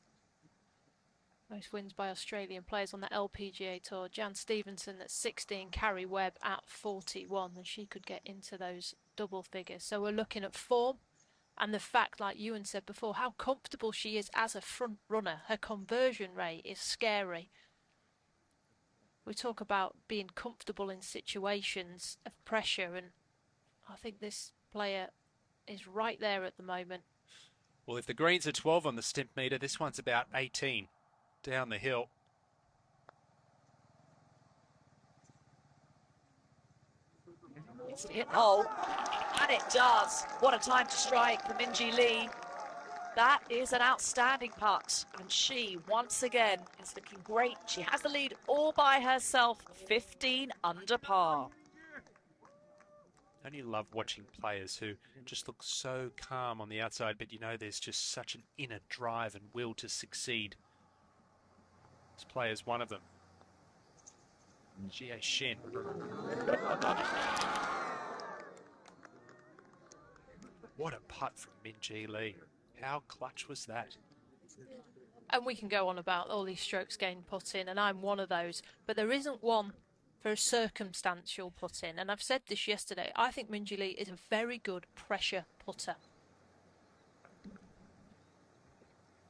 Most wins by Australian players on the LPGA Tour. Jan Stevenson at 16, Carrie Webb at 41, and she could get into those double figures. So we're looking at form and the fact, like Ewan said before, how comfortable she is as a front runner. Her conversion rate is scary. We talk about being comfortable in situations of pressure, and I think this player is right there at the moment. Well, if the greens are 12 on the stimp meter, this one's about 18 down the hill. It's a hit hole, and it does. What a time to strike for Minji Lee. That is an outstanding putt, and she, once again, is looking great. She has the lead all by herself, 15 under par. Don't you love watching players who just look so calm on the outside, but you know there's just such an inner drive and will to succeed? This player's one of them. Jie Shin. What a putt from Min-Ji Lee. How clutch was that? And we can go on about all these strokes gained put in, and I'm one of those. But there isn't one for a circumstantial put in. And I've said this yesterday. I think Min-Ji Lee is a very good pressure putter.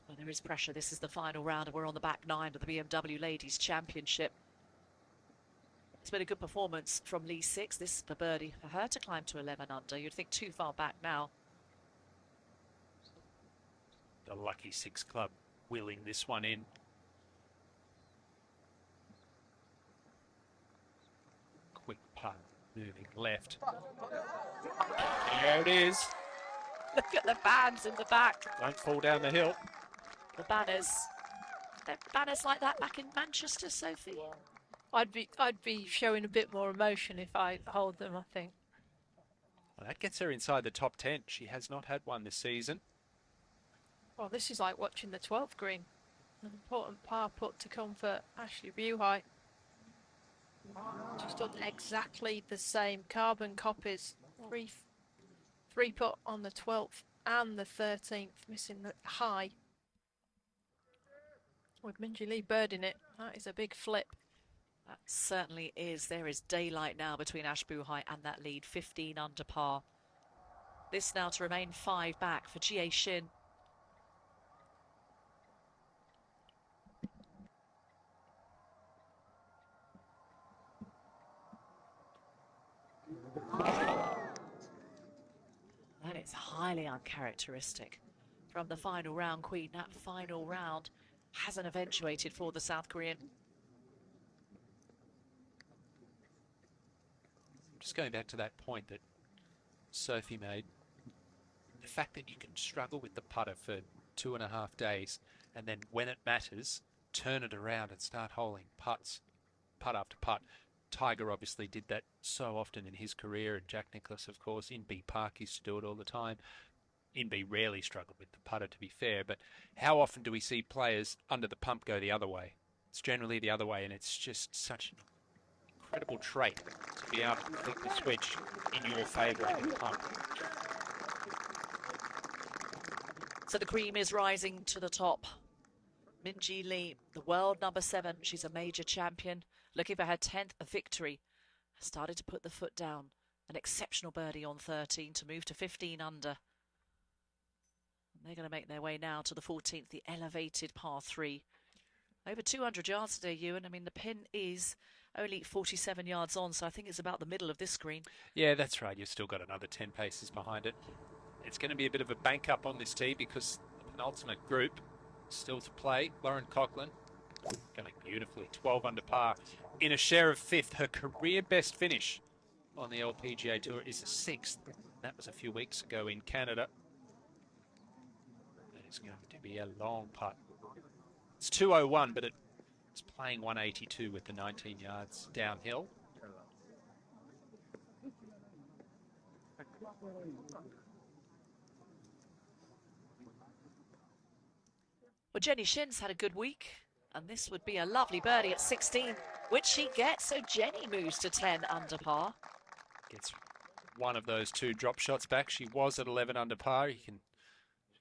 Well, there is pressure. This is the final round, and we're on the back nine of the BMW Ladies Championship. It's been a good performance from Lee 6. This is the birdie for her to climb to 11 under. You'd think too far back now. The lucky 6 club wheeling this one in. Quick putt, moving left. There it is. Look at the bands in the back. Don't fall down the hill. The banners. There banners like that back in Manchester, Sophie? I'd be showing a bit more emotion if I hold them, I think. Well, that gets her inside the top 10. She has not had one this season. Well, this is like watching the 12th green. An important par putt to come for Ashley Buhai. She's done exactly the same. Carbon copies. Three putt on the 12th and the 13th, missing the high. With Min-Ji Lee birding it, that is a big flip. That certainly is. There is daylight now between Ash Buhai and that lead, 15 under par. This now to remain 5 back for Jie Shin. That is highly uncharacteristic from the final round, Queen. That final round hasn't eventuated for the South Korean. Just going back to that point that Sophie made, the fact that you can struggle with the putter for 2.5 days and then when it matters, turn it around and start holing putts, putt after putt. Tiger obviously did that so often in his career, and Jack Nicklaus, of course, in B Park used to do it all the time. Inbee rarely struggled with the putter, to be fair, but how often do we see players under the pump go the other way? It's generally the other way, and it's just such an incredible trait to be able to flick the switch in your favour at the pump. So the cream is rising to the top. Min-Ji Lee, the world number 7, she's a major champion, looking for her 10th victory. Started to put the foot down. An exceptional birdie on 13 to move to 15 under. And they're going to make their way now to the 14th, the elevated par 3. Over 200 yards today, Ewan. I mean, the pin is only 47 yards on, so I think it's about the middle of this green. Yeah, that's right. You've still got another 10 paces behind it. It's going to be a bit of a bank up on this tee because the penultimate group still to play. Lauren Coughlin going beautifully, 12 under par. In a share of 5th, her career best finish on the LPGA Tour is a 6th. That was a few weeks ago in Canada. It's going to be a long putt. It's 201, but it's playing 182 with the 19 yards downhill. Well, Jenny Shin's had a good week, and this would be a lovely birdie at 16, which she gets, so Jenny moves to 10 under par. Gets one of those 2 drop shots back. She was at 11 under par. She's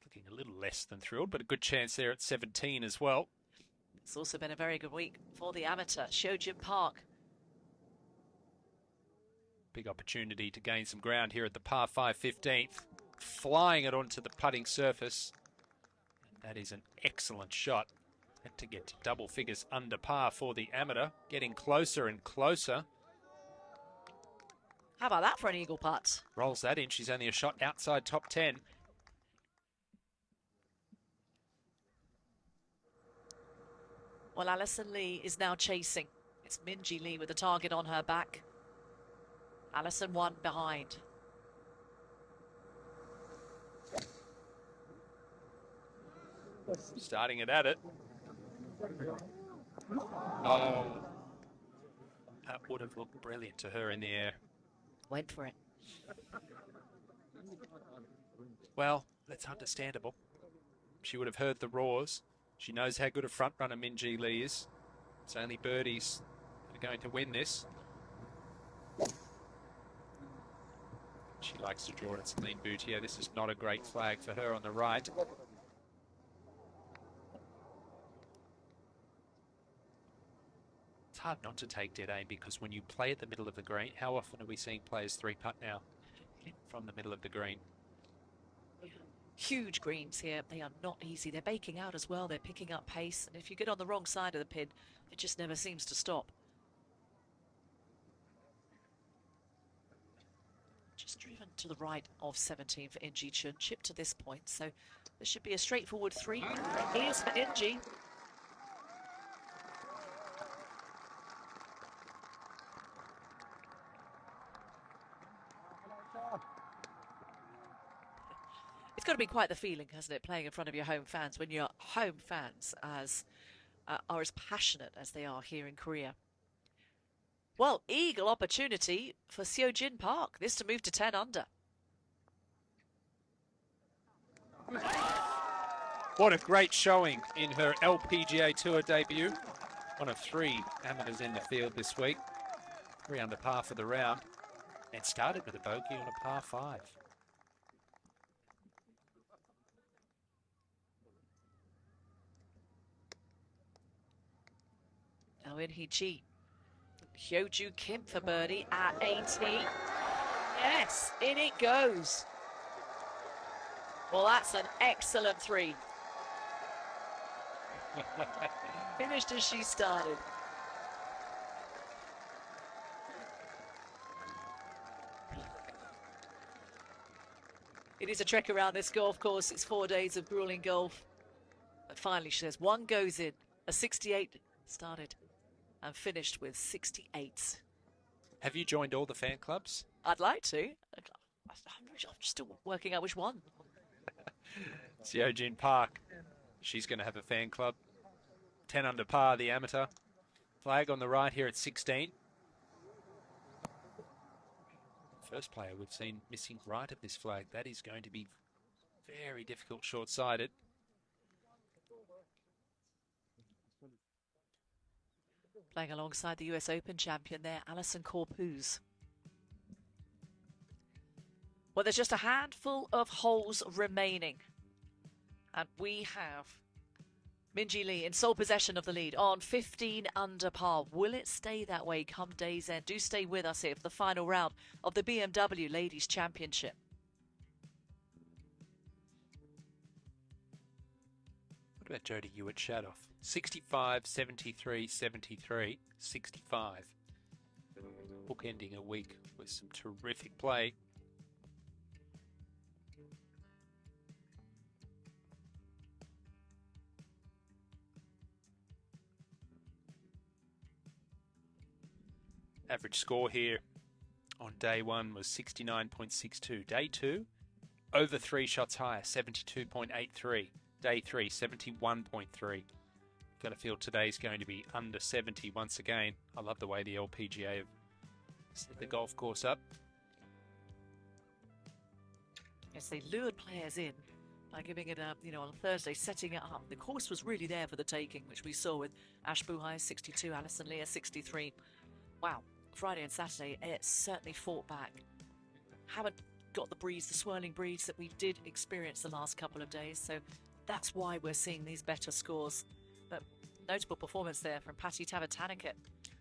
looking a little less than thrilled, but a good chance there at 17 as well. It's also been a very good week for the amateur, Shojin Park. Big opportunity to gain some ground here at the par 5 15th. Flying it onto the putting surface. That is an excellent shot. Had to get to double figures under par for the amateur. Getting closer and closer. How about that for an eagle putt? Rolls that in. She's only a shot outside top 10. Well, Alison Lee is now chasing. It's Min-Ji Lee with a target on her back. Alison 1 behind. Starting it at it. Oh, that would have looked brilliant to her in the air. Went for it. Well, that's understandable. She would have heard the roars. She knows how good a front runner Min-Ji Lee is. It's only birdies that are going to win this. She likes to draw it, Celine Boutier. This is not a great flag for her on the right. It's hard not to take dead aim because when you play at the middle of the green, how often are we seeing players 3-putt now from the middle of the green? Huge greens here. They are not easy. They're baking out as well. They're picking up pace. And if you get on the wrong side of the pin, it just never seems to stop. Just driven to the right of 17 for Inji Chun. Chip to this point. So this should be a straightforward 3. Here's for Inji. It's got to be quite the feeling, hasn't it, playing in front of your home fans when your home fans are as passionate as they are here in Korea. Well, eagle opportunity for Seojin Park. This to move to 10 under. What a great showing in her LPGA Tour debut. One of 3 amateurs in the field this week. 3 under par for the round. And started with a bogey on a par 5. Now in Hee-chi. Hyo-Joo Kim for birdie at 18. Yes, in it goes. Well, that's an excellent 3. Finished as she started. It is a trek around this golf course. It's 4 days of grueling golf. But finally, she says, one goes in. A 68 started and finished with 68. Have you joined all the fan clubs? I'd like to. I'm still working out which one. Seojin Park. She's going to have a fan club. 10 under par, the amateur. Flag on the right here at 16. First player we've seen missing right of this flag. That is going to be very difficult, short-sighted. Playing alongside the US Open champion there, Alison Corpuz. Well, there's just a handful of holes remaining. And we have Minjee Lee in sole possession of the lead on 15 under par. Will it stay that way come day's end? Do stay with us here for the final round of the BMW Ladies Championship. What about Jodie Hewitt-Shadoff? 65, 73, 73, 65. Bookending a week with some terrific play. Average score here on day 1 was 69.62. Day 2, over 3 shots higher, 72.83. Day 3, 71.3. Got to feel today's going to be under 70 once again. I love the way the LPGA have set the golf course up. Yes, they lured players in by giving it on Thursday, setting it up. The course was really there for the taking, which we saw with Ash Buhai 62, Alison Leah 63. Wow, Friday and Saturday, it certainly fought back. Haven't got the breeze, the swirling breeze that we did experience the last couple of days, so that's why we're seeing these better scores. But notable performance there from Patty Tavatanakit.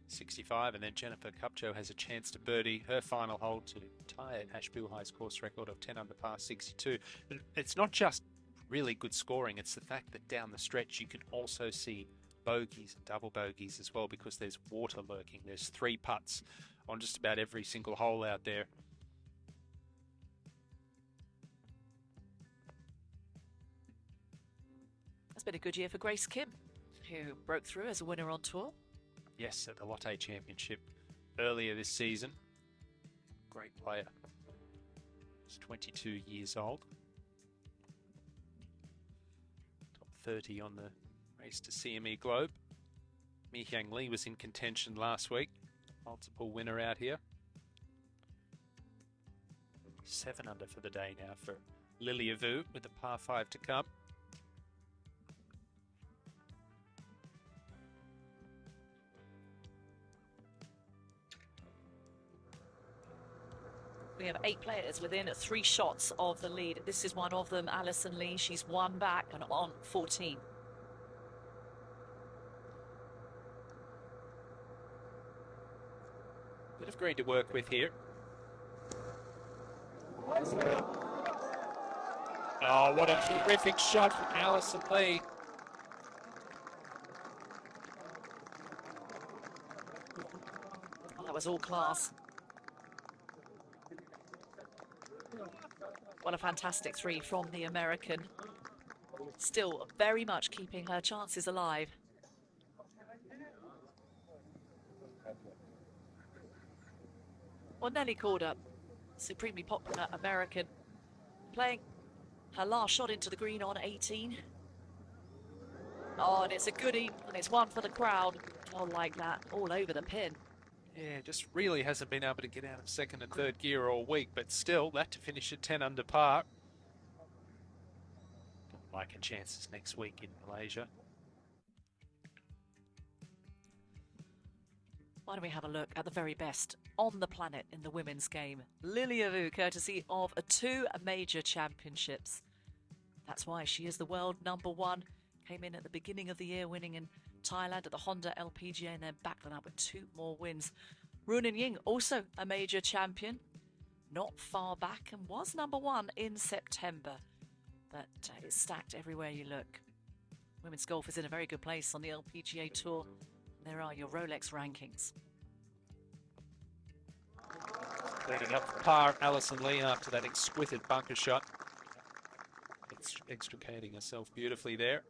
65, and then Jennifer Kupcho has a chance to birdie her final hole to tie Ash Buhai's course record of 10 under par 62. But it's not just really good scoring, it's the fact that down the stretch you can also see bogeys and double bogeys as well, because there's water lurking. There's 3 putts on just about every single hole out there. That's been a good year for Grace Kim, who broke through as a winner on tour. Yes, at the Lotte Championship earlier this season. Great player. He's 22 years old. Top 30 on the race to CME Globe. Mi Hyang Lee was in contention last week. Multiple winner out here. 7 under for the day now for Lilia Vu with a par 5 to come. We have 8 players within 3 shots of the lead. This is one of them, Alison Lee. She's 1 back and on 14. Bit of green to work with here. Oh, what a terrific shot from Alison Lee. Oh, that was all class. What a fantastic 3 from the American. Still very much keeping her chances alive. Well, Nelly Corder, supremely popular American, playing her last shot into the green on 18. Oh, and it's a goodie, and it's one for the crowd. Oh, like that, all over the pin. Yeah, just really hasn't been able to get out of 2nd and 3rd gear all week, but still, that to finish at 10 under par. Don't like her chances next week in Malaysia. Why don't we have a look at the very best on the planet in the women's game? Lilia Vu, courtesy of 2 major championships. That's why she is the world #1. Came in at the beginning of the year, winning in Thailand at the Honda LPGA, and then backed that up with 2 more wins. Runan Ying, also a major champion, not far back, and was #1 in September. But it's stacked everywhere you look. Women's golf is in a very good place on the LPGA Tour. There are your Rolex rankings. Leading up for par, Alison Lee after that exquisite bunker shot. Extricating herself beautifully there.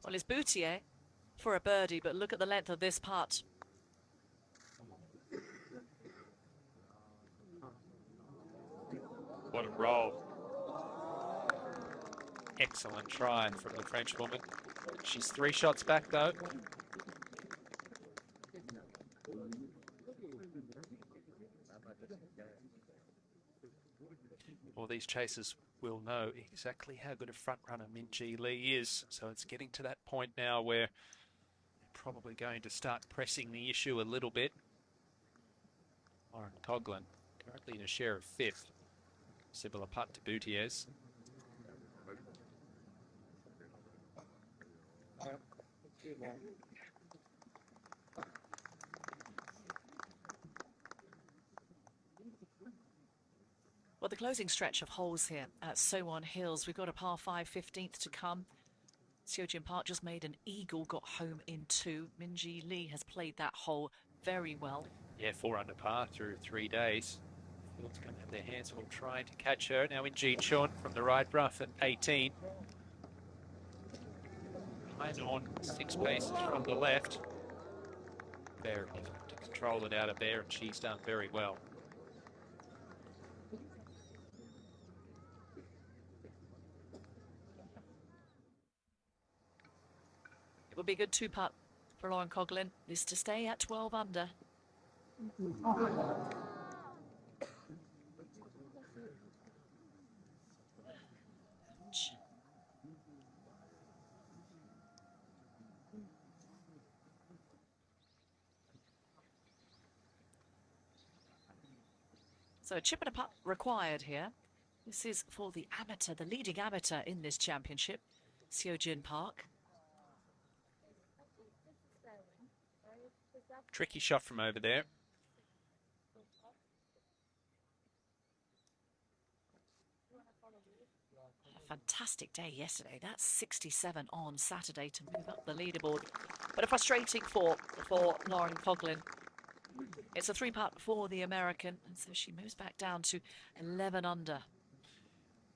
Well, it's Boutier for a birdie, but look at the length of this putt. What a roll. Excellent try from the French woman. She's 3 shots back though. All these chasers will know exactly how good a front runner Min-Ji Lee is. So it's getting to that point now where they're probably going to start pressing the issue a little bit. Lauren Coughlin currently in a share of 5th. Similar putt to Boutier's. Well, the closing stretch of holes here at Sowon Hills. We've got a par 5 15th to come. Seojin Park just made an eagle, got home in 2. Min-Ji Lee has played that hole very well. Yeah, 4 under par through 3 days. Field's going to have their hands full trying to catch her. Now in Ji Chun from the right rough at 18. Line on 6 paces from the left. Barrett to control it out of there, and she's done very well. It would be a good 2-putt for Lauren Coughlin, is to stay at 12 under. So a chip and a putt required here. This is for the amateur, the leading amateur in this championship, Seojin Park. Tricky shot from over there. A fantastic day yesterday. That's 67 on Saturday to move up the leaderboard. But a frustrating 4 for Lauren Coughlin. It's a 3-putt for the American, and so she moves back down to 11 under.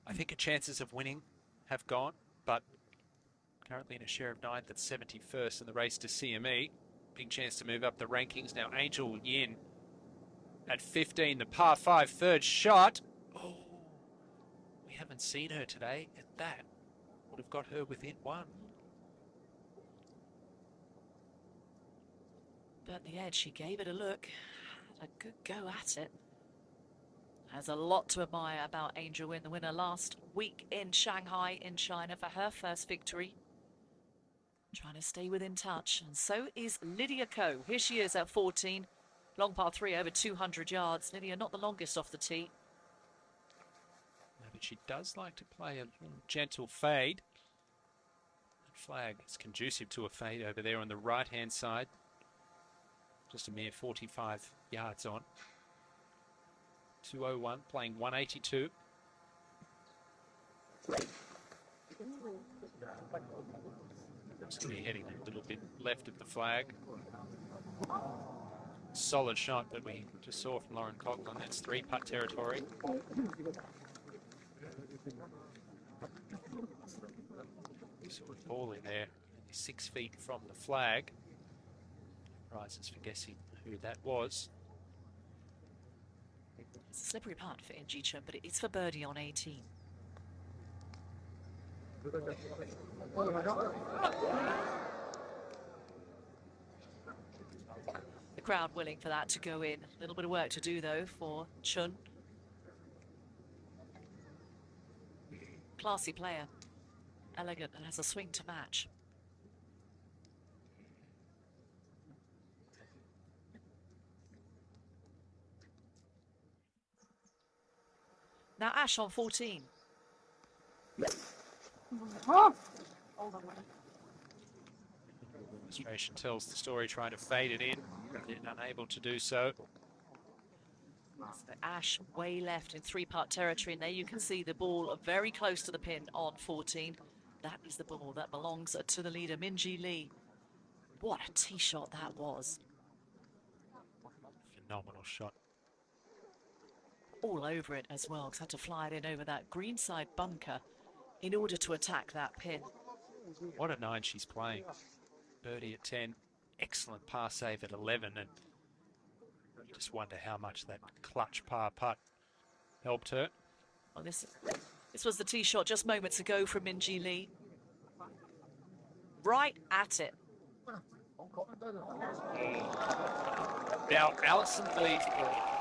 I think her chances of winning have gone, but currently in a share of 9th at 71st in the race to CME. Big chance to move up the rankings. Now Angel Yin at 15, the par 5 3rd shot. Oh, we haven't seen her today at that. Would have got her within 1. But the edge, she gave it a look. Had a good go at it. Has a lot to admire about Angel Yin, the winner last week in Shanghai in China for her first victory. Trying to stay within touch, and so is Lydia Ko. Here she is at 14. Long par 3, over 200 yards. Lydia not the longest off the tee. No, but she does like to play a little gentle fade. That flag is conducive to a fade over there on the right-hand side. Just a mere 45 yards on. 201, playing 182. Just be heading a little bit left of the flag. Solid shot that we just saw from Lauren Coughlin. That's 3-putt territory. Saw a ball in there, only 6 feet from the flag. Prizes for guessing who that was. It's a slippery putt for Inji Chun, but it's for birdie on 18. The crowd willing for that to go in. A little bit of work to do, though, for Chun. Classy player. Elegant and has a swing to match. Now Ash on 14. Illustration tells the story, trying to fade it in, yet unable to do so. So Ash way left in 3-putt territory, and there you can see the ball very close to the pin on 14. That is the ball that belongs to the leader, Minji Lee. What a tee shot that was. Phenomenal shot. All over it as well, because had to fly it in over that greenside bunker in order to attack that pin. What a 9 she's playing. Birdie at 10, excellent par save at 11, and you just wonder how much that clutch par putt helped her. Well, this was the tee shot just moments ago from Minji Lee. Right at it. Now, Alison Lee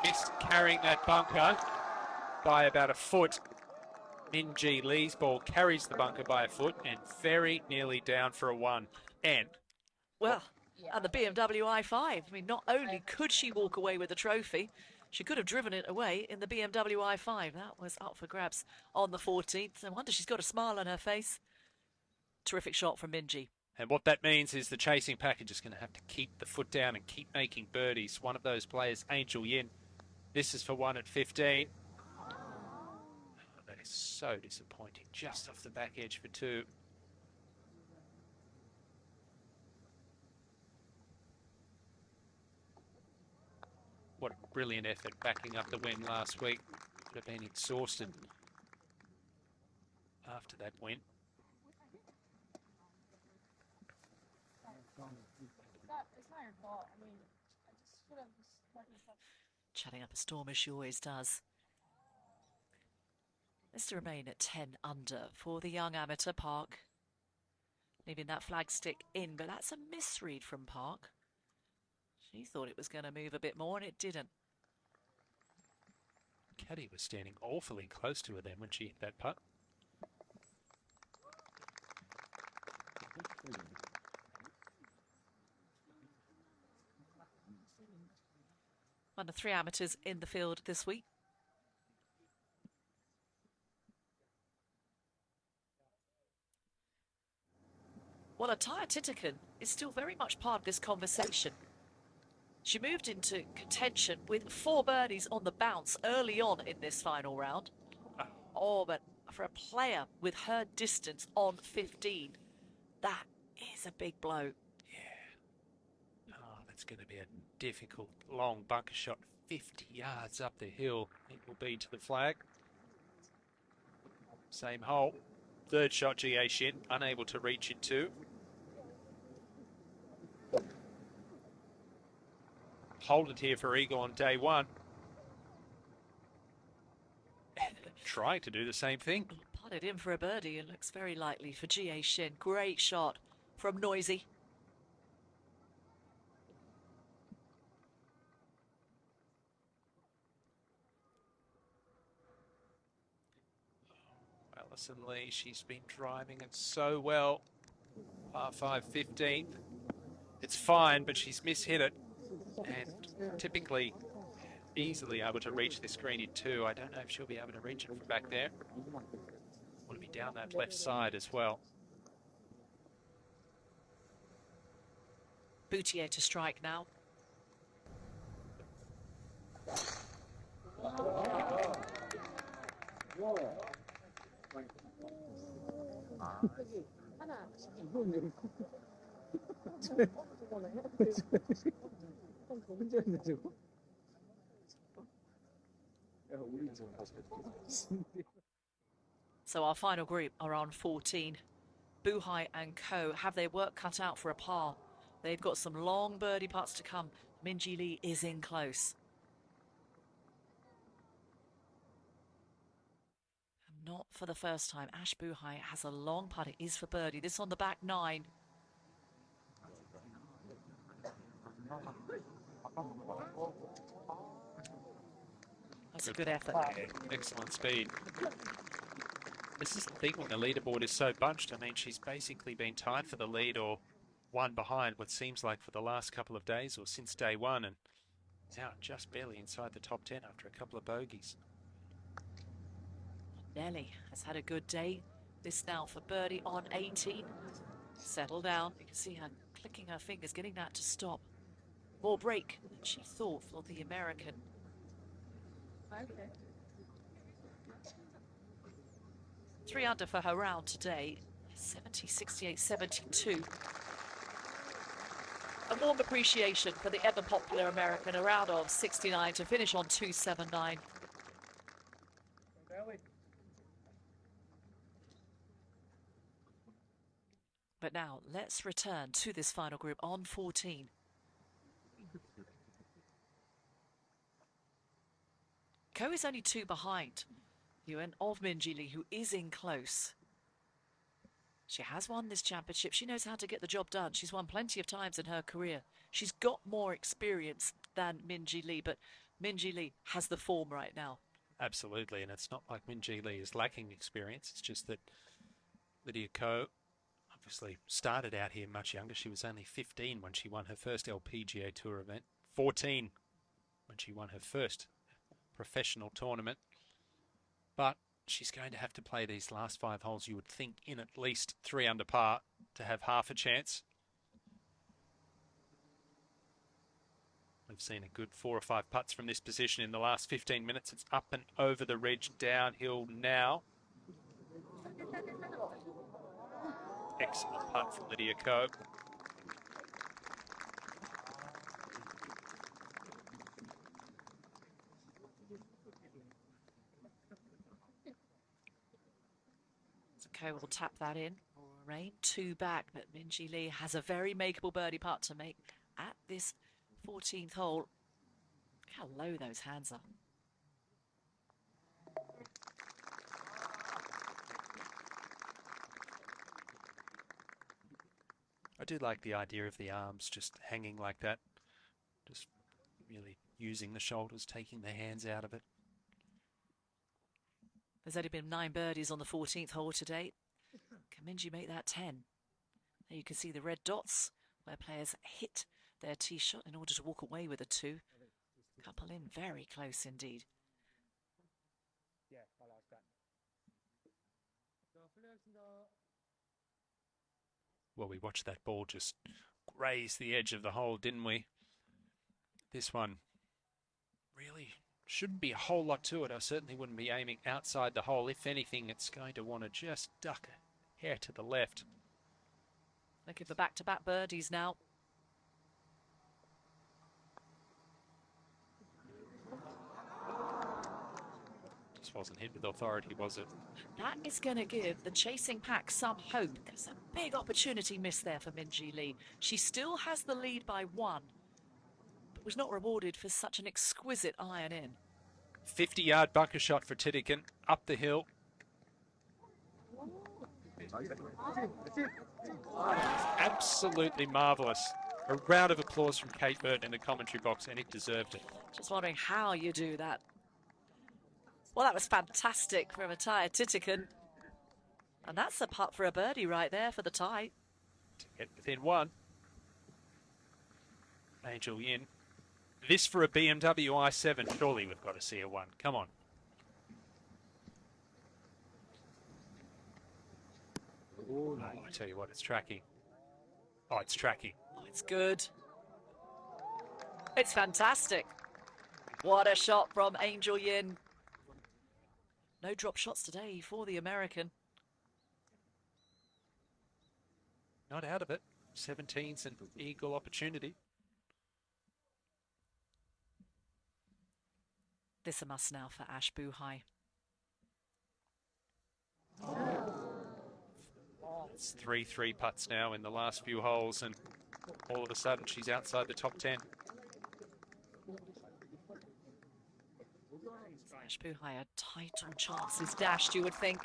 missed carrying that bunker by about a foot. Minji Lee's ball carries the bunker by a foot and very nearly down for a 1. And well, and the BMW i5. I mean, not only could she walk away with the trophy, she could have driven it away in the BMW i5. That was up for grabs on the 14th. No wonder she's got a smile on her face. Terrific shot from Minji. And what that means is the chasing package is going to have to keep the foot down and keep making birdies. One of those players, Angel Yin. This is for 1 at 15. That is so disappointing. Just off the back edge for 2. What a brilliant effort backing up the win last week. Could have been exhausted after that win. It's not your fault. I mean, I just should have just let myself. Chatting up a storm as she always does. This to remain at 10 under for the young amateur Park. Leaving that flag stick in, but that's a misread from Park. She thought it was going to move a bit more, and it didn't. Caddy was standing awfully close to her then when she hit that putt. One of 3 amateurs in the field this week. Well, Ataya Titikan is still very much part of this conversation. She moved into contention with 4 birdies on the bounce early on in this final round. Oh, but for a player with her distance on 15, that is a big blow. Yeah. Oh, that's going to be a difficult, long bunker shot. 50 yards up the hill. It will be to the flag. Same hole. Third shot, GA Shin, unable to reach it too. Hold it here for Eagle on day 1. Trying to do the same thing. Putted in for a birdie and looks very likely for GA Shin. Great shot from Noisy. Alison Lee, she's been driving it so well. Par 5, 15th. It's fine, but she's mishit it. And typically easily able to reach this green in 2. I don't know if she'll be able to reach it from back there. Want to be down that left side as well. Boutier to strike now. So our final group are on 14. Buhai and Co have their work cut out for a par. They've got some long birdie putts to come. Minjee Lee is in close. And not for the first time. Ash Buhai has a long putt. It is for birdie. This on the back 9. That's a good effort. Yeah, excellent speed. This is the thing when the leaderboard is so bunched. I mean, she's basically been tied for the lead or one behind what seems like for the last couple of days or since day one, and is out just barely inside the top 10 after a couple of bogeys. Nelly has had a good day. This now for birdie on 18. Settle down. You can see her clicking her fingers, getting that to stop. More break than she thought for the American. Okay. 3 under for her round today. 70, 68, 72. A warm appreciation for the ever popular American, a round of 69 to finish on 279. But now let's return to this final group on 14. Ko is only 2 behind Ewan of Minjee Lee, who is in close. She has won this championship. She knows how to get the job done. She's won plenty of times in her career. She's got more experience than Minjee Lee, but Minjee Lee has the form right now. Absolutely, and it's not like Minjee Lee is lacking experience. It's just that Lydia Ko obviously started out here much younger. She was only 15 when she won her first LPGA Tour event, 14 when she won her first professional tournament. But she's going to have to play these last 5 holes, you would think, in at least 3 under par to have half a chance. We've seen a good 4 or 5 putts from this position in the last 15 minutes. It's up and over the ridge, downhill now. Excellent putt from Lydia Ko. Ko will tap that in. Rain 2 back, but Minjee Lee has a very makeable birdie putt to make at this 14th hole. Look how low those hands are. I do like the idea of the arms just hanging like that. Just really using the shoulders, taking the hands out of it. There's only been 9 birdies on the 14th hole to date. Can Minjee make that 10? There you can see the red dots where players hit their tee shot in order to walk away with a 2. Couple in very close indeed. Yeah, I like that. Well, we watched that ball just graze the edge of the hole, didn't we? This one really shouldn't be a whole lot to it. I certainly wouldn't be aiming outside the hole. If anything, it's going to want to just duck a hair to the left. Looking for back-to-back birdies now. Just wasn't hit with authority, was it? That is going to give the chasing pack some hope. There's a big opportunity missed there for Minjee Lee. She still has the lead by 1, but was not rewarded for such an exquisite iron in. 50-yard bunker shot for Titikin, up the hill. Absolutely marvellous. A round of applause from Kate Burton in the commentary box, and it deserved it. Just wondering how you do that. Well, that was fantastic from Ataya Titikin. And that's a putt for a birdie right there for the tie. to get within one. Angel Yin. This for a BMW i7. Surely we've got to see a one. Come on. Oh, I tell you what, it's tracking. Oh, it's tracking. Oh, it's good. It's fantastic. What a shot from Angel Yin. No drop shots today for the American. Not out of it. 17's an eagle opportunity. This a must now for Ash Buhai. It's 3-3 putts now in the last few holes, and all of a sudden she's outside the top 10. Ash Buhai, a title chance is dashed, you would think.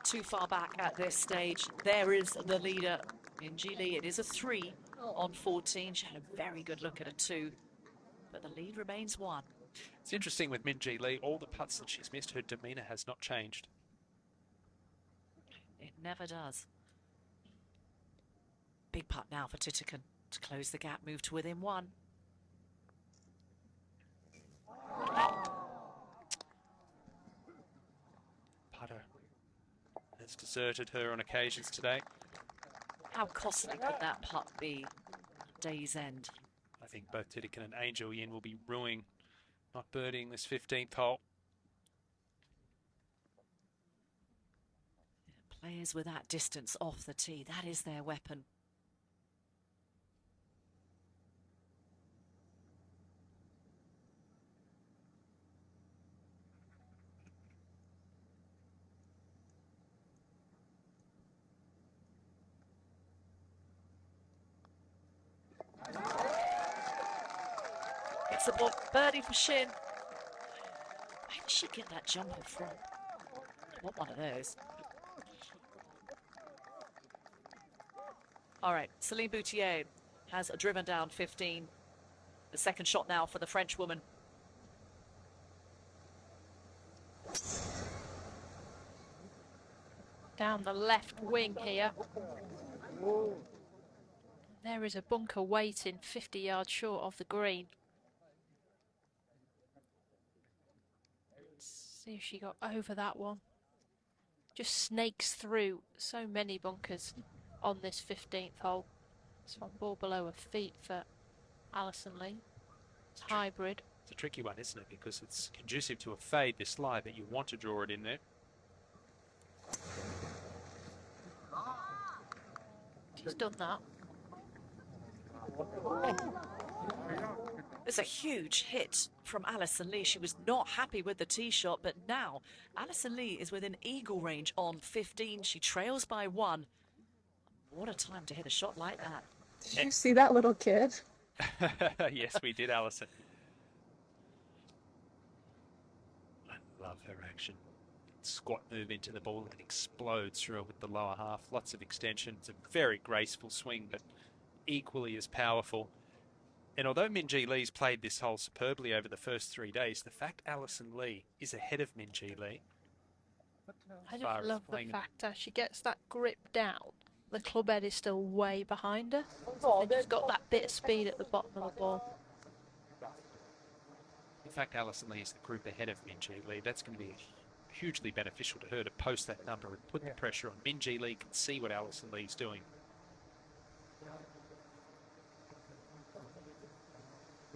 Too far back at this stage. There is the leader, Minjee Lee. It is a 3 on 14. She had a very good look at a 2, but the lead remains 1. It's interesting with Minjee Lee, all the putts that she's missed, her demeanour has not changed. It never does. Big putt now for Titican to close the gap, move to within 1. Putter has deserted her on occasions today. How costly could that putt be at day's end? I think both Titican and Angel Yin will be ruining not birdieing this 15th hole. Players with that distance off the tee, that is their weapon. It's a birdie for Shin. Where did she get that jumper from? I want one of those. All right, Celine Boutier has driven down 15. The second shot now for the French woman. Down the left wing here. There is a bunker waiting 50 yards short of the green. Let's see if she got over that one. Just snakes through so many bunkers on this 15th hole. It's one ball below her feet for Alison Lee. It's hybrid. It's a tricky one, isn't it? Because it's conducive to a fade this lie, but you want to draw it in there. She's done that. It's a huge hit from Alison Lee. She was not happy with the tee shot, but now Alison Lee is within eagle range on 15. She trails by 1. What a time to hit a shot like that. Did you see that little kid? Yes, we did, Alison. I love her action. Squat move into the ball and explodes through it with the lower half. Lots of extension. It's a very graceful swing, but equally as powerful. And although Minjee Lee's played this hole superbly over the first 3 days, the fact Alison Lee is ahead of Minjee Lee. I just love the fact that she gets that grip down. The club head is still way behind her. And she's got that bit of speed at the bottom of the ball. In fact, Alison Lee is the group ahead of Minjee Lee. That's going to be hugely beneficial to her to post that number and put the pressure on. Minjee Lee can see what Alison Lee's doing.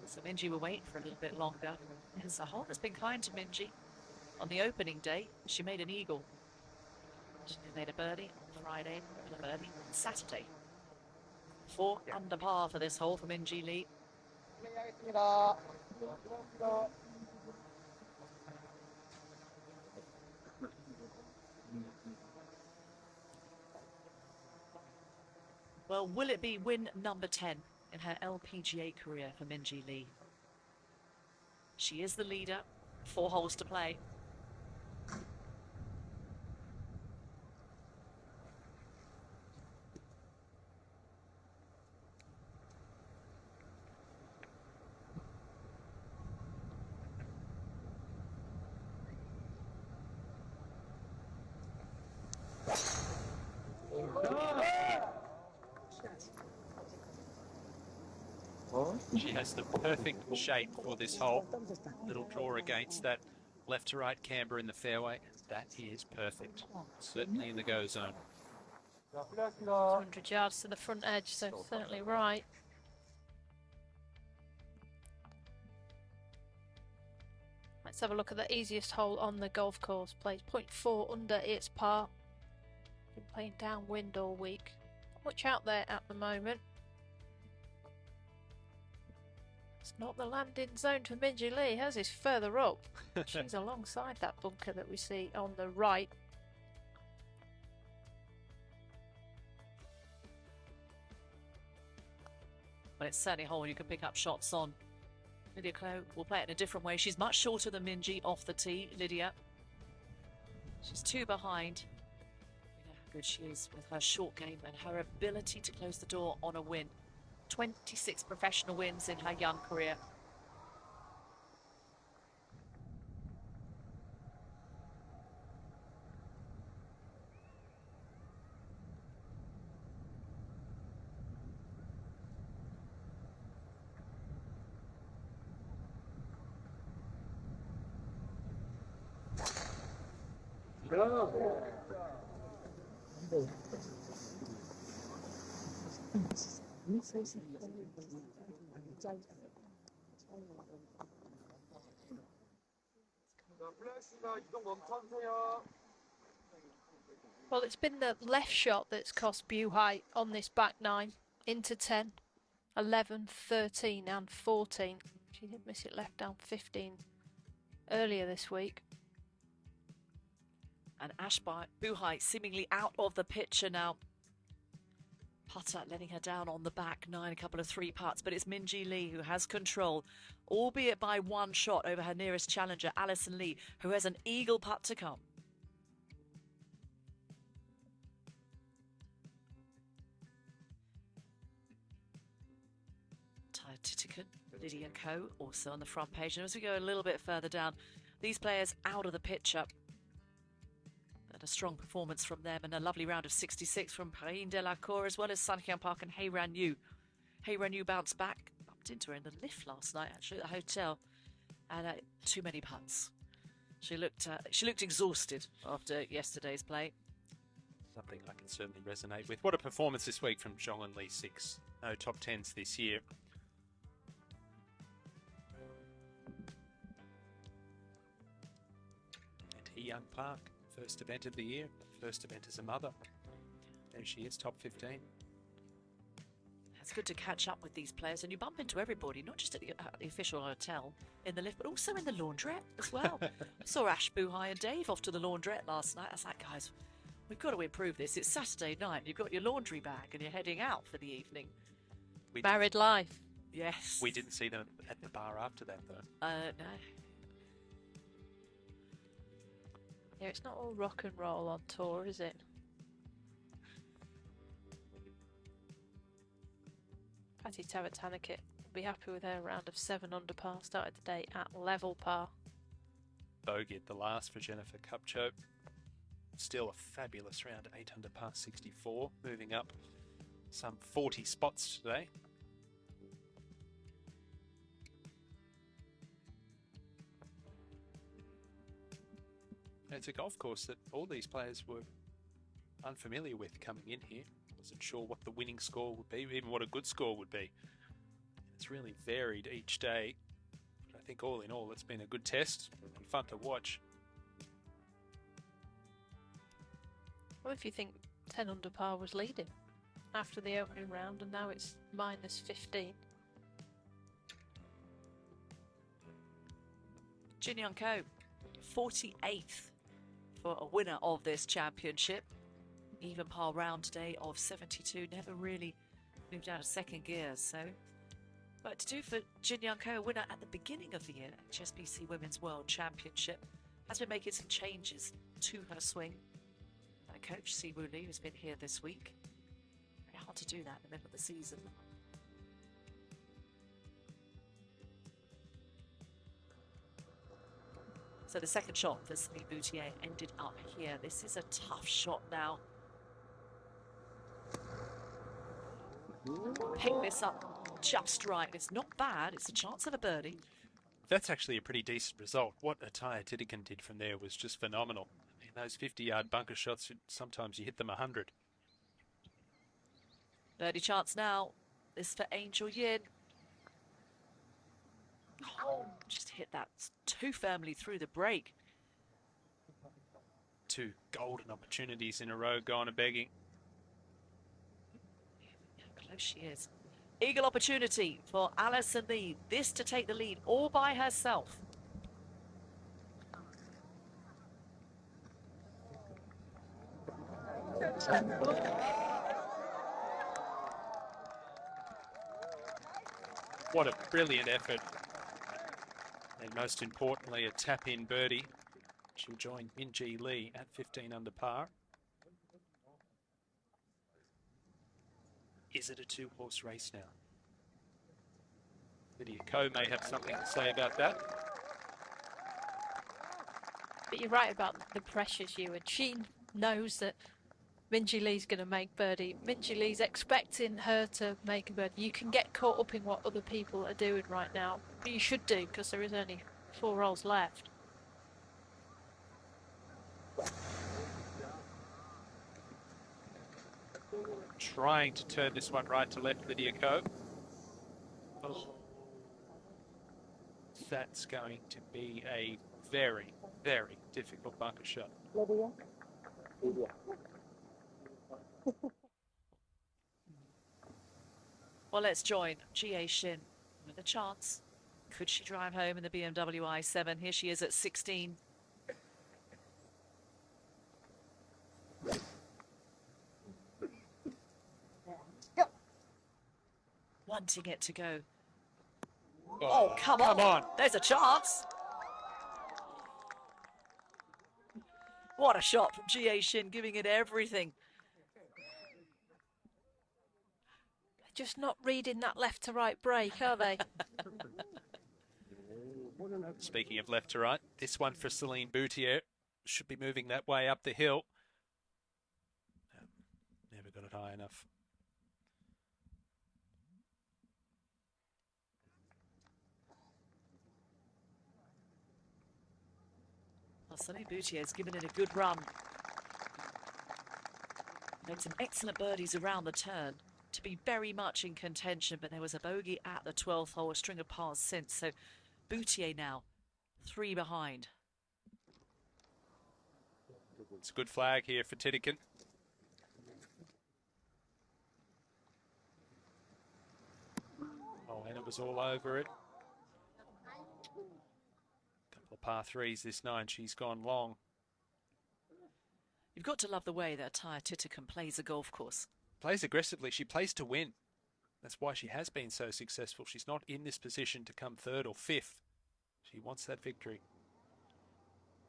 So Minjee will wait for a little bit longer. It's a hole that's been kind to Minjee. On the opening day, she made an eagle. She made a birdie on Friday and a birdie on Saturday. 4 under par for this hole for Minjee Lee. Well, will it be win number 10 in her LPGA career for Minjee Lee? She is the leader, 4 holes to play. She has the perfect shape for this hole. Little draw against that left to right camber in the fairway. That is perfect. Certainly in the go zone. 200 yards to the front edge, so certainly right. Let's have a look at the easiest hole on the golf course. Plays 0.4 under its par. Been playing downwind all week. Not much out there at the moment. It's not the landing zone for Minjee Lee. Hers is further up. She's alongside that bunker that we see on the right. But it's certainly a hole you can pick up shots on. Lydia Ko will play it in a different way. She's much shorter than Minjee off the tee, Lydia. She's 2 behind. We know how good she is with her short game and her ability to close the door on a win. 26 professional wins in her young career. Well, it's been the left shot that's cost Buhai on this back 9 into 10, 11, 13 and 14. She did miss it left down 15 earlier this week. And Buhai seemingly out of the picture now. Putter letting her down on the back 9, a couple of 3 putts, but it's Minjee Lee who has control, albeit by 1 shot over her nearest challenger, Alison Lee, who has an eagle putt to come. Tyre Titican, Lydia Ko, also on the front page. And as we go a little bit further down, these players out of the picture. And a strong performance from them, and a lovely round of 66 from Perrine Delacour, as well as Sun Hyun Park and Hye Ran Yu. Hye Ran Yu bounced back, bumped into her in the lift last night, actually, at the hotel, and too many putts. She looked exhausted after yesterday's play. Something I can certainly resonate with. What a performance this week from Zhong Lee 6. No top 10s this year. And Hee Young Park, first event of the year, first event as a mother. There she is, top 15. It's good to catch up with these players, and you bump into everybody, not just at the official hotel in the lift, but also in the laundrette as well. I saw Ash, Buhai and Dave off to the laundrette last night. I was like, guys, we've got to improve this. It's Saturday night, you've got your laundry bag and you're heading out for the evening. Married life. Yes. We didn't see them at the bar after that, though. No. Yeah, it's not all rock and roll on tour, is it? Patty Tavatanakit will be happy with her round of 7 under par. Started the day at level par. Bogeyed the last for Jennifer Kupcho. Still a fabulous round, 8 under par 64, moving up some 40 spots today. It's a golf course that all these players were unfamiliar with coming in here. Wasn't sure what the winning score would be, even what a good score would be. It's really varied each day. But I think all in all, it's been a good test and fun to watch. Well, if you think 10 under par was leading after the opening round, and now it's minus 15. Jin Young Ko, 48th for a winner of this championship. Even par round today of 72, never really moved out of second gear. So, but to do for Jin Young Ko, a winner at the beginning of the year, HSBC Women's World Championship, has been making some changes to her swing. Her coach, Siwoo Lee, who's been here this week. Very hard to do that in the middle of the season. So the second shot for Simi Boutier ended up here. This is a tough shot now. Pick this up just right. It's not bad. It's a chance of a birdie. That's actually a pretty decent result. What Ataya Titikin did from there was just phenomenal. I mean, those 50-yard bunker shots, sometimes you hit them 100. Birdie chance now. This for Angel Yin. Oh, just hit that too firmly through the break. 2 golden opportunities in a row gone a begging. How close she is. Eagle opportunity for Alison Lee. This to take the lead all by herself. What a brilliant effort. And most importantly, a tap-in birdie. She'll join Minjee Lee at 15 under par. Is it a 2-horse race now? Lydia Ko may have something to say about that. But you're right about the pressures, Ewan. She knows that Minjee Lee's going to make birdie. Minjee Lee's expecting her to make a birdie. You can get caught up in what other people are doing right now. But you should do, because there is only 4 holes left. Trying to turn this one right to left, Lydia Ko. Oh. That's going to be a very, very difficult bunker shot. Well, let's join Jie Shin with a chance. Could she drive home in the BMW i7? Here she is at 16. Wanting it to go. Oh, come on. There's a chance. What a shot from Jie Shin, giving it everything. Just not reading that left to right break, are they? Speaking of left to right, this one for Celine Boutier should be moving that way up the hill. Never got it high enough. Well, Celine Boutier's given it a good run. Made some excellent birdies around the turn to be very much in contention, but there was a bogey at the 12th hole, a string of pars since. So Boutier now 3 behind. It's a good flag here for Titikin. Oh, and it was all over it. Couple of par 3s this 9. She's gone long. You've got to love the way that Ataya Titikin plays a golf course. Plays aggressively. She plays to win. That's why she has been so successful. She's not in this position to come 3rd or 5th. She wants that victory.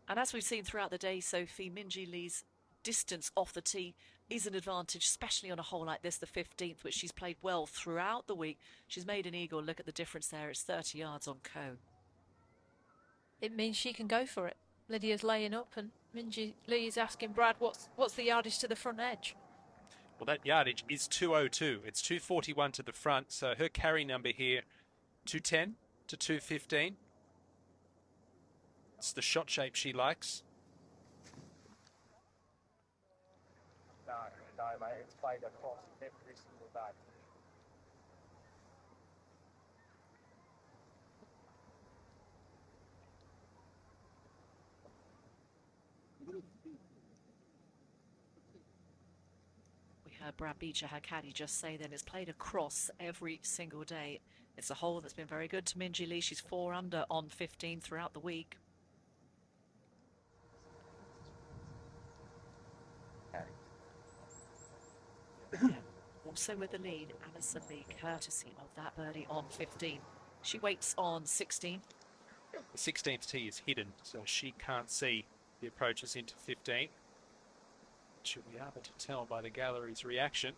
And as we've seen throughout the day, Sophie, Minjee Lee's distance off the tee is an advantage, especially on a hole like this, the 15th, which she's played well throughout the week. She's made an eagle. Look at the difference there. It's 30 yards on Ko. It means she can go for it. Lydia's laying up and Minjee Lee is asking Brad, what's the yardage to the front edge? Well, that yardage is 202. It's 241 to the front, so her carry number here, 210 to 215. It's the shot shape she likes. No, mate, it's played across every single day. We heard Brad Beecher, her caddy, just say then it's played across every single day. It's a hole that's been very good to Minjee Lee. She's 4 under on 15 throughout the week. Also with the lead, Alison Lee, courtesy of that birdie on 15. She waits on 16. The 16th tee is hidden, so she can't see the approaches into 15. She'll be able to tell by the gallery's reaction.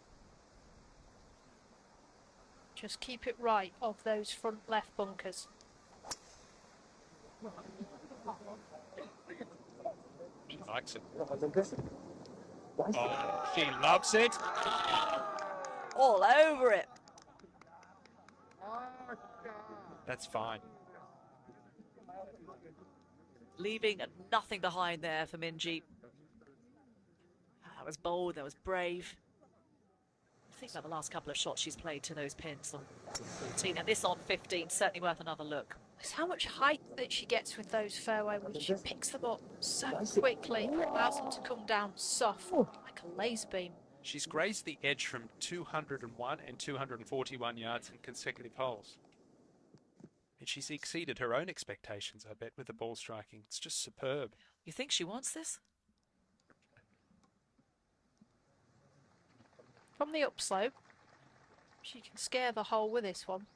Just keep it right of those front left bunkers. She likes it. Oh, she loves it. All over it. That's fine. Leaving nothing behind there for Minji. That was bold, that was brave. Think about the last couple of shots she's played to those pins on 14, and this on 15, certainly worth another look. It's how much height that she gets with those fairway ones. She picks them up so quickly, allows them to come down soft, like a laser beam. She's grazed the edge from 201 and 241 yards in consecutive holes. And she's exceeded her own expectations, I bet, with the ball striking. It's just superb. You think she wants this? From the upslope, she can scare the hole with this one.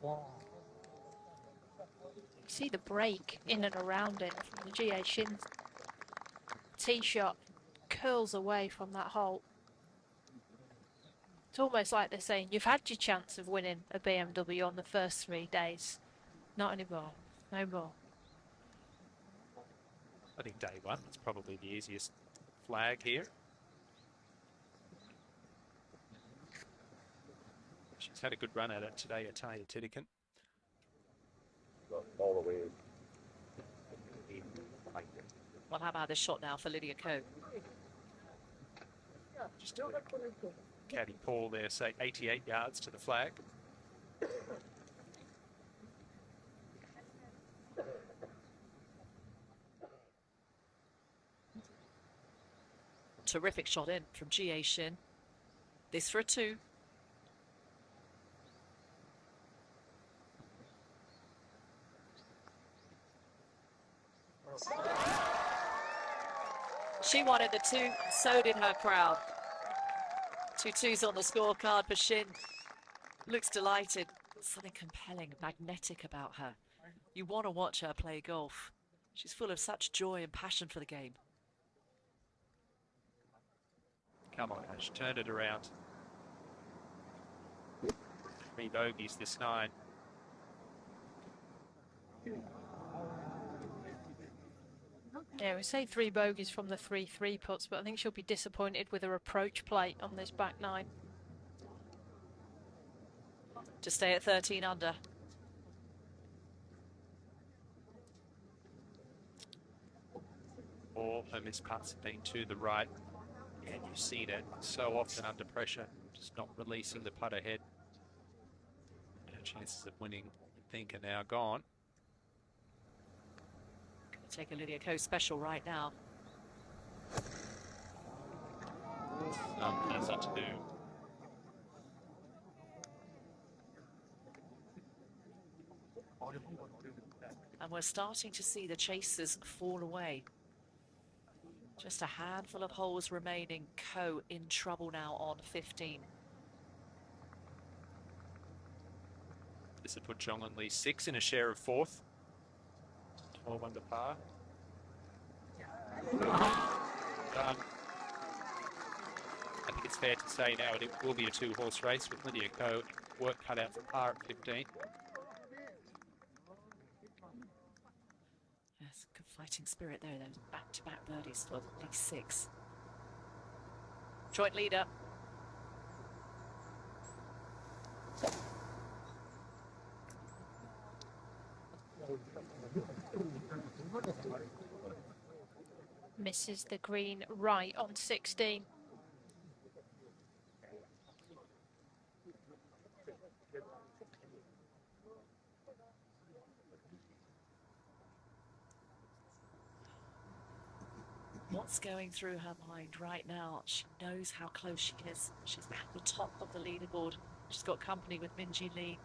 You see the break in and around it from the GA Shin tee shot. Curls away from that hole. It's almost like they're saying, you've had your chance of winning a BMW on the first 3 days. Not anymore. No more. I think day one is probably the easiest flag here. She's had a good run at it today, Ataya Titikin. All the way. Well, how about this shot now for Lydia Ko? Just caddy Paul there, say 88 yards to the flag. Terrific shot in from GA Shin. This for a 2. She wanted the 2, and so did her crowd. 2 2s on the scorecard for Shin. Looks delighted. Something compelling, magnetic about her. You want to watch her play golf. She's full of such joy and passion for the game. Come on, Ash, turn it around. 3 bogeys this 9. Yeah, we say 3 bogeys from the 3 3-putts, but I think she'll be disappointed with her approach play on this back 9. To stay at 13 under. All her missed putts have been to the right. And you see that so often under pressure, just not releasing the putt ahead. Her chances of winning, I think, are now gone. Gonna take a Lydia Ko special right now. That's a 2. And we're starting to see the chasers fall away. Just a handful of holes remaining. Ko in trouble now on 15. This would put Zhong and Lee 6 in a share of 4th. 12 under par. Done. I think it's fair to say now it will be a 2-horse race with Lydia Ko. Work cut out for par at 15. Yes, good fighting spirit there. Those back-to-back birdies for at least 6. Joint leader. Misses the green right on 16. What's going through her mind right now? She knows how close she is. She's at the top of the leaderboard. She's got company with Minji Lee.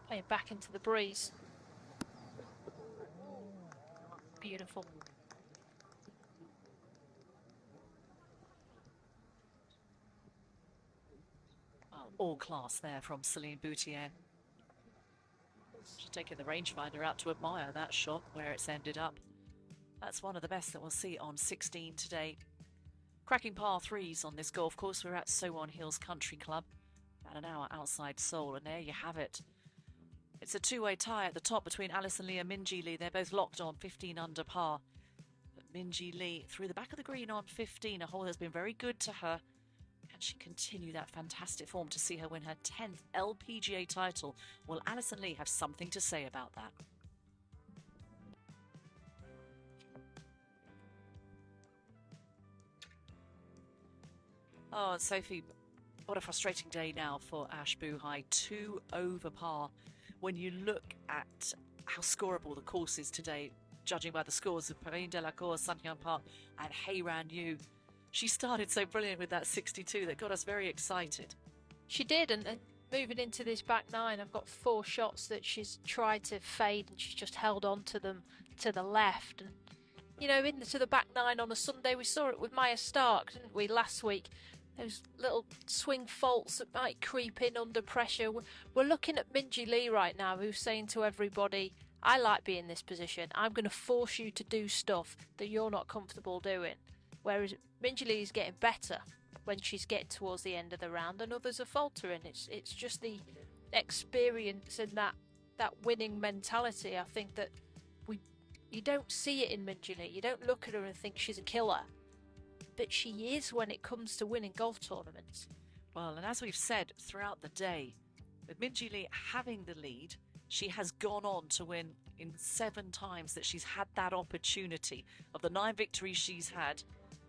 Playing back into the breeze. Beautiful. Well, all class there from Celine Boutier. She's taken the rangefinder out to admire that shot, where it's ended up. That's one of the best that we'll see on 16 today. Cracking par 3s on this golf course. We're at Sowon Hills Country Club, about an hour outside Seoul, and there you have it. It's a two-way tie at the top between Alison Lee and Minjee Lee. They're both locked on 15 under par. But Minjee Lee through the back of the green on 15, a hole that's been very good to her. Can she continue that fantastic form to see her win her 10th LPGA title? Will Alison Lee have something to say about that? Oh, Sophie, what a frustrating day now for Ash Buhai. 2 over par. When you look at how scoreable the course is today, judging by the scores of Perrine Delacour, Sun Hyun Park and Hei-Ran Yu, she started so brilliant with that 62 that got us very excited. She did, and moving into this back nine, I've got 4 shots that she's tried to fade and she's just held on to them to the left. And you know, into the back nine on a Sunday, we saw it with Maya Stark, didn't we, last week? Those little swing faults that might creep in under pressure. We're looking at Minjee Lee right now, who's saying to everybody, I like being in this position. I'm going to force you to do stuff that you're not comfortable doing. Whereas Minjee Lee is getting better when she's getting towards the end of the round and others are faltering. It's just the experience and that winning mentality. I think that you don't see it in Minjee Lee. You don't look at her and think she's a killer. But she is when it comes to winning golf tournaments. Well, and as we've said throughout the day, with Minjee Lee having the lead, she has gone on to win in 7 times that she's had that opportunity. Of the 9 victories she's had,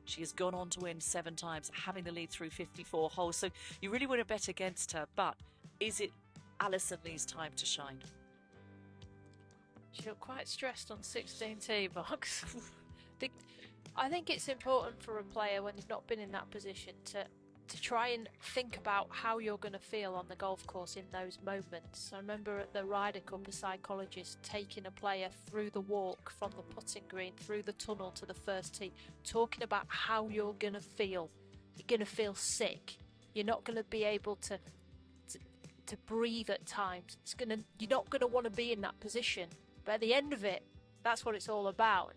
she has gone on to win 7 times, having the lead through 54 holes. So you really wouldn't bet against her. But is it Alison Lee's time to shine? She looked quite stressed on 16 tee box. I think it's important for a player when he's not been in that position to try and think about how you're going to feel on the golf course in those moments. I remember at the Ryder Cup, a psychologist taking a player through the walk from the putting green through the tunnel to the first tee, talking about how you're going to feel. You're going to feel sick. You're not going to be able to breathe at times. You're not going to want to be in that position. But at the end of it, that's what it's all about.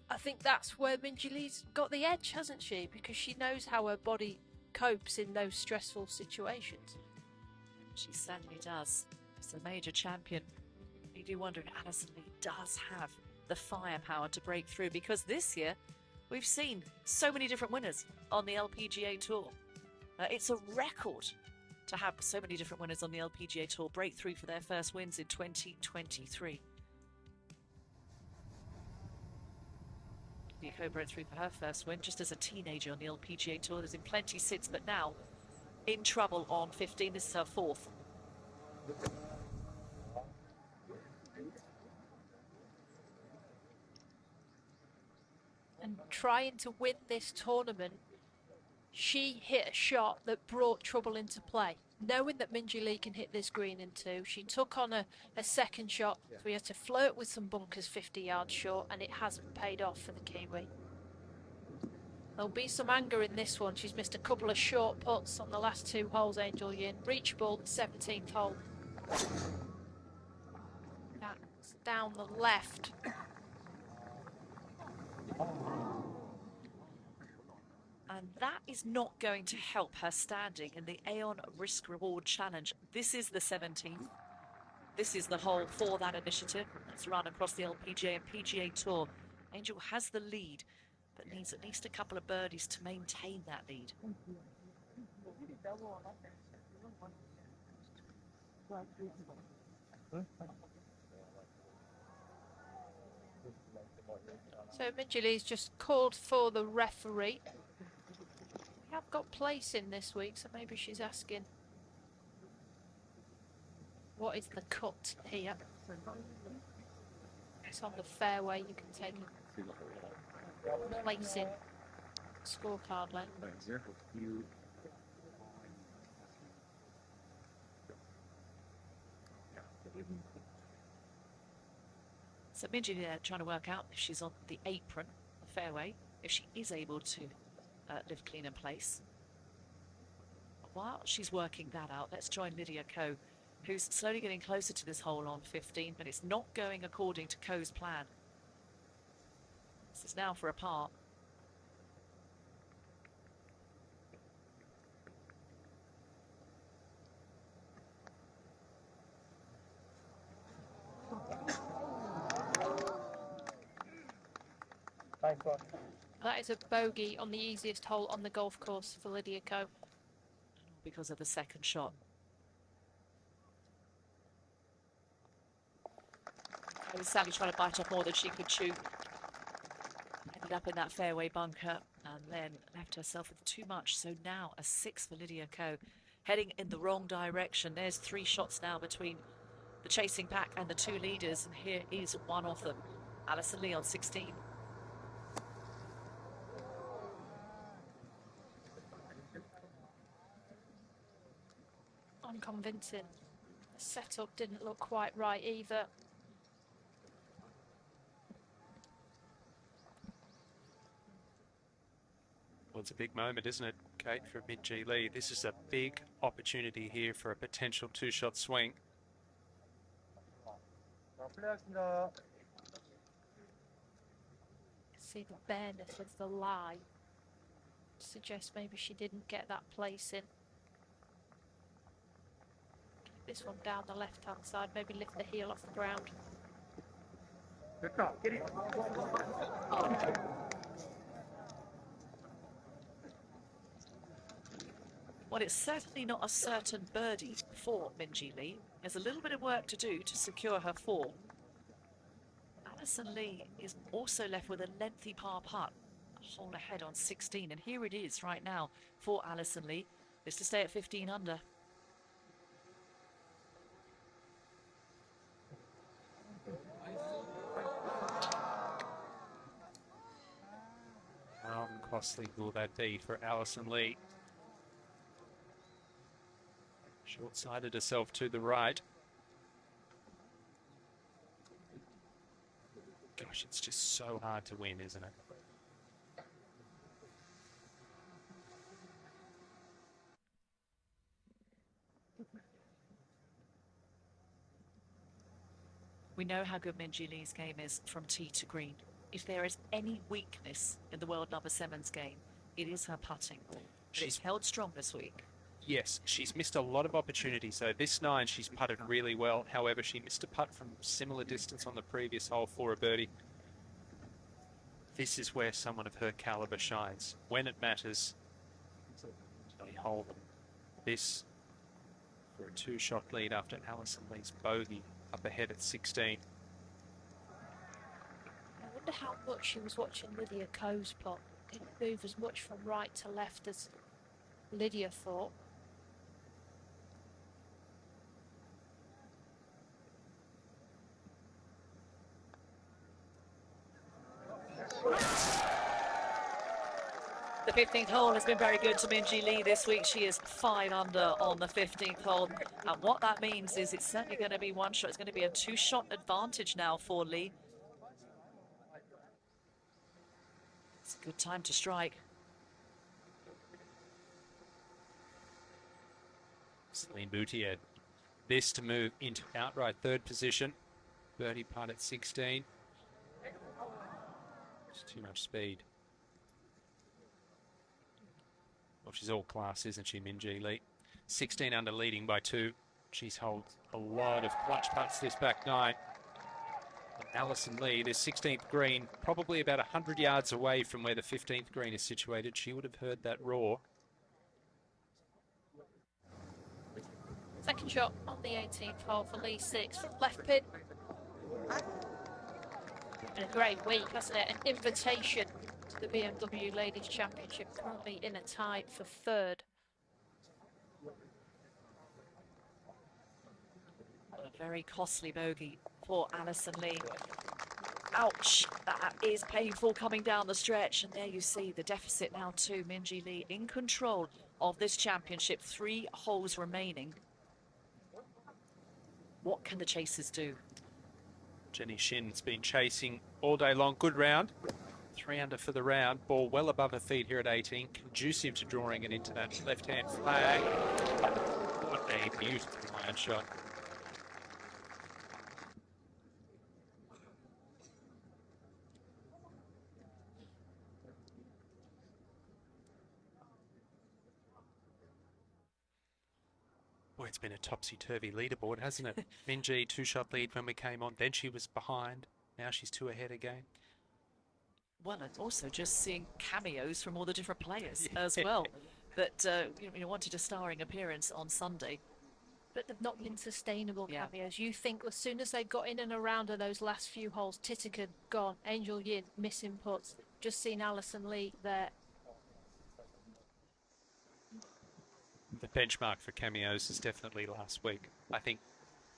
I think that's where Minjee Lee's got the edge, hasn't she? Because she knows how her body copes in those stressful situations. She certainly does. As a major champion, you do wonder if Alison Lee does have the firepower to break through, because this year we've seen so many different winners on the LPGA Tour. It's a record to have so many different winners on the LPGA Tour break through for their first wins in 2023. Nico broke through for her first win just as a teenager on the LPGA Tour. There's been plenty since, but now in trouble on 15. This is her 4th. And trying to win this tournament, she hit a shot that brought trouble into play. Knowing that Minjee Lee can hit this green in 2, she took on a second shot. So we had to flirt with some bunkers 50 yards short, and it hasn't paid off for the Kiwi. There'll be some anger in this one. She's missed a couple of short putts on the last 2 holes, Angel Yin. Reachable, 17th hole. That's down the left. And that is not going to help her standing in the Aon Risk Reward Challenge. This is the 17th. This is the hole for that initiative. Let's run across the LPGA and PGA Tour. Angel has the lead, but needs at least a couple of birdies to maintain that lead. So Minjee Lee's just called for the referee. We have got place in this week, so maybe she's asking what is the cut here. It's on the fairway, you can take a place in scorecard line. So Minjee there trying to work out if she's on the apron, the fairway, if she is able to live clean in place. While she's working that out, let's join Lydia Ko, who's slowly getting closer to this hole on 15, but it's not going according to Ko's plan. This is now for a par. Thanks, bud. That is a bogey on the easiest hole on the golf course for Lydia Ko. Because of the second shot. I was sadly trying to bite off more than she could chew. Ended up in that fairway bunker and then left herself with too much. So now a 6 for Lydia Ko, heading in the wrong direction. There's 3 shots now between the chasing pack and the 2 leaders, and here is one of them. Alison Lee on 16. Unconvincing. The setup didn't look quite right either. Well, it's a big moment, isn't it, Kate, for Min-Ji Lee? This is a big opportunity here for a potential 2-shot swing. See the bareness of the lie. Suggests maybe she didn't get that place in. This one down the left-hand side, maybe lift the heel off the ground. Good shot, get it. Well, it's certainly not a certain birdie for Min-Ji Lee. There's a little bit of work to do to secure her form. Alison Lee is also left with a lengthy par putt, a hole ahead on 16, and here it is right now for Alison Lee, is to stay at 15 under. How costly will that be for Alison Lee? Short-sighted herself to the right. Gosh, it's just so hard to win, isn't it? We know how good Min-Ji Lee's game is from tee to green. If there is any weakness in the world number 7's game, it is her putting. She's held strong this week. Yes, she's missed a lot of opportunities. So this 9, she's putted really well. However, she missed a putt from similar distance on the previous hole for a birdie. This is where someone of her caliber shines. When it matters, they hold this for a 2-shot lead after Alison Lee's bogey up ahead at 16. I wonder how much she was watching Lydia Ko's putt. Didn't move as much from right to left as Lydia thought. The 15th hole has been very good to Min-Ji Lee this week. She is 5 under on the 15th hole. And what that means is it's certainly going to be 1 shot. It's going to be a 2-shot advantage now for Lee. It's a good time to strike. Celine Boutier. This to move into outright 3rd position. Birdie putt at 16. It's too much speed. Well, she's all class, isn't she, Min-Ji Lee? 16 under, leading by 2. She's held a lot of clutch putts this back 9. And Alison Lee, this 16th green, probably about 100 yards away from where the 15th green is situated. She would have heard that roar. Second shot on the 18th hole for Lee 6. Left pin. Been a great week, hasn't it? An invitation to the BMW Ladies Championship, currently in a tie for 3rd. A very costly bogey for Alison Lee. Ouch, that is painful coming down the stretch. And there you see the deficit now to Min-Ji Lee in control of this championship. 3 holes remaining. What can the chasers do? Jenny Shin's been chasing all day long. Good round. 3 under for the round. Ball well above her feet here at 18. Conducive to drawing it into that left-hand flag. What a beautiful iron shot. Boy, it's been a topsy-turvy leaderboard, hasn't it? Min-Ji, 2-shot lead when we came on. Then she was behind. Now she's 2 ahead again. Well, and also just seeing cameos from all the different players as well that wanted a starring appearance on Sunday. But they've not been sustainable Yeah. cameos. You think as soon as they got in and around of those last few holes, Titican gone, Angel Yin missing putts. Just seen Alison Lee there. The benchmark for cameos is definitely last week. I think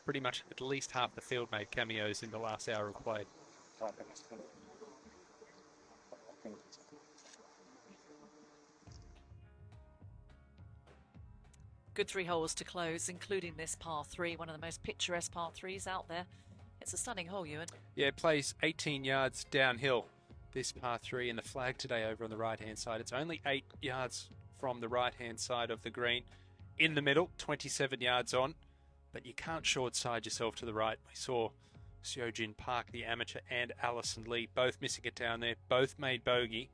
pretty much at least half the field made cameos in the last hour of play. Good 3 holes to close, including this par 3, one of the most picturesque par 3s out there. It's a stunning hole, Ewan. Yeah, it plays 18 yards downhill, this par 3, and the flag today over on the right-hand side. It's only 8 yards from the right-hand side of the green. In the middle, 27 yards on, but you can't short side yourself to the right. We saw Seojin Park, the amateur, and Alison Lee both missing it down there, both made bogey.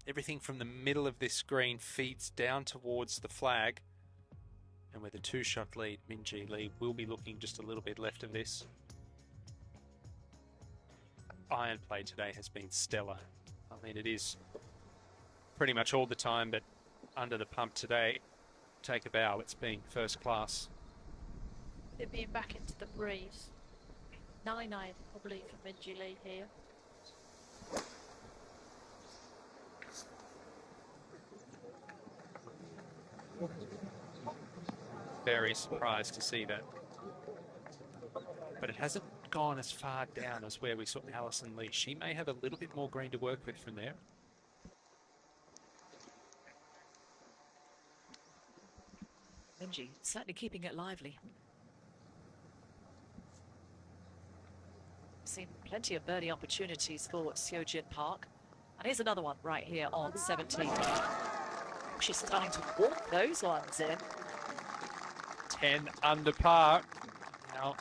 Everything from the middle of this green feeds down towards the flag. And with a 2-shot lead, Min-Ji Lee will be looking just a little bit left of this. Iron play today has been stellar. I mean, it is pretty much all the time, but under the pump today, take a bow, it's been first class. They're being back into the breeze. 9-iron probably for Min-Ji Lee here. Very surprised to see that. But it hasn't gone as far down as where we saw Alison Lee. She may have a little bit more green to work with from there. Minji certainly keeping it lively. Seen plenty of birdie opportunities for Seojin Park. And here's another one right here on 17. She's starting to walk those ones in. 10 under par. Now,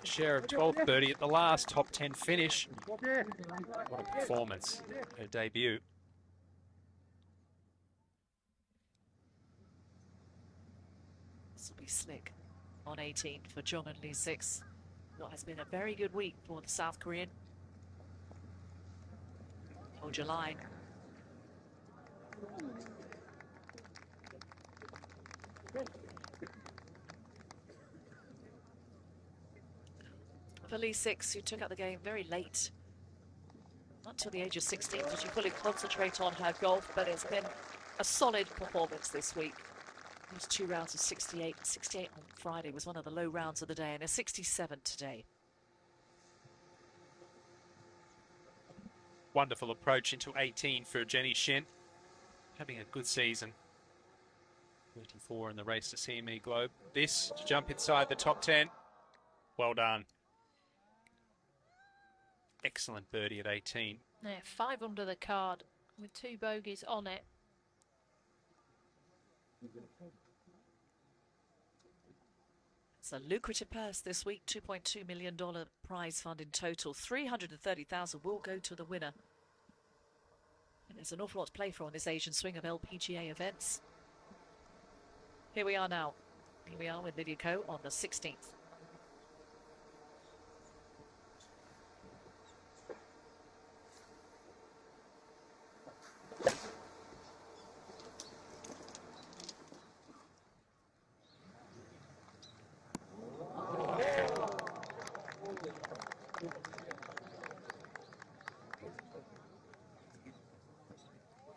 a share of 12th birdie at the last top 10 finish. What a performance. Her debut. This will be slick on 18 for Jong and Lee 6. What has been a very good week for the South Korean. Hold your line. For Lee 6, who took up the game very late. Not until the age of 16 did she fully concentrate on her golf, but it's been a solid performance this week. Those 2 rounds of 68. 68 on Friday was one of the low rounds of the day, and a 67 today. Wonderful approach into 18 for Jenny Shin. Having a good season. 34 in the race to CME Globe. This to jump inside the top 10. Well done. Excellent birdie at 18. Yeah, 5 under the card with 2 bogeys on it. It's a lucrative purse this week, $2.2 million prize fund in total. $330,000 will go to the winner. And there's an awful lot to play for on this Asian swing of LPGA events. Here we are now. Here we are with Lydia Ko on the 16th.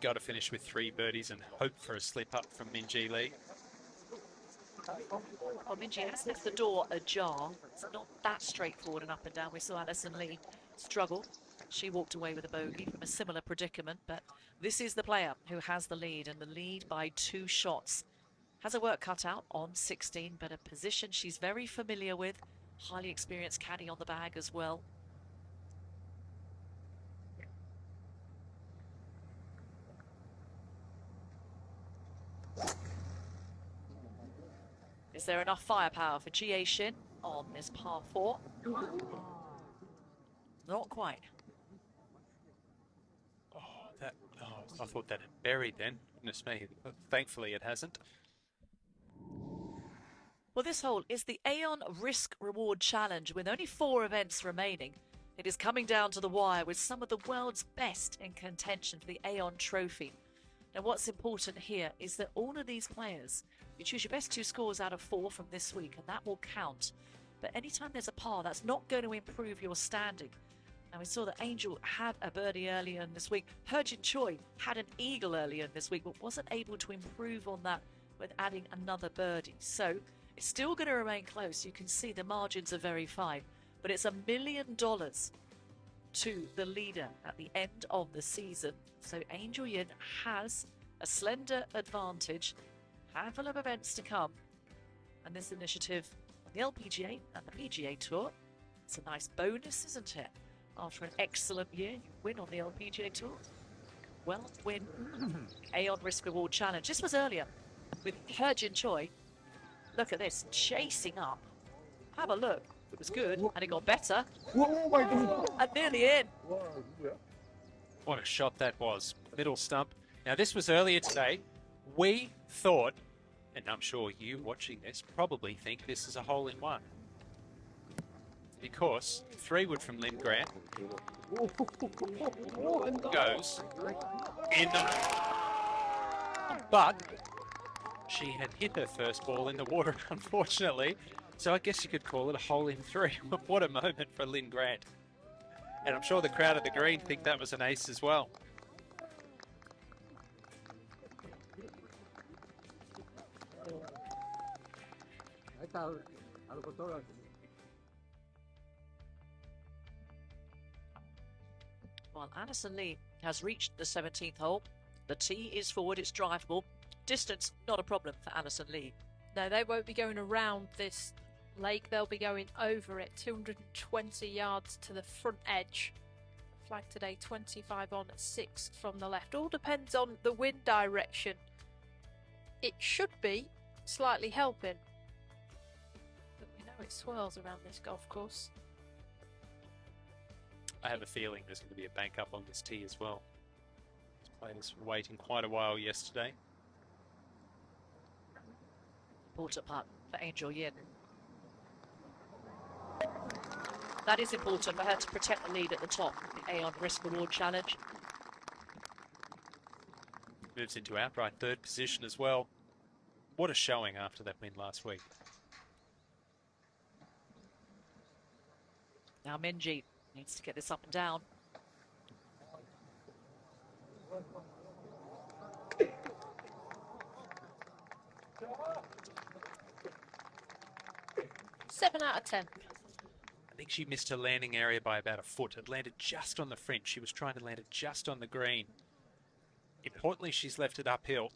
Got to finish with 3 birdies and hope for a slip up from Min-Ji Lee. Well, Min-Ji has left the door ajar. It's not that straightforward and up and down. We saw Alison Lee struggle. She walked away with a bogey from a similar predicament, but this is the player who has the lead, and the lead by 2 shots. Has her work cut out on 16, but a position she's very familiar with. Highly experienced caddy on the bag as well. Is there enough firepower for Jie Shin on this par 4? Not quite. I thought that had buried then. Goodness me. But thankfully it hasn't. Well, this hole is the Aeon Risk Reward Challenge with only 4 events remaining. It is coming down to the wire with some of the world's best in contention for the Aon Trophy. Now, what's important here is that all of these players, you choose your best 2 scores out of 4 from this week, and that will count. But anytime there's a par, that's not going to improve your standing. And we saw that Angel had a birdie earlier in this week. Herjin Choi had an eagle earlier in this week, but wasn't able to improve on that with adding another birdie. So it's still going to remain close. You can see the margins are very fine, but it's $1 million to the leader at the end of the season. So Angel Yin has a slender advantage, handful of events to come, and this initiative on the LPGA and the PGA Tour, it's a nice bonus, isn't it? After an excellent year, you win on the LPGA Tour. Well, win Aon Risk Reward Challenge. This was earlier with Herjin Choi. Look at this, chasing up. Have a look. It was good, and it got better. Oh my God! And nearly in. What a shot that was. Middle stump. Now, this was earlier today. We thought, and I'm sure you watching this probably think this is a hole-in-one. Because 3-wood from Lynn Grant goes in the... But she had hit her first ball in the water, unfortunately. So I guess you could call it a hole-in-3. What a moment for Lynn Grant. And I'm sure the crowd at the green think that was an ace as well. While Addison Lee has reached the 17th hole, the tee is forward, it's drivable. Distance, not a problem for Addison Lee. No, they won't be going around this lake, they'll be going over it, 220 yards to the front edge. Flag today, 25 on, 6 from the left. All depends on the wind direction. It should be slightly helping, but we know it swirls around this golf course. I have a feeling there's going to be a bank up on this tee as well. These players were waiting quite a while yesterday. Important putt for Angel Yin. That is important for her to protect the lead at the top of the Aon Risk Reward Challenge. Moves into outright 3rd position as well. What a showing after that win last week. Now Minji needs to get this up and down. Seven out of 10. I think she missed her landing area by about a foot. It landed just on the fringe. She was trying to land it just on the green. Importantly, she's left it uphill.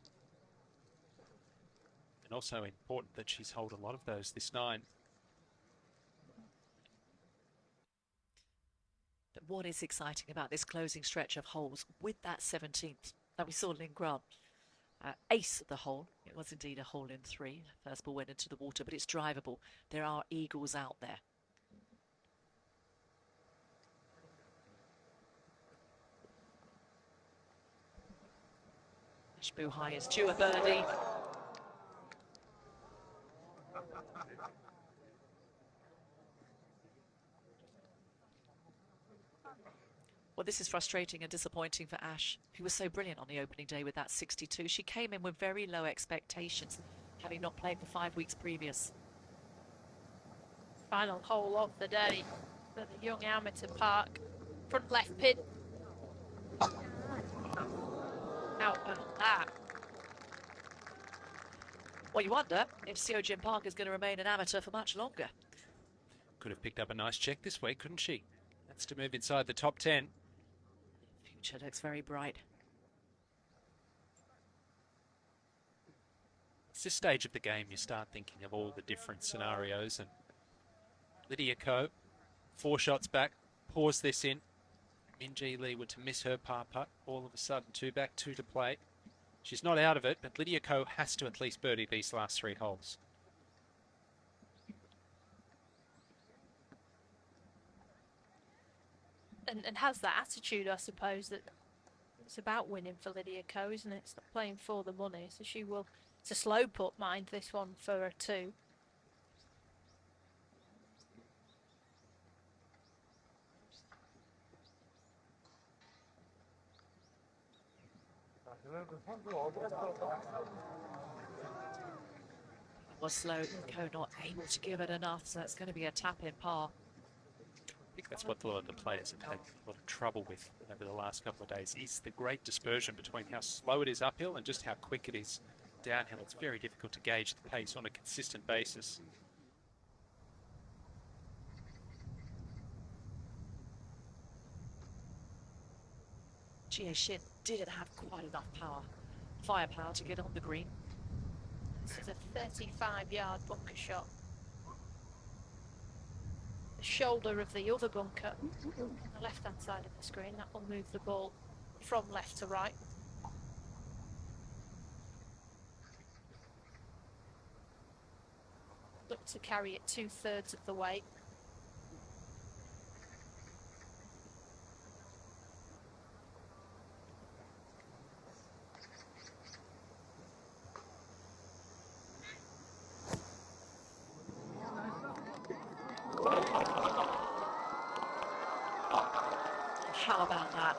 And also important that she's held a lot of those this 9. But what is exciting about this closing stretch of holes with that 17th that we saw Lynn Grant, ace of the hole. It was indeed a hole in 3. First ball went into the water, but it's drivable. There are eagles out there. Shbu High is due a birdie. Well, this is frustrating and disappointing for Ash, who was so brilliant on the opening day with that 62. She came in with very low expectations, having not played for 5 weeks previous. Final hole of the day for the young amateur park. Front left pin. Out of that. Well, you wonder if Seo Jin Park is going to remain an amateur for much longer. Could have picked up a nice check this week, couldn't she? That's to move inside the top 10. Future looks very bright. It's this stage of the game you start thinking of all the different scenarios, and Lydia Ko, 4 shots back, pours this in. Minji Lee were to miss her par putt, all of a sudden 2 back, 2 to play. She's not out of it, but Lydia Ko has to at least birdie these last 3 holes. And has that attitude, I suppose, that it's about winning for Lydia Ko, isn't it? It's not playing for the money, so she will. It's a slow putt, mind, this one for her too. Was slow, Co not able to give it enough, so it's going to be a tap-in par. I think that's what a lot of the players have had a lot of trouble with over the last couple of days, is the great dispersion between how slow it is uphill and just how quick it is downhill. It's very difficult to gauge the pace on a consistent basis. GA Shin didn't have quite enough firepower to get on the green. This is a 35-yard bunker shot. The shoulder of the other bunker on the left-hand side of the screen, that will move the ball from left to right. Look to carry it 2/3 of the way. How about that?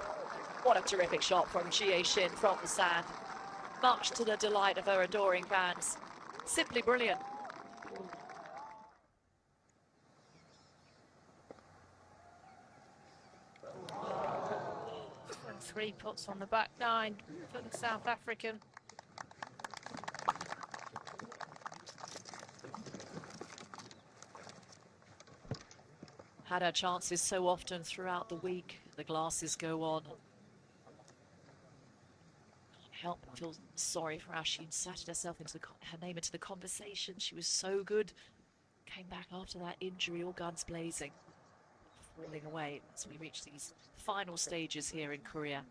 What a terrific shot from GA Shin from the sand. Much to the delight of her adoring fans. Simply brilliant. And 3 putts on the back 9 for the South African. Had her chances so often throughout the week. The glasses go on. Can't help but feel sorry for how she inserted herself into her name into the conversation. She was so good. Came back after that injury, all guns blazing. Falling away as we reach these final stages here in Korea.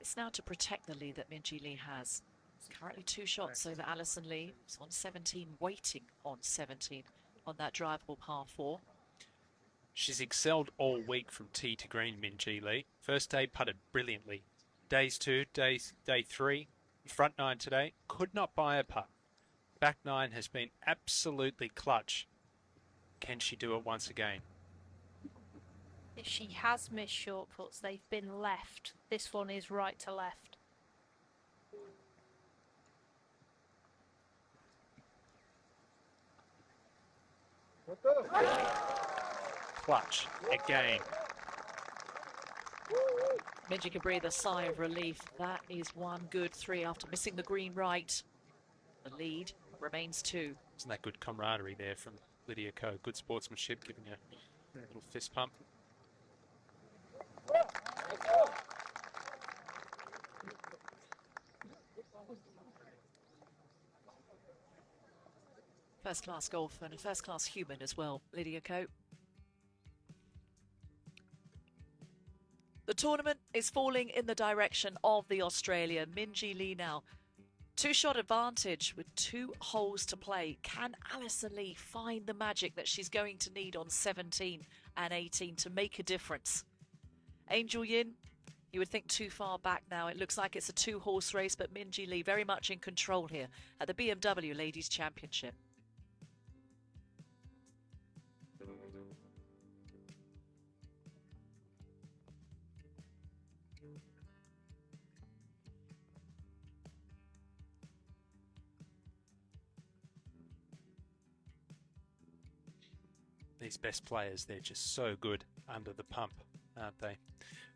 It's now to protect the lead that Min-Ji Lee has. It's currently 2 shots over Alison Lee. It's on 17, waiting on 17 on that drivable par 4. She's excelled all week from tee to green, Min-Ji Lee. First day putted brilliantly. Day 3, front 9 today, could not buy a putt. Back 9 has been absolutely clutch. Can she do it once again? If she has missed short puts, they've been left. This one is right to left. Clutch again. Min-Ji can breathe a sigh of relief. That is one good 3 after missing the green right. The lead remains 2. Isn't that good camaraderie there from Lydia Ko? Good sportsmanship, giving a little fist pump. First-class golfer and a first-class human as well, Lydia Ko. The tournament is falling in the direction of the Australian. Min-Ji Lee now. 2-shot advantage with 2 holes to play. Can Alison Lee find the magic that she's going to need on 17 and 18 to make a difference? Angel Yin, you would think too far back now. It looks like it's a 2-horse race, but Min-Ji Lee very much in control here at the BMW Ladies Championship. These best players, they're just so good under the pump, aren't they?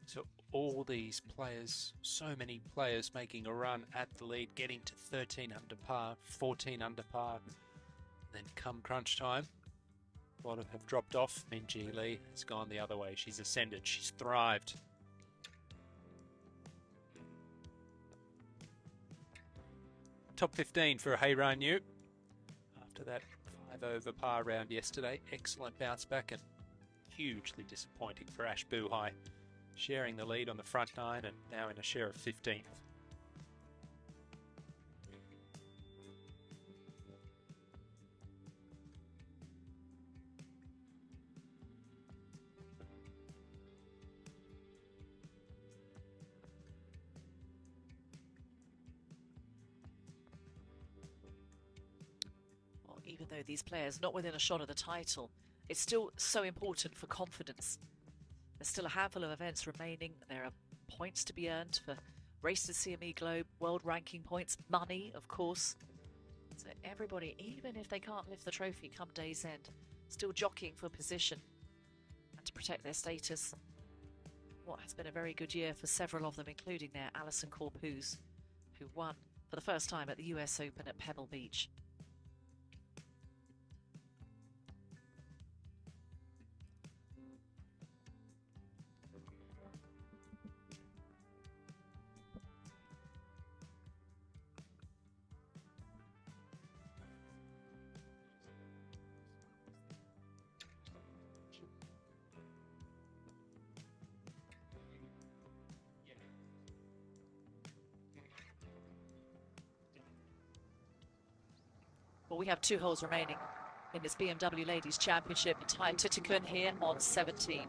So all these players, so many players making a run at the lead, getting to 13 under par, 14 under par. Then come crunch time, a lot of have dropped off. Min-Ji Lee has gone the other way. She's ascended. She's thrived. Top 15 for Hae-Ran Yu. After that 5-over par round yesterday, excellent bounce back and hugely disappointing for Ash Buhai, sharing the lead on the front 9 and now in a share of 15th. Even though these players not within a shot of the title, it's still so important for confidence. There's still a handful of events remaining. There are points to be earned for Race to CME Globe, world ranking points, money, of course. So everybody, even if they can't lift the trophy come day's end, still jockeying for position and to protect their status. What has been a very good year for several of them, including their Alison Corpuz, who won for the first time at the US Open at Pebble Beach. Well, we have 2 holes remaining in this BMW Ladies Championship. Ty Titican here on 17.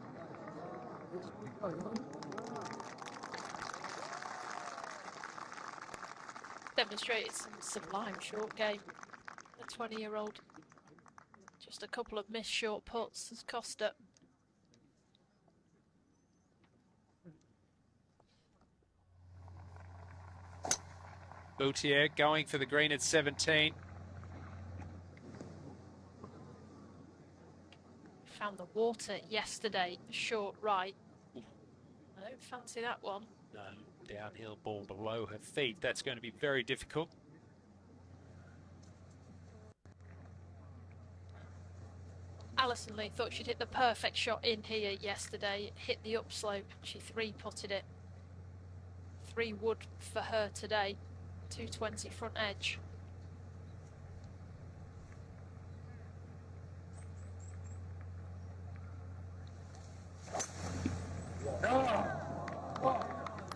Demonstrated some sublime short game. The 20-year-old. Just a couple of missed short putts has cost her. Boutier going for the green at 17. Found the water yesterday, short right. I don't fancy that one. No, downhill ball below her feet. That's going to be very difficult. Alison Lee thought she'd hit the perfect shot in here yesterday. It hit the upslope. She 3-putted it. 3 wood for her today. 220 front edge.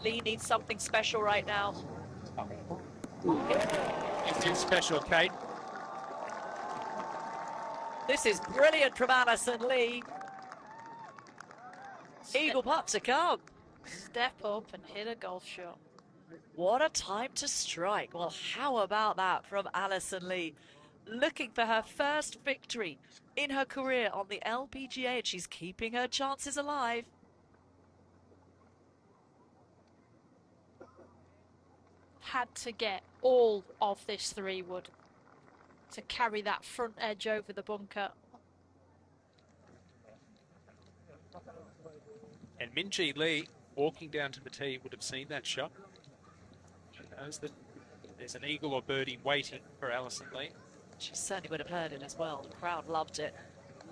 Lee needs something special right now. It's special, Kate. This is brilliant from Alison Lee. Eagle putt to come. Step up and hit a golf shot. What a time to strike. Well, how about that from Alison Lee? Looking for her first victory in her career on the LPGA, and she's keeping her chances alive. Had to get all of this 3 wood to carry that front edge over the bunker. And Minjee Lee, walking down to the tee, would have seen that shot. She knows that there's an eagle or birdie waiting for Alison Lee. She certainly would have heard it as well. The crowd loved it.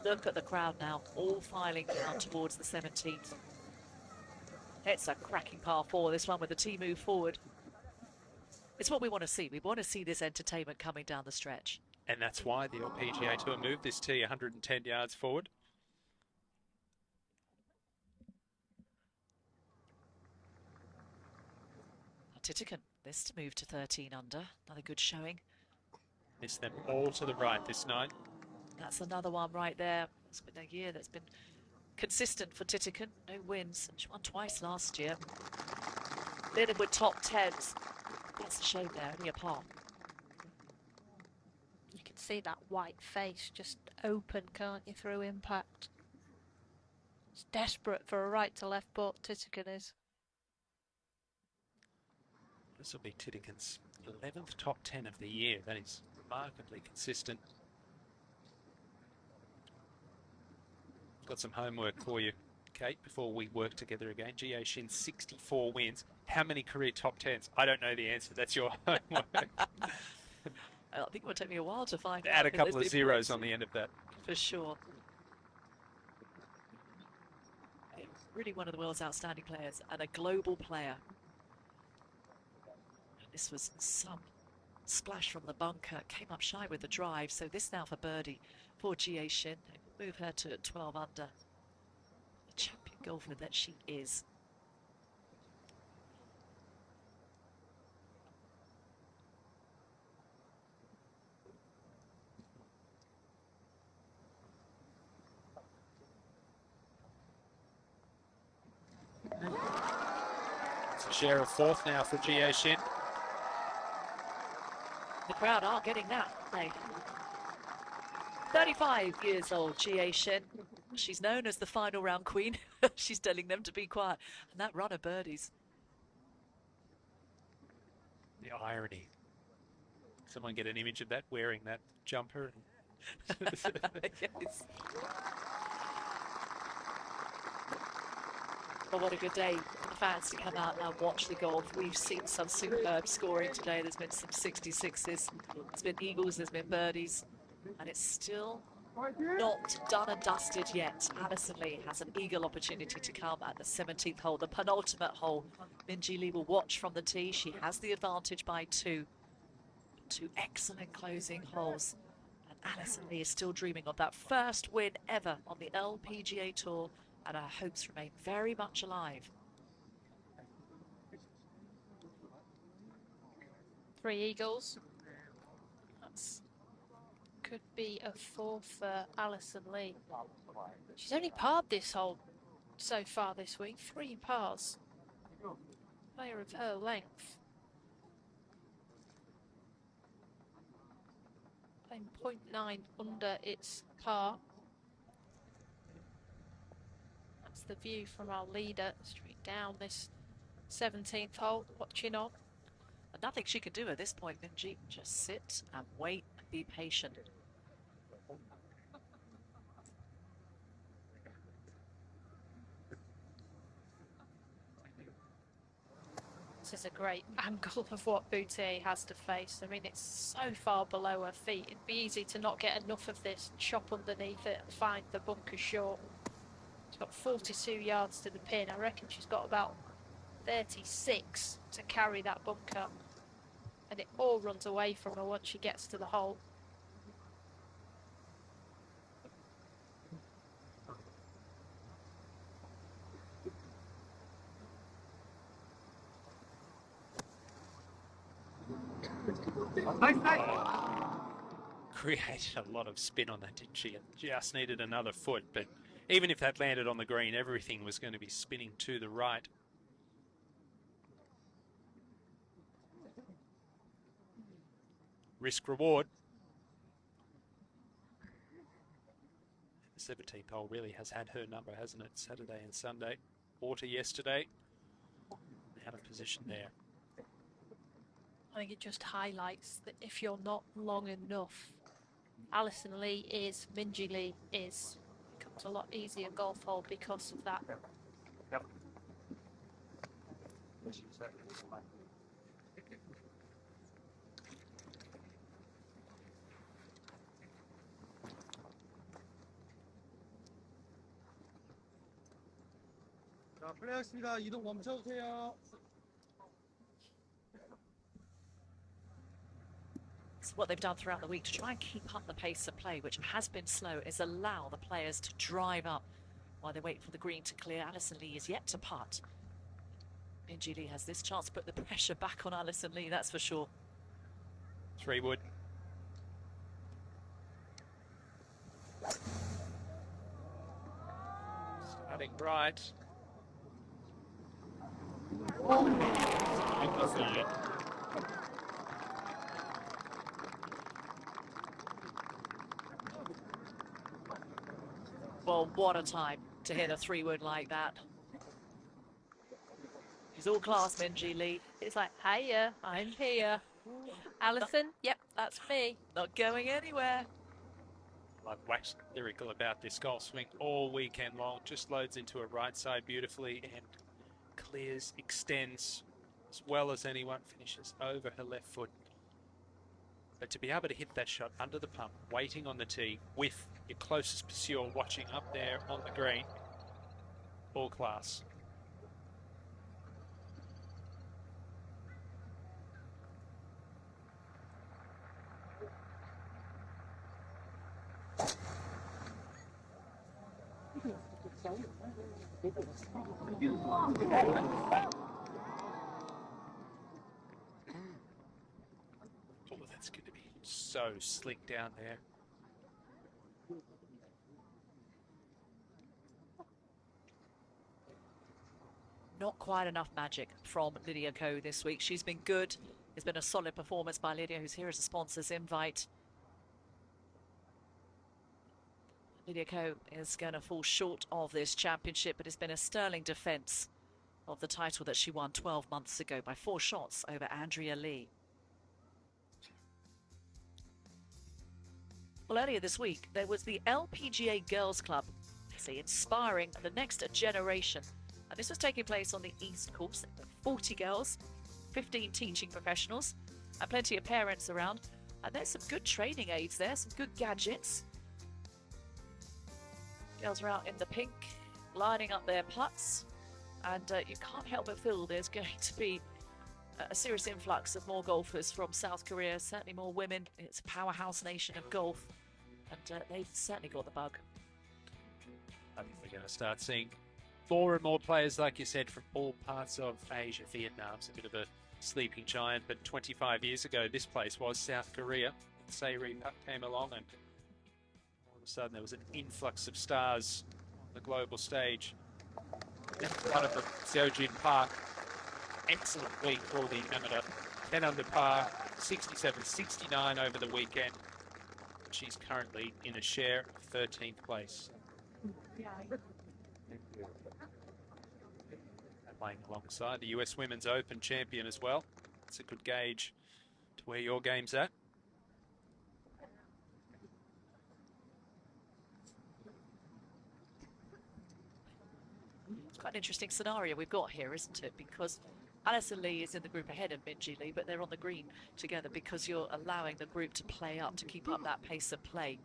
Look at the crowd now, all filing down towards the 17th. It's a cracking par 4, this one, with the tee move forward. It's what we want to see. We want to see this entertainment coming down the stretch. And that's why the LPGA Tour moved this tee 110 yards forward. Titican, this to move to 13 under. Another good showing. Missed them all to the right this night. That's another one right there. It's been a year that's been consistent for Titican. No wins. She won twice last year. Leaderboard top 10s. That's a shame there, only a par. You can see that white face just open, can't you, through impact. It's desperate for a right to left putt, Titican is. This will be Titican's 11th top 10 of the year. That is remarkably consistent. Got some homework for you, Kate, before we work together again. Jie Shin, 64 wins. How many career top 10s? I don't know the answer. That's your homework. I think it will take me a while to find out. Add a couple of zeros on the end of that. For sure. Really one of the world's outstanding players and a global player. This was some splash from the bunker. Came up shy with the drive. So this now for birdie for Jie Shin. Move her to 12 under. The champion golfer that she is. It's a share of 4th now for Jie Shin. The crowd are getting that, aren't they? 35 years old, Jie Shin. She's known as the final round queen. She's telling them to be quiet. And that run of birdies. The irony. Someone get an image of that wearing that jumper. Yes. Well, what a good day for the fans to come out and watch the golf. We've seen some superb scoring today. There's been some 66s, there's been eagles, there's been birdies, and it's still not done and dusted yet. Alison Lee has an eagle opportunity to come at the 17th hole, the penultimate hole. Minjee Lee will watch from the tee. She has the advantage by 2. 2 excellent closing holes. And Alison Lee is still dreaming of that first win ever on the LPGA Tour, and her hopes remain very much alive. 3 eagles. That's could be a 4 for Alison Lee. She's only parred this hole so far this week. 3 pars. Player of her length. Playing 0.9 under its par. That's the view from our leader straight down this 17th hole, watching on. And nothing she can do at this point, Minjee. Just sit and wait and be patient. This is a great angle of what Boutte has to face. I mean, it's so far below her feet. It'd be easy to not get enough of this, chop underneath it and find the bunker short. She's got 42 yards to the pin. I reckon she's got about 36 to carry that bunker. And it all runs away from her once she gets to the hole. Created a lot of spin on that, didn't she? It just needed another foot, but even if that landed on the green, everything was going to be spinning to the right. Risk reward. The 17th hole really has had her number, hasn't it? Saturday and Sunday. Water yesterday. Out of position there. I think it just highlights that if you're not long enough, Alison Lee is, Minjee Lee is. It becomes a lot easier golf hole because of that. Yep. 자, 플레이하겠습니다. 이동 멈춰주세요. So what they've done throughout the week to try and keep up the pace of play, which has been slow, is allow the players to drive up while they wait for the green to clear. Alison Lee is yet to putt. Minjee Lee has this chance to put the pressure back on Alison Lee, that's for sure. 3 wood. Starting right. Well, what a time to hit a 3-wood like that. She's all class, Minjee Lee. It's like, hiya, I'm here. Alison, yep, that's me. Not going anywhere. I've waxed lyrical about this golf swing all weekend long. Just loads into a right side beautifully and clears, extends as well as anyone, finishes over her left foot. But to be able to hit that shot under the pump, waiting on the tee with your closest pursuer watching up there on the green, all class. Oh, that's going to be so slick down there. Not quite enough magic from Lydia Ko this week. She's been good. It's been a solid performance by Lydia, who's here as a sponsor's invite. Lydia Ko is going to fall short of this championship, but it's been a sterling defence of the title that she won 12 months ago by 4 shots over Andrea Lee. Well, earlier this week, there was the LPGA Girls Club, inspiring the next generation. And this was taking place on the East Coast. 40 girls, 15 teaching professionals, and plenty of parents around. And there's some good training aids there, some good gadgets. Girls are out in the pink, lining up their putts. And you can't help but feel there's going to be a serious influx of more golfers from South Korea, certainly more women. It's a powerhouse nation of golf, and they've certainly got the bug. I think we're going to start seeing more and more players, like you said, from all parts of Asia. Vietnam's a bit of a sleeping giant, but 25 years ago, this place was South Korea. Se-Ri Pak came along, and all of a sudden there was an influx of stars on the global stage. One of them, Seojin Park. Excellent week for the amateur. 10 under par, 67, 69 over the weekend. She's currently in a share of 13th place. Playing alongside the US Women's Open champion as well. It's a good gauge to where your game's at. It's quite an interesting scenario we've got here, isn't it? Because Alison Lee is in the group ahead of Minjee Lee, but they're on the green together because you're allowing the group to play up, to keep up that pace of play.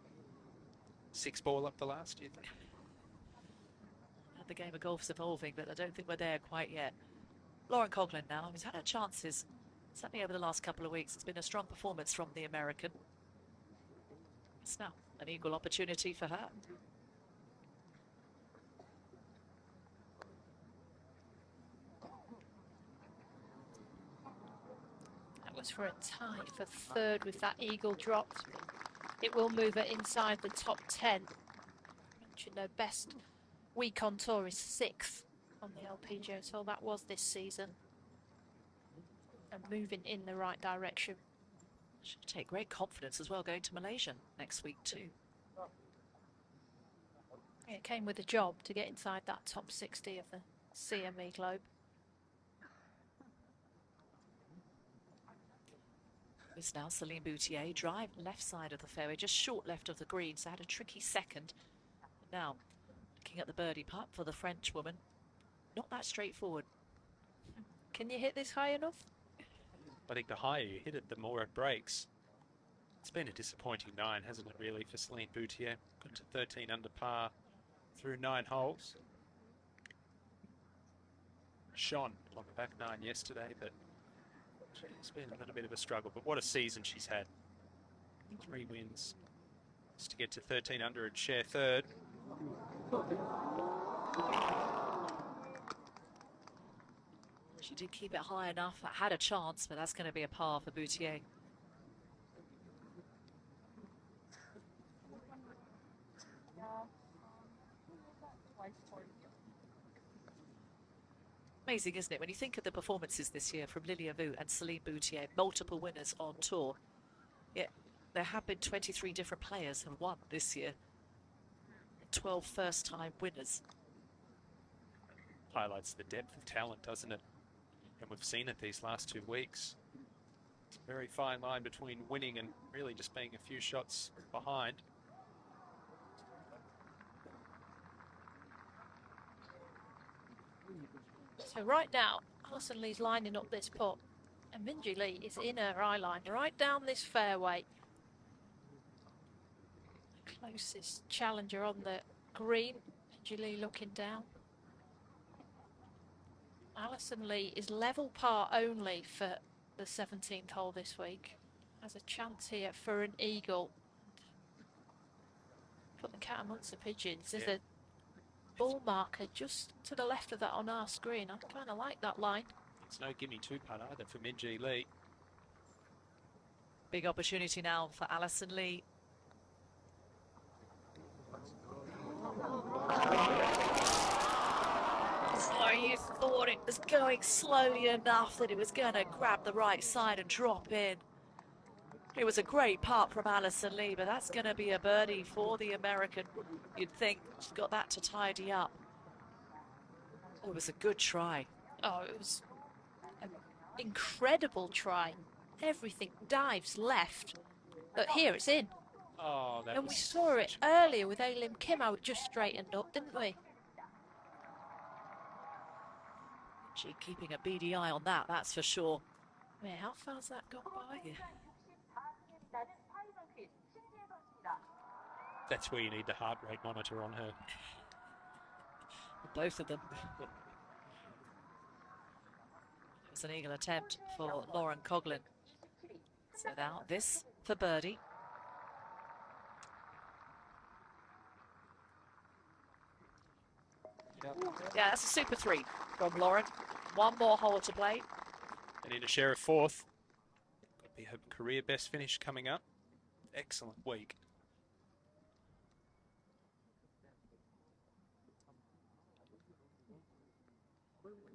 6 ball up the last, do you think? The game of golf's evolving, but I don't think we're there quite yet. Lauren Coughlin now, who's had her chances, certainly over the last couple of weeks. It's been a strong performance from the American. It's now an equal opportunity for her. That was for a tie for third with that eagle dropped. It will move her inside the top 10. Mentioned her best week on tour is 6th on the LPGA Tour. That was this season. And moving in the right direction. Should take great confidence as well going to Malaysia next week too. It came with a job to get inside that top 60 of the CME Globe. It's now Celine Boutier, drive left side of the fairway, just short left of the green, so had a tricky second. Now, looking at the birdie putt for the French woman, not that straightforward. Can you hit this high enough? I think the higher you hit it, the more it breaks. It's been a disappointing 9, hasn't it, really, for Celine Boutier? Got to 13 under par through 9 holes. Shone on the back 9 yesterday, but it's been a little bit of a struggle. But what a season she's had. 3 wins. Just to get to 13 under and share third. She did keep it high enough, had a chance, but that's going to be a par for Boutier. Amazing, isn't it? When you think of the performances this year from Lilia Vu and Celine Boutier, multiple winners on tour. Yet there have been 23 different players have won this year. 12 first-time winners. Highlights the depth of talent, doesn't it? And we've seen it these last 2 weeks. It's a very fine line between winning and really just being a few shots behind. So right now, Alison Lee's lining up this putt, and Minjee Lee is in her eye line, right down this fairway. The closest challenger on the green, Minjee Lee looking down. Alison Lee is level par only for the 17th hole this week. Has a chance here for an eagle. Put the cat amongst the pigeons. There's a ball marker just to the left of that on our screen. I kind of like that line. It's no gimme 2-putt either for Minjee Lee. Big opportunity now for Alison Lee. So you thought it was going slowly enough that it was going to grab the right side and drop in. It was a great putt from Alison Lee, but that's going to be a birdie for the American. You'd think she's got that to tidy up. Oh, it was a good try. Oh, it was an incredible try. Everything dives left. But here it's in. Oh, that And was we saw it earlier with Aileen Kim, how it just straightened up, didn't we? She keeping a beady eye on that, that's for sure. Yeah, how far's that gone by? Yeah. That's where you need the heart rate monitor on her. Both of them. It was an eagle attempt for Lauren Coughlin. So now this for birdie. Yeah, that's a super 3 from Lauren. One more hole to play. And in a share of 4th. Could be her career best finish coming up. Excellent week.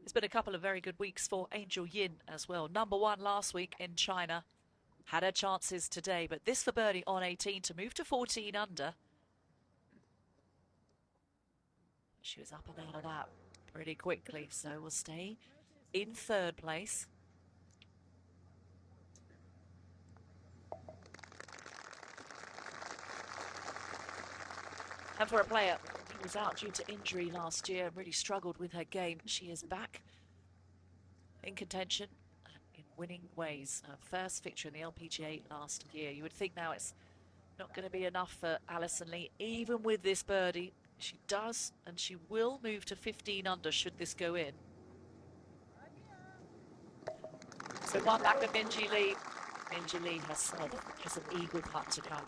It's been a couple of very good weeks for Angel Yin as well. Number 1 last week in China. Had her chances today, but this for birdie on 18 to move to 14 under. She was up and out of that pretty quickly, so we'll stay in 3rd place. And for a player who was out due to injury last year and really struggled with her game, she is back in contention in winning ways. Her first victory in the LPGA last year. You would think now it's not going to be enough for Alison Lee, even with this birdie. She does, and she will move to 15 under should this go in. So one back of Minjee Lee. Minjee Lee herself has an eagle putt to come.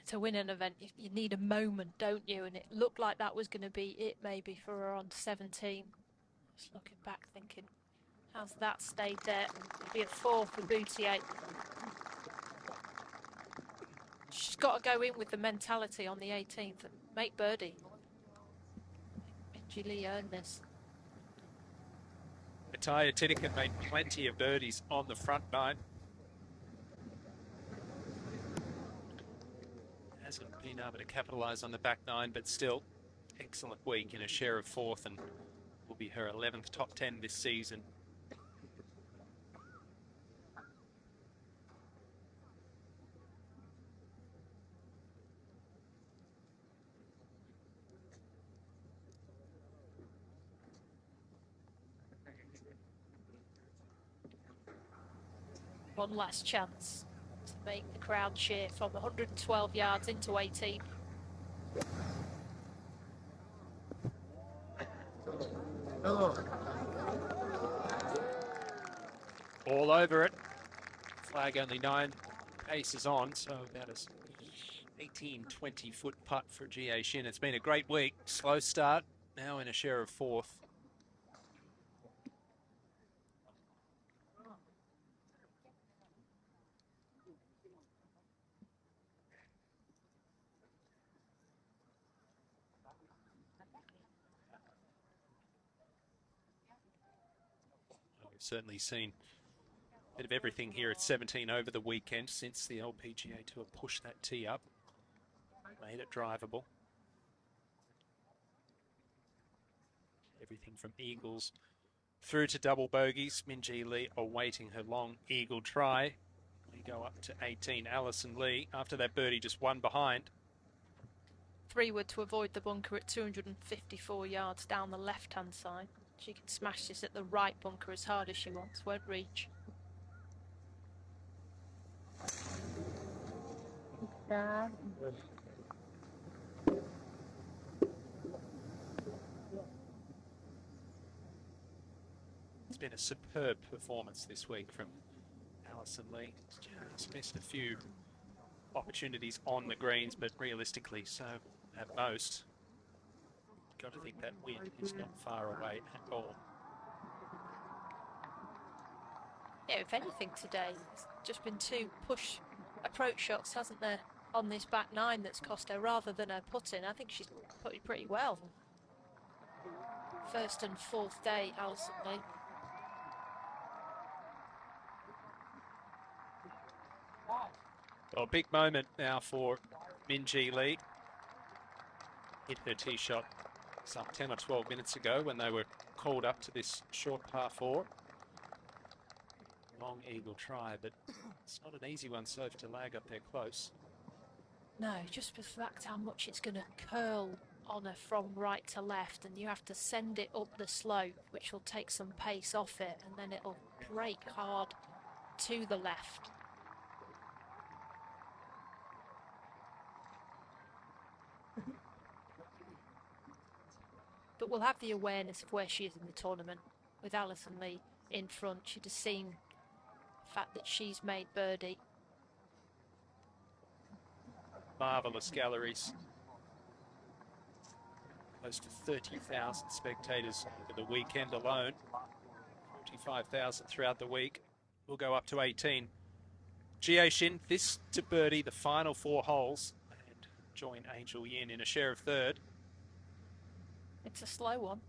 To win an event, you need a moment, don't you? And it looked like that was going to be it maybe for her on 17. Just looking back thinking, how's that stayed there? It'll be a 4 for Boutier. She's got to go in with the mentality on the 18th and make birdie. Minjee Lee earned this. Ataya Titikin made plenty of birdies on the front nine. Hasn't been able to capitalise on the back nine, but still, excellent week in a share of 4th and will be her 11th top 10 this season. One last chance to make the crowd cheer from 112 yards into 18. All over it. Flag only 9 paces on, so about a 18, 20-foot putt for Jie Shin. It's been a great week. Slow start, now in a share of 4th. We've certainly seen a bit of everything here at 17 over the weekend since the LPGA Tour pushed that tee up, made it drivable. Everything from eagles through to double bogeys. Minjee Lee awaiting her long eagle try. We go up to 18. Alison Lee, after that birdie, just 1 behind. 3 wood to avoid the bunker at 254 yards down the left-hand side. She can smash this at the right bunker as hard as she wants. Won't reach. It's been a superb performance this week from Alison Lee. Just missed a few opportunities on the greens, but realistically, so at most, got to think that win is not far away at all. Yeah, if anything today, it's just been 2 push approach shots, hasn't there, on this back nine that's cost her rather than her putting. I think she's putting pretty well. 1st and 4th day, Alison Lee. Well, big moment now for Minjee Lee. Hit her tee shot some 10 or 12 minutes ago when they were called up to this short par 4. Long eagle try, but it's not an easy one, Soph, to lag up there close. No, just the fact how much it's going to curl on her from right to left, and you have to send it up the slope, which will take some pace off it, and then it'll break hard to the left. But we'll have the awareness of where she is in the tournament. With Alison Lee in front, she'd have seen the fact that she's made birdie. Marvellous galleries. Close to 30,000 spectators over the weekend alone. 45,000 throughout the week. We'll go up to 18. Jie Shin, this to birdie the final 4 holes and join Angel Yin in a share of third. It's a slow one.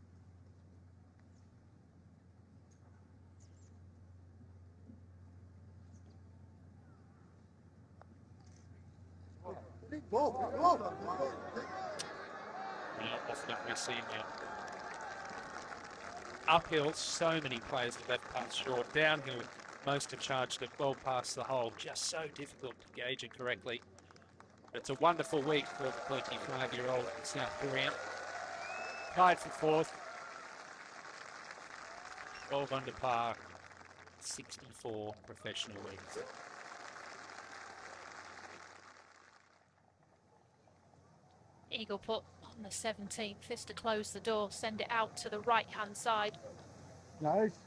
Now, often we see now. Uphill, so many players have left putts short. Downhill, most have charged it well past the hole. Just so difficult to gauge it correctly. But it's a wonderful week for the 25-year-old South Korean. Tied for 4th. 12 under par. 64 professional wins. Eagle putt on the 17th. This to close the door, send it out to the right-hand side. Nice.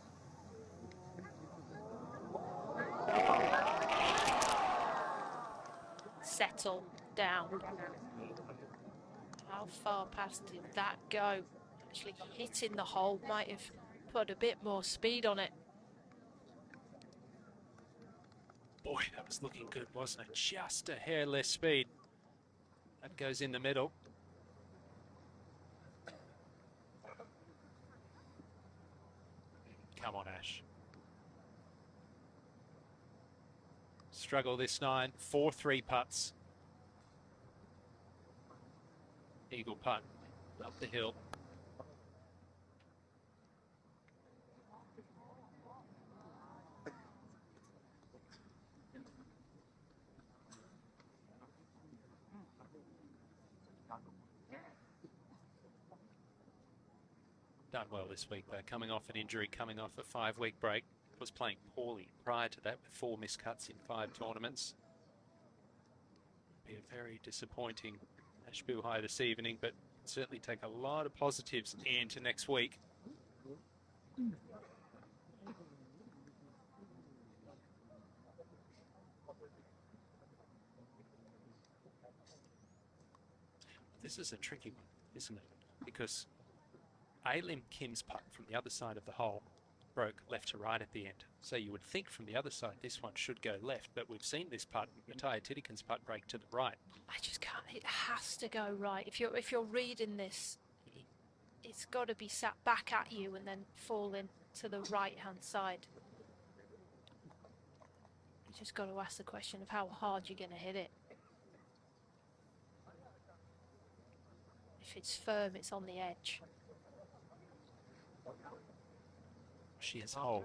Settle down. How far past did that go? Actually hitting the hole might have put a bit more speed on it. Boy, that was looking good, wasn't it? Just a hair less speed. That goes in the middle. Come on, Ash. Struggle this 9. 4-3 putts. Eagle putt up the hill. Done well this week, though. Coming off an injury, coming off a 5-week break. Was playing poorly prior to that with 4 missed cuts in 5 tournaments. Be a very disappointing Ash Buhai this evening, but certainly take a lot of positives into next week. This is a tricky one, isn't it? Because Lim Kim's putt from the other side of the hole broke left to right at the end. So you would think from the other side this one should go left, but we've seen this putt, Matthias Titikin's putt, break to the right. I just can't. It has to go right. If you're reading this, it's got to be sat back at you and then falling to the right-hand side. You just got to ask the question of how hard you're going to hit it. If it's firm, it's on the edge. She has holed.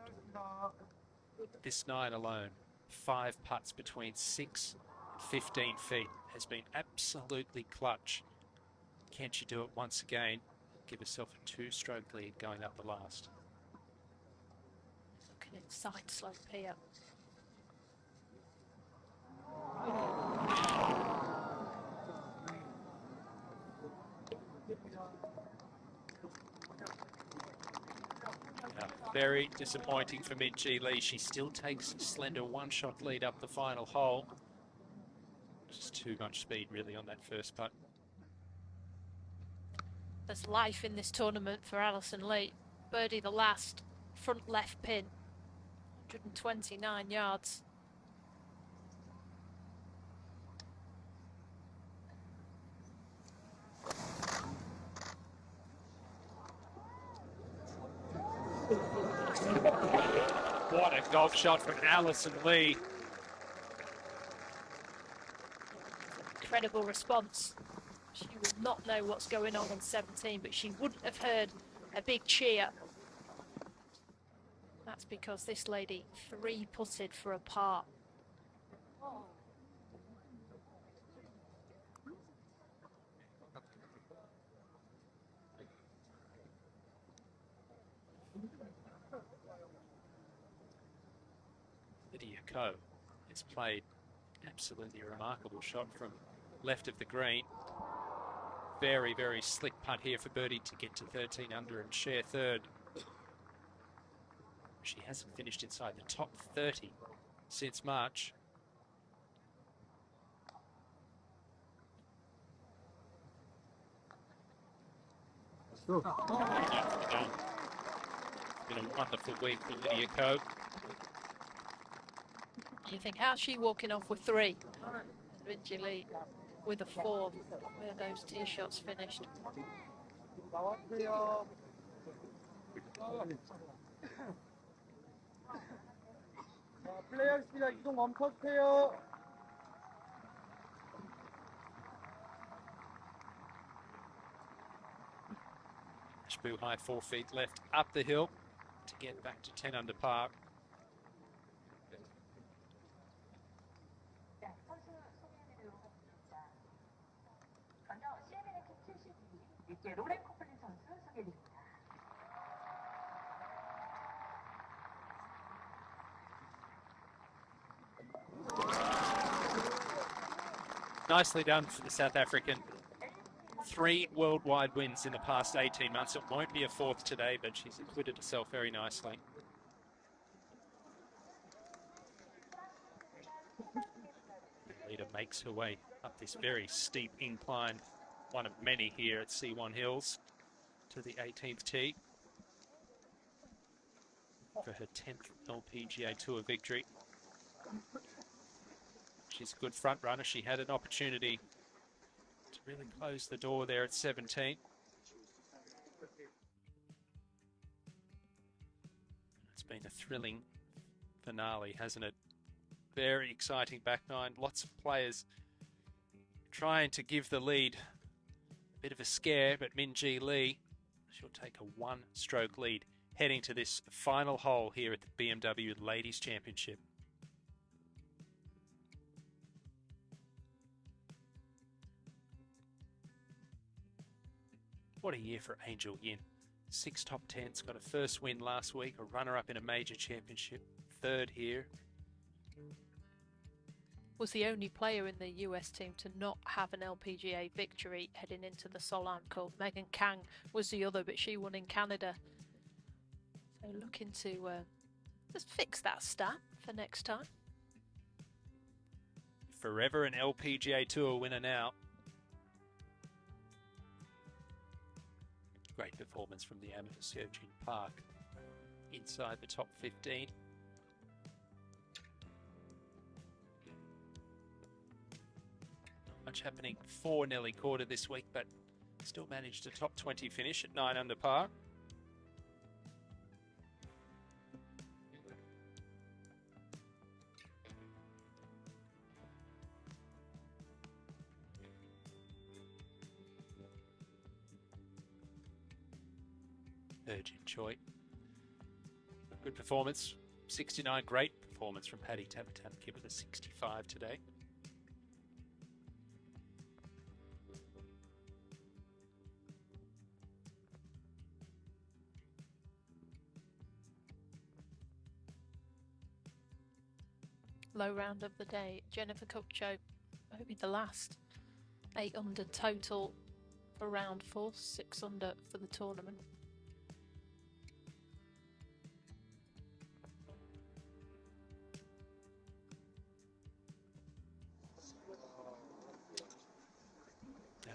This 9 alone, 5 putts between 6 and 15 feet, has been absolutely clutch. Can she do it once again? Give herself a 2-stroke lead going up the last. Looking at side slope here. Very disappointing for Min-Ji Lee. She still takes a slender 1-shot lead up the final hole. Just too much speed really on that first putt. There's life in this tournament for Alison Lee. Birdie the last, front left pin, 129 yards. What a golf shot from Alison Lee. Incredible response. She will not know what's going on 17, but she wouldn't have heard a big cheer. That's because this lady 3-putted for a par. Lydia Ko has played absolutely a remarkable shot from left of the green. Very, very slick putt here for birdie to get to 13 under and share third. She hasn't finished inside the top 30 since March. It's been a wonderful week for Lydia Ko. You think, how's she walking off with 3? Minjee Lee with a 4. Where are those tee shots finished? Ashbu high 4 feet left up the hill to get back to 10 under par. Nicely done for the South African. 3 worldwide wins in the past 18 months. It won't be a 4th today, but she's acquitted herself very nicely. The leader makes her way up this very steep incline, one of many here at C1 Hills, to the 18th tee for her 10th LPGA Tour victory. She's a good front runner. She had an opportunity to really close the door there at 17. It's been a thrilling finale, hasn't it? Very exciting back nine. Lots of players trying to give the lead a bit of a scare, but Minjee Lee, she'll take a 1-stroke lead heading to this final hole here at the BMW Ladies Championship. What a year for Angel Yin. 6 top 10s, got a first win last week, a runner-up in a major championship, 3rd here. Was the only player in the US team to not have an LPGA victory heading into the Solheim Cup. Megan Kang was the other, but she won in Canada. So looking to just fix that stat for next time. Forever an LPGA Tour winner now. Great performance from the amateur Seojin Park inside the top 15. Not much happening for Nelly Corder this week, but still managed a top 20 finish at 9 under par. Urgent Choi. Good performance. 69, great performance from Paddy Tavatanki with a 65 today. Low round of the day. Jennifer Kupcho, maybe the last. 8 under total for round 4, 6 under for the tournament.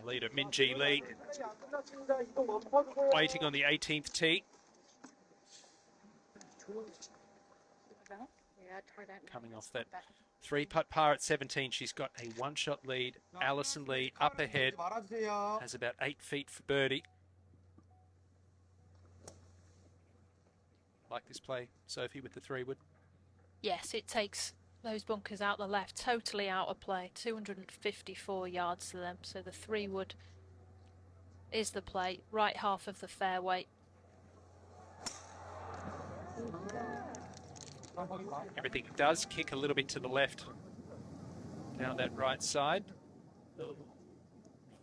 Our leader Minjee Lee waiting on the 18th tee. Coming off that 3-putt par at 17, she's got a 1-shot lead. Alison Lee up ahead, has about 8 feet for birdie. Like this play, Sophie, with the 3-wood? Yes, it takes those bunkers out the left, totally out of play. 254 yards to them, so the 3-wood is the play, right half of the fairway. Everything does kick a little bit to the left down that right side.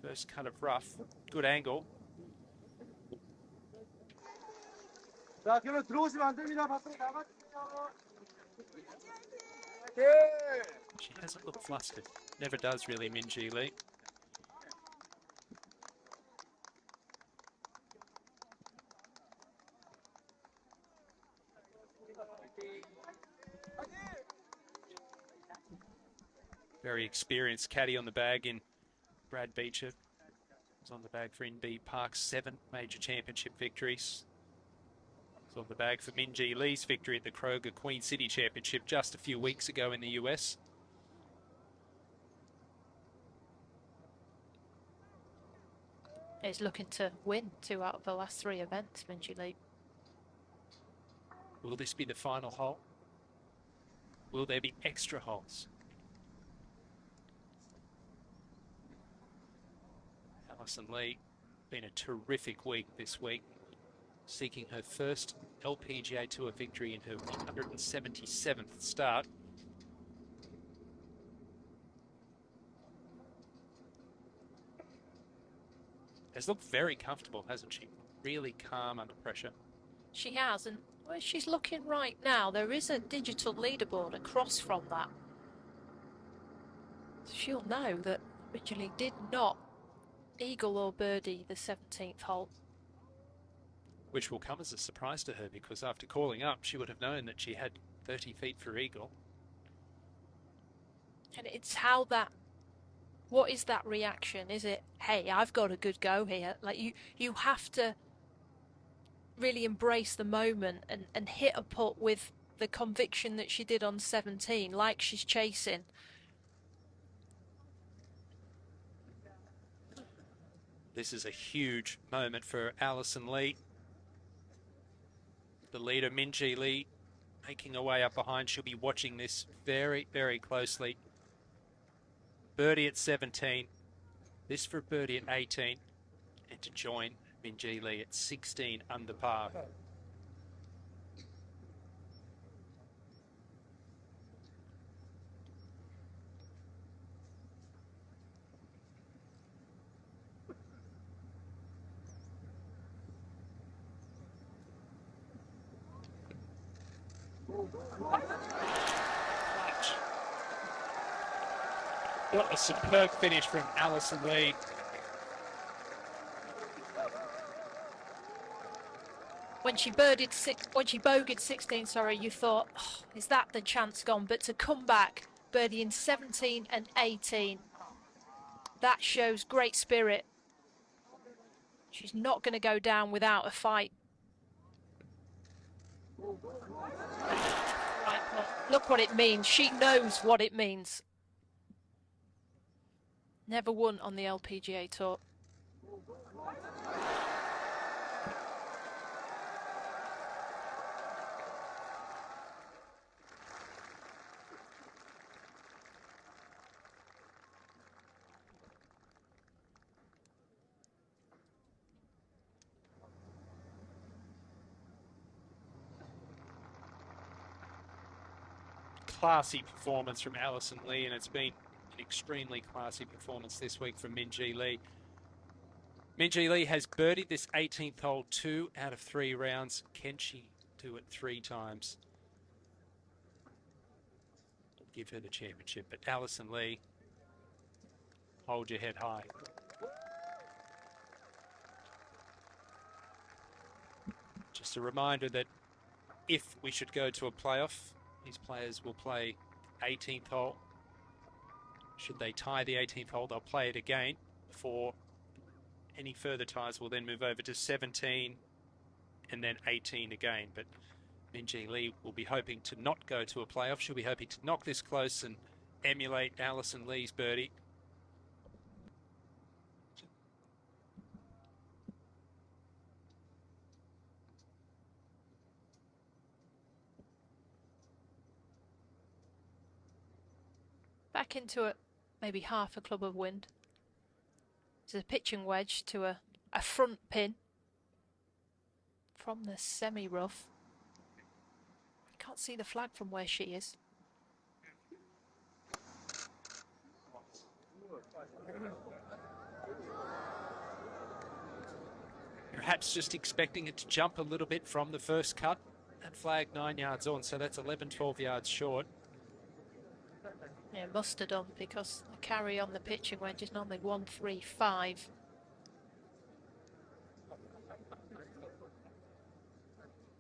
First cut of rough, good angle. She hasn't looked flustered. Never does really, Min-Ji Lee. Very experienced caddy on the bag in Brad Beecher. Was on the bag for NB Park's 7 major championship victories. Was on the bag for Min-Ji Lee's victory at the Kroger Queen City Championship just a few weeks ago in the US. Is looking to win 2 out of the last 3 events, Min-Ji Lee. Will this be the final hole? Will there be extra holes? Alison Lee, been a terrific week this week, seeking her first LPGA Tour victory in her 177th start. Has looked very comfortable, hasn't she? Really calm under pressure. She has, and where she's looking right now, there is a digital leaderboard across from that. So she'll know that Min-Ji Lee did not eagle or birdie the 17th hole. Which will come as a surprise to her, because after calling up, she would have known that she had 30 feet for eagle. And it's how that, what is that reaction? Is it, hey, I've got a good go here? Like you have to really embrace the moment and hit a putt with the conviction that she did on 17, like she's chasing. This is a huge moment for Alison Lee. The leader, Min-Ji Lee, making her way up behind. She'll be watching this very, very closely. Birdie at 17. This for birdie at 18. And to join Min-Ji Lee at 16 under par. What a superb finish from Alison Lee. When she bogeyed 16, sorry, you thought, oh, is that the chance gone? But to come back, birdieing 17 and 18, that shows great spirit. She's not going to go down without a fight. Right, well, look what it means. She knows what it means. Never won on the LPGA Tour. Classy performance from Alison Lee, and it's been an extremely classy performance this week from Min-Ji Lee. Min-Ji Lee has birdied this 18th hole 2 out of 3 rounds. Can she do it 3 times? Give her the championship. But Alison Lee, hold your head high. Just a reminder that if we should go to a playoff, these players will play 18th hole. Should they tie the 18th hole, they'll play it again. For any further ties, will then move over to 17 and then 18 again. But Min-Ji Lee will be hoping to not go to a playoff. She'll be hoping to knock this close and emulate Alison Lee's birdie. Back into it, maybe half a club of wind. It's a pitching wedge to a a front pin from the semi-rough. You can't see the flag from where she is. Perhaps just expecting it to jump a little bit from the first cut. That flag 9 yards on, so that's 11, 12 yards short. Yeah, must have done, because the carry on the pitching wedge is normally 135.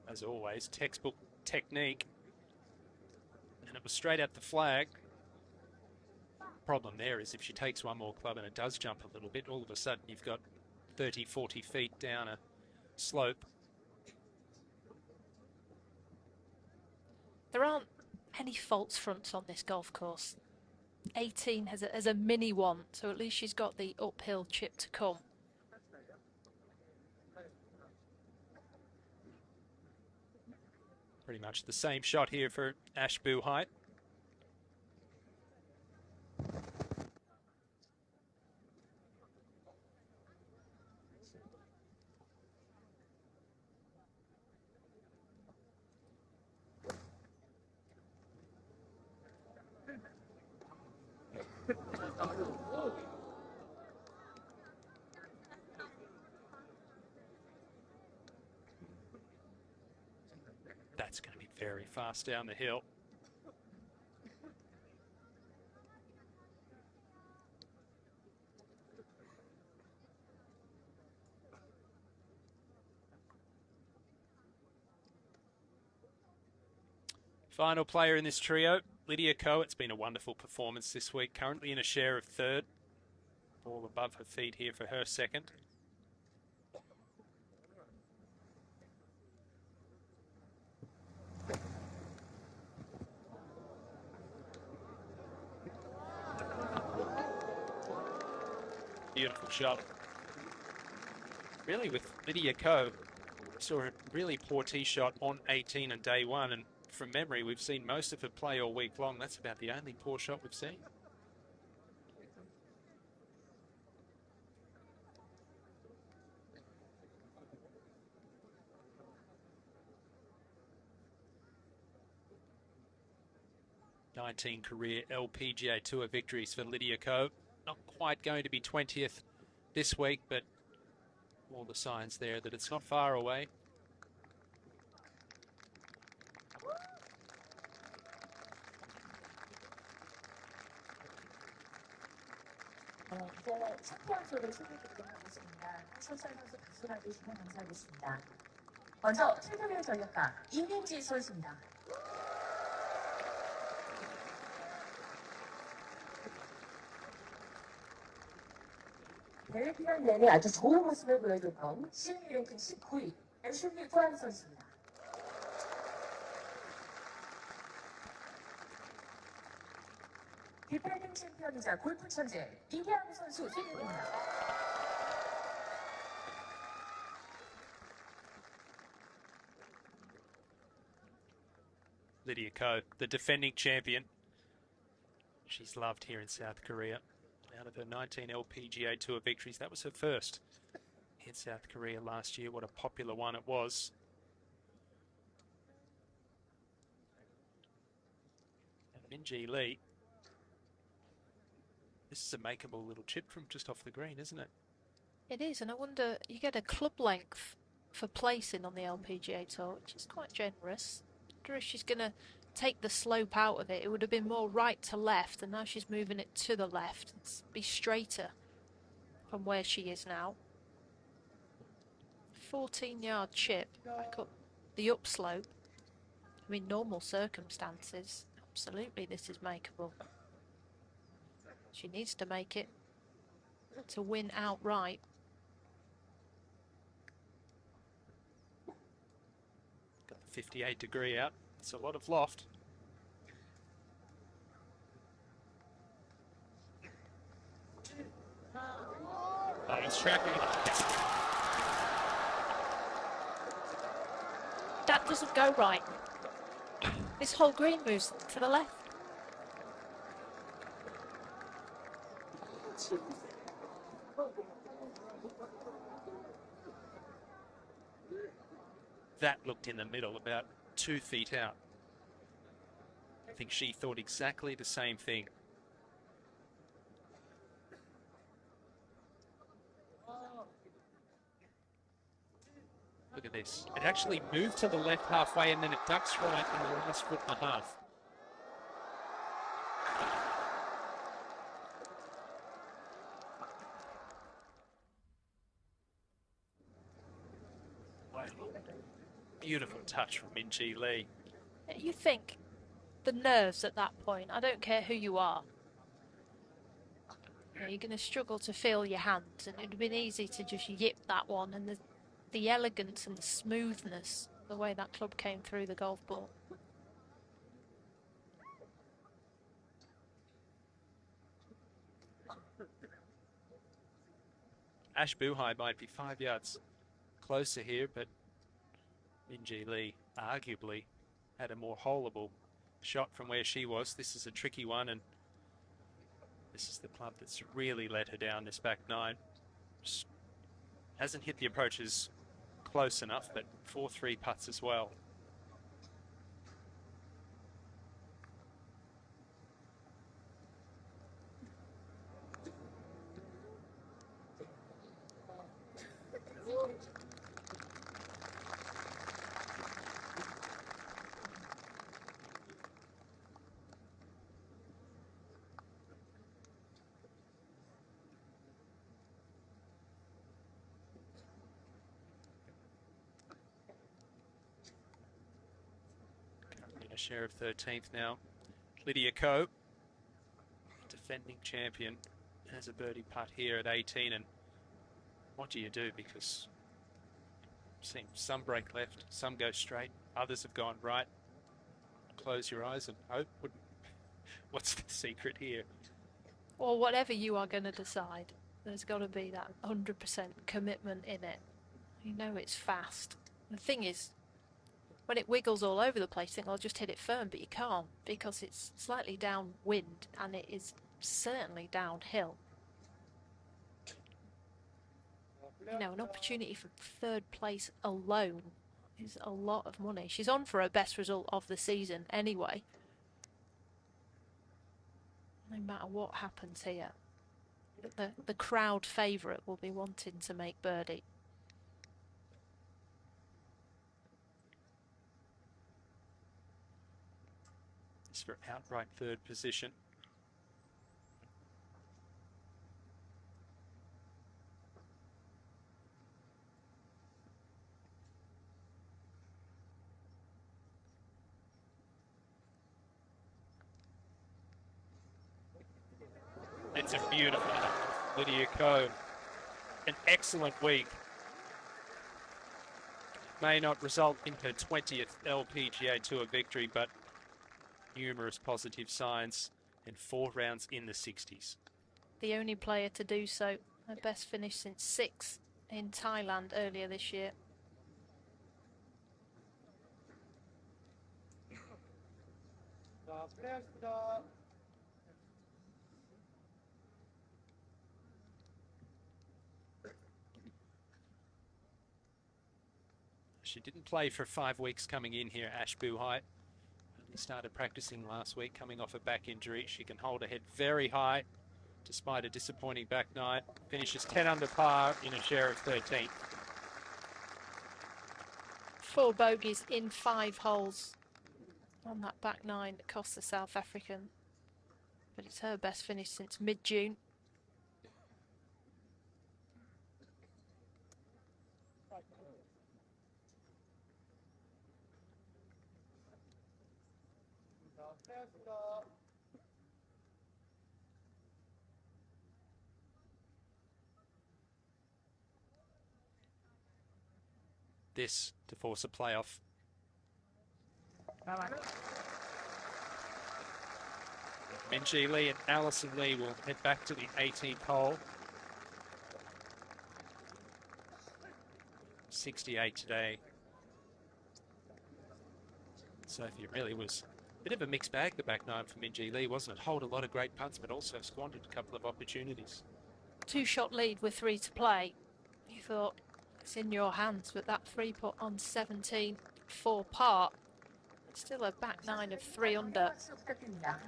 As always, textbook technique. And it was straight at the flag. Problem there is if she takes one more club and it does jump a little bit, all of a sudden you've got 30, 40 feet down a slope. There aren't any false fronts on this golf course. 18 has a mini one, so at least she's got the uphill chip to come. Pretty much the same shot here for Ashbu Height. That's going to be very fast down the hill. Final player in this trio, Lydia Ko. It's been a wonderful performance this week. Currently in a share of third. Ball above her feet here for her second. Beautiful shot. Really, with Lydia Ko, saw a really poor tee shot on 18 and day one, and from memory, we've seen most of her play all week long. That's about the only poor shot we've seen. '19 career LPGA Tour victories for Lydia Ko. Not quite going to be 20th this week, but all the signs there that it's not far away. 이제 챔피언쇼를 소개해드리도록 하겠습니다. 해설사 선수 박수라 주시면 감사하겠습니다. 먼저 최근의 전력가 이민지 선수입니다. 대회 기간 내내 아주 좋은 모습을 보여줬던 시흥 랭킹 19위 애슐리 구한 선수입니다. 디펜딩 챔피언이자 골프 천재 이기양 선수 소개됩니다. Lydia Ko, the defending champion. She's loved here in South Korea. Out of her 19 LPGA Tour victories, that was her first in South Korea last year. What a popular one it was. And Min-Ji Lee. This is a makeable little chip from just off the green, isn't it? It is, and I wonder, you get a club length for placing on the LPGA Tour, which is quite generous. I wonder if she's going to take the slope out of it. It would have been more right to left, and now she's moving it to the left. It's be straighter from where she is now. 14-yard chip back up the upslope. I mean, normal circumstances, absolutely this is makeable. She needs to make it to win outright. Got the 58-degree out. It's a lot of loft. Oh, he's tracking. That doesn't go right. This whole green moves to the left. that looked in the middle, about 2 feet out. I think she thought exactly the same thing. Look at this. It actually moved to the left halfway and then it ducks right in the last foot and a half. Wow. Beautiful touch from Min-Ji Lee. You think the nerves at that point, I don't care who you are. You're going to struggle to feel your hands, and it would have been easy to just yip that one, and the elegance and the smoothness, the way that club came through the golf ball. Ash Buhai might be 5 yards closer here, but Min-Ji Lee arguably had a more holeable shot from where she was. This is a tricky one, and this is the club that's really let her down, this back nine. Just hasn't hit the approaches close enough, but 4-3 putts as well. A share of 13th now. Lydia Ko, defending champion, has a birdie putt here at 18. And what do you do? Because I've seen some break left, some go straight, others have gone right. Close your eyes and hope. What's the secret here? Or whatever you are going to decide, there's got to be that 100% commitment in it. You know it's fast. The thing is, when it wiggles all over the place, you think, I'll just hit it firm, but you can't because it's slightly downwind and it is certainly downhill. You know, an opportunity for third place alone is a lot of money. She's on for her best result of the season anyway. No matter what happens here, the crowd favourite will be wanting to make birdie. For outright third position. It's a beautiful Lydia Ko. An excellent week. May not result in her 20th LPGA Tour victory, but numerous positive signs and 4 rounds in the 60s. The only player to do so. Her best finish since 6th in Thailand earlier this year. She didn't play for 5 weeks coming in here, Ash Buhai. Only started practicing last week, coming off a back injury. She can hold her head very high, despite a disappointing back nine. Finishes 10 under par in a share of 13. 4 bogeys in 5 holes on that back nine that cost the South African. But it's her best finish since mid-June. This to force a playoff. Min-Ji Lee and Alison Lee will head back to the 18th hole. 68 today. Sophie, really was a bit of a mixed bag, the back nine for Min-Ji Lee, wasn't it? Hold a lot of great putts, but also squandered a couple of opportunities. 2-shot lead with 3 to play. You thought, It's in your hands, but that 3-putt on 17 for par. Still a back nine of 3 under.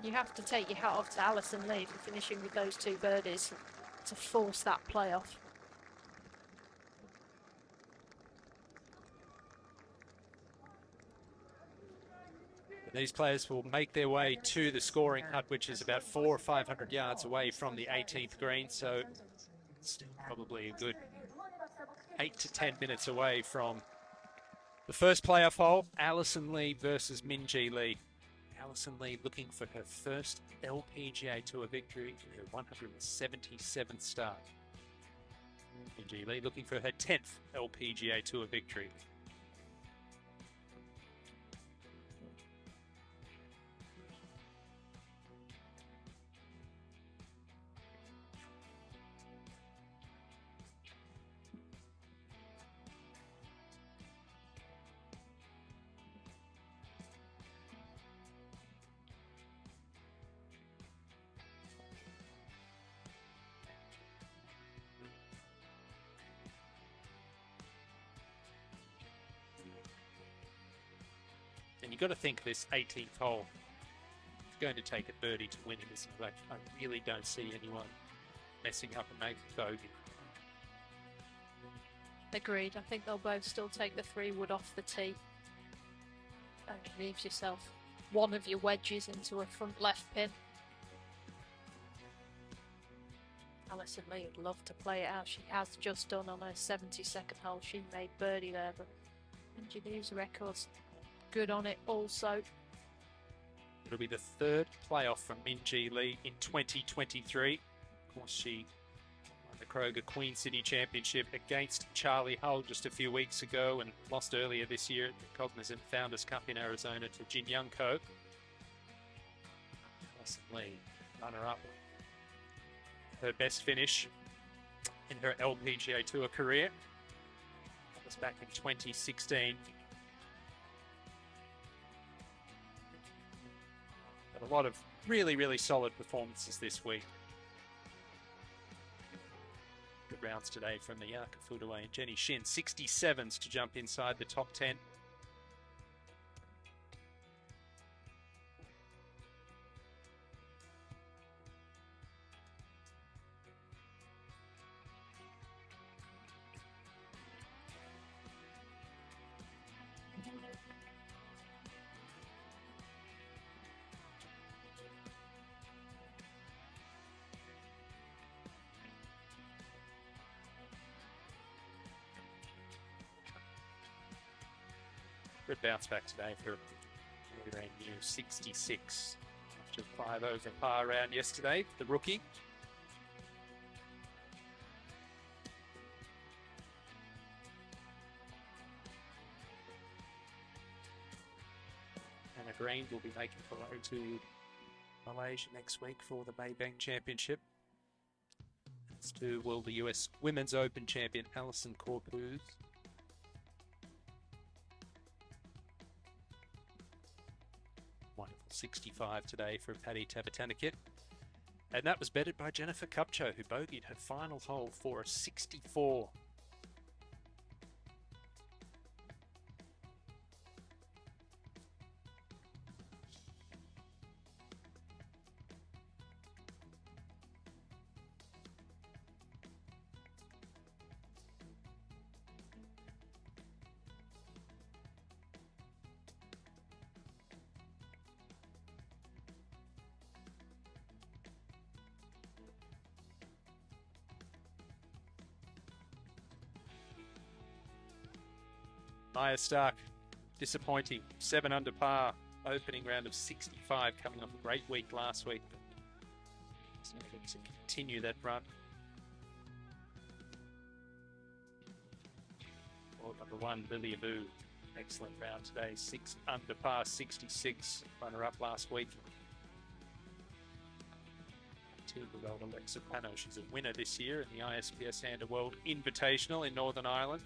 You have to take your hat off to Alison Lee for finishing with those 2 birdies to force that playoff. These players will make their way to the scoring hut, which is about 400 or 500 yards away from the 18th green. So it's probably a good 8 to 10 minutes away from the first playoff hole. Alison Lee versus Minjee Lee. Alison Lee looking for her first LPGA Tour victory in her 177th start. Minjee Lee looking for her 10th LPGA Tour victory. And you've got to think this 18th hole is going to take a birdie to win this. But I really don't see anyone messing up and making bogey. Agreed. I think they'll both still take the 3 wood off the tee. And leaves yourself one of your wedges into a front left pin. Alison Lee would love to play it out. She has just done on her 72nd hole. She made birdie there, but Minjee Lee's record's good on it also. It'll be the 3rd playoff from Minjee Lee in 2023. Of course, she won the Kroger Queen City Championship against Charlie Hull just a few weeks ago and lost earlier this year at the Cognizant Founders Cup in Arizona to Jin Young Ko. Alison Lee, runner-up. Her best finish in her LPGA Tour career. That was back in 2016. But a lot of really, really solid performances this week. Good rounds today from the Yarka Footaway and Jenny Shin. 67s to jump inside the top 10. Good bounce back today for a brand new 66. After 5 over par round yesterday, the rookie. Anna Green will be making hello to Malaysia next week for the Maybank Championship. As to will the US Women's Open champion Alison Corpuz. Wonderful 65 today for Paddy Tavatanakit. And that was betted by Jennifer Kupcho, who bogeyed her final hole for a 64. Maya Stark, disappointing. 7 under par, opening round of 65, coming off a great week last week. But to continue that run. Or number 1, Lily Abu, excellent round today. 6 under par, 66, runner-up last week. 2-year-old Alexa Pano, she's a winner this year in the ISPS Underworld Invitational in Northern Ireland.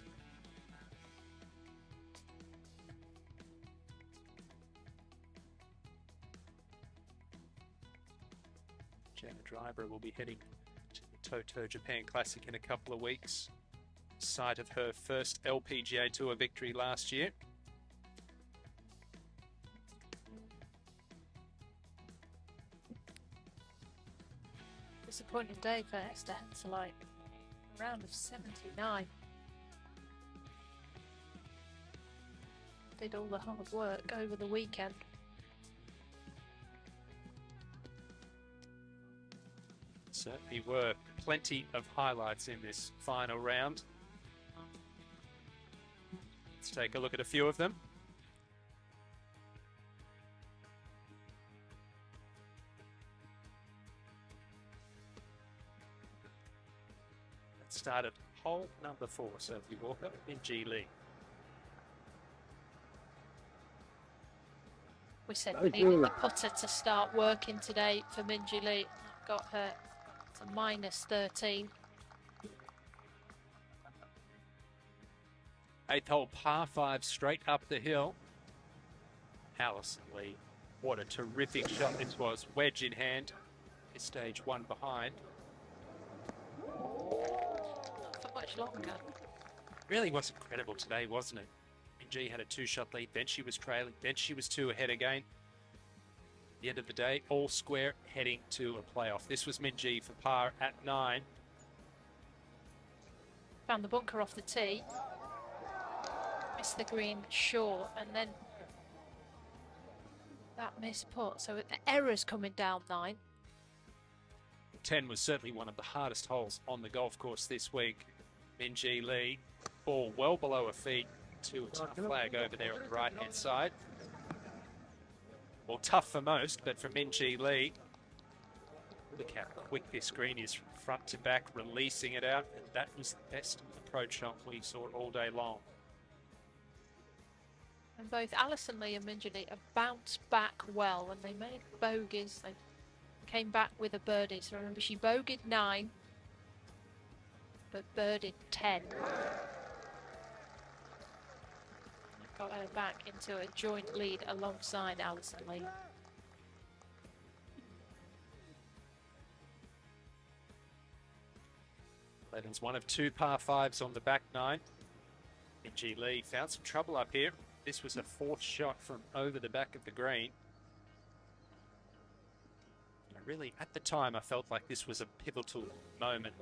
Jana Driver will be heading to the Toto Japan Classic in a couple of weeks. site of her first LPGA Tour victory last year. Disappointing day for Esther Henselite. A round of 79. Did all the hard work over the weekend. Certainly were plenty of highlights in this final round. Let's take a look at a few of them. Let's start at hole number 4, Sophie Walker in G Lee. We said we needed the putter to start working today for Minjee Lee. That got her to minus 13. 8th hole, par 5, straight up the hill. Alison Lee, what a terrific shot this was. Wedge in hand, is stage 1 behind. Not for much longer. Really was incredible today, wasn't it? Minjee had a 2-shot lead, then she was trailing, then she was 2 ahead again. At the end of the day, all square heading to a playoff. This was Minjee for par at 9. Found the bunker off the tee. Missed the green short, and then that missed putt. So errors coming down 9. 10 was certainly one of the hardest holes on the golf course this week. Minjee Lee, ball well below her feet to a tough flag over there on the right-hand side. Well, tough for most, but for Minjee Lee, look how quick this green is from front to back, releasing it out. And that was the best approach shot we saw all day long. And both Alison Lee and Minjee Lee have bounced back well when they made bogeys. They came back with a birdie. So remember, she bogeyed 9, but birdied 10. Got her back into a joint lead alongside Alison Lee. Levin's one of 2 par 5s on the back 9. Minjee Lee found some trouble up here. This was a 4th shot from over the back of the green. Really, at the time, I felt like this was a pivotal moment.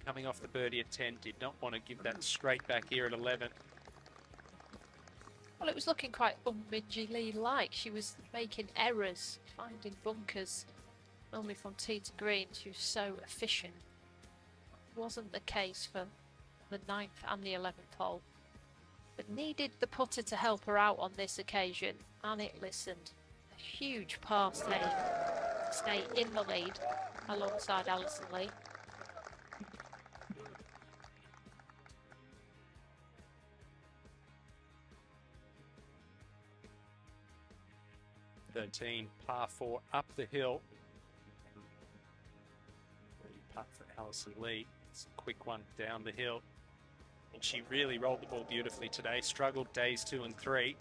Coming off the birdie at 10, did not want to give that straight back here at 11. Well, it was looking quite Minjee Lee-like. She was making errors, finding bunkers. Normally from tee to green, she was so efficient. It wasn't the case for the 9th and the 11th hole. But needed the putter to help her out on this occasion, and it listened. A huge par save to stay in the lead alongside Alison Lee. Par 4 up the hill. Putt for Alison Lee. It's a quick one down the hill. And she really rolled the ball beautifully today. Struggled days 2 and 3.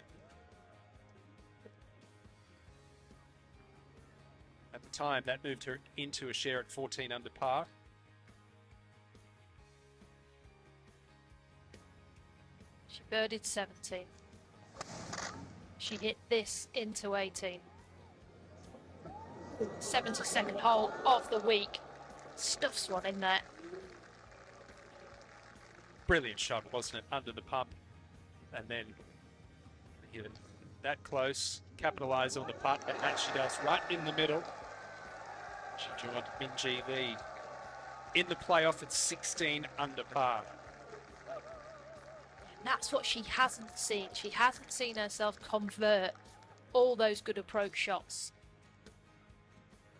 At the time, that moved her into a share at 14 under par. She birdied 17. She hit this into 18. 72nd hole of the week. Stuffs one in there. Brilliant shot, wasn't it? Under the pump. And then hit it that close. Capitalise on the putt, and that she does right in the middle. She joined Minjee Lee in the playoff at 16 under par. That's what she hasn't seen. She hasn't seen herself convert all those good approach shots.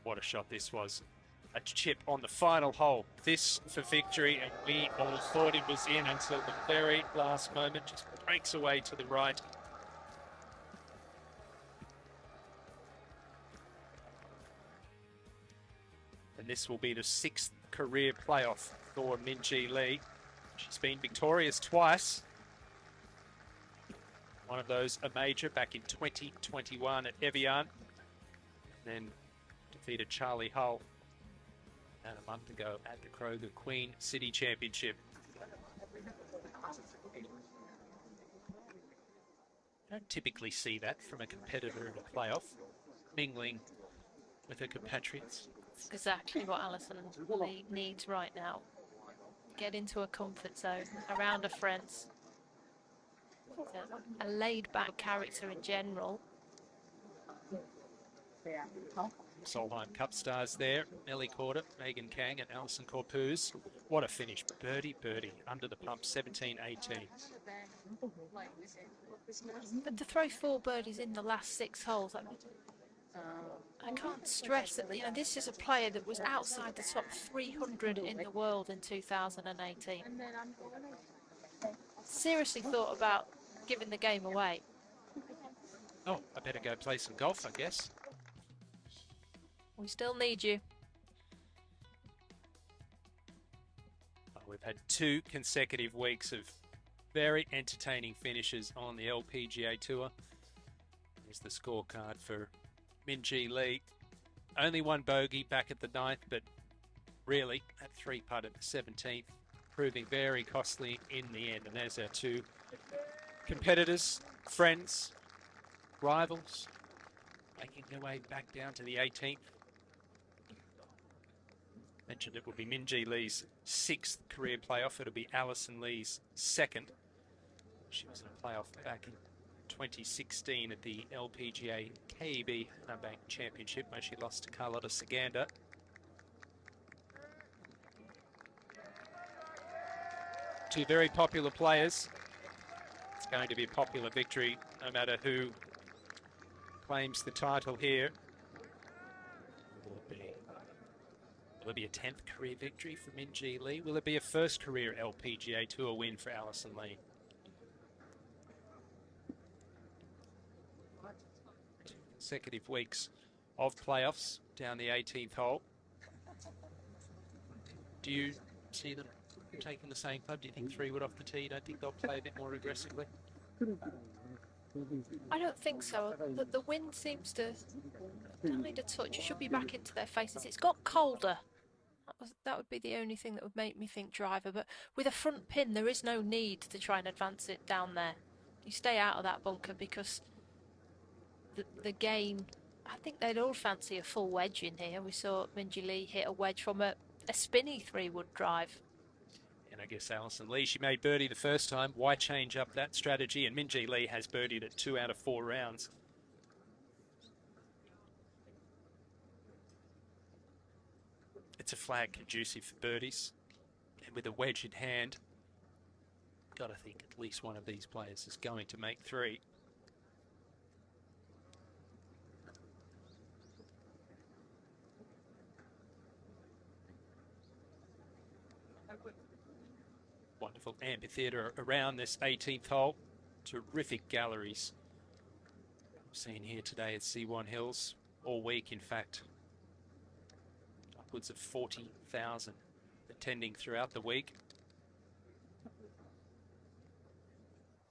What a shot this was. A chip on the final hole. This for victory, and we all thought it was in until the very last moment. Just breaks away to the right. And this will be the 6th career playoff for Minjee Lee. She's been victorious twice. One of those a major back in 2021 at Evian. Then defeated Charlie Hull a month ago at the Kroger Queen City Championship. Don't typically see that from a competitor in a playoff, mingling with her compatriots. It's exactly what Alison Lee needs right now. Get into a comfort zone around her friends. A laid-back character in general. Solheim Cup stars there. Ellie Corder, Megan Kang and Alison Corpuz. What a finish. Birdie, birdie. Under the pump, 17-18. But to throw 4 birdies in the last 6 holes, I can't stress that, you know, this is a player that was outside the top 300 in the world in 2018. Seriously thought about giving the game away. Oh, I better go play some golf, I guess. We still need you. Oh, we've had 2 consecutive weeks of very entertaining finishes on the LPGA Tour. Here's the scorecard for Min-Ji Lee. Only 1 bogey back at the 9th, but really, that 3-putt at the 17th, proving very costly in the end. And there's our 2 competitors, friends, rivals, making their way back down to the 18th. Mentioned it will be Min-Ji Lee's 6th career playoff. It'll be Alison Lee's 2nd. She was in a playoff back in 2016 at the LPGA KEB Bank Championship, where she lost to Carlotta Saganda. Two very popular players. It's going to be a popular victory no matter who claims the title here. Will it be a 10th career victory for Min-Ji Lee? Will it be a first career LPGA Tour win for Alison Lee? 2 consecutive weeks of playoffs down the 18th hole. Do you see them taking the same club? Do you think 3 wood off the tee? You don't think they'll play a bit more aggressively? I don't think so. The wind seems to kind of touch. It should be back into their faces. It's got colder. That would be the only thing that would make me think driver. But with a front pin, there is no need to try and advance it down there. You stay out of that bunker because the game, I think they'd all fancy a full wedge in here. We saw Min-Ji Lee hit a wedge from a spinny 3-wood drive. And I guess Alison Lee, she made birdie the first time. Why change up that strategy? And Min-Ji Lee has birdied at 2 out of 4 rounds. It's a flag conducive for birdies. And with a wedge in hand, got to think at least one of these players is going to make 3. Wonderful amphitheatre around this 18th hole. Terrific galleries. We've seen here today at C1 Hills all week, in fact. Upwards of 40,000 attending throughout the week.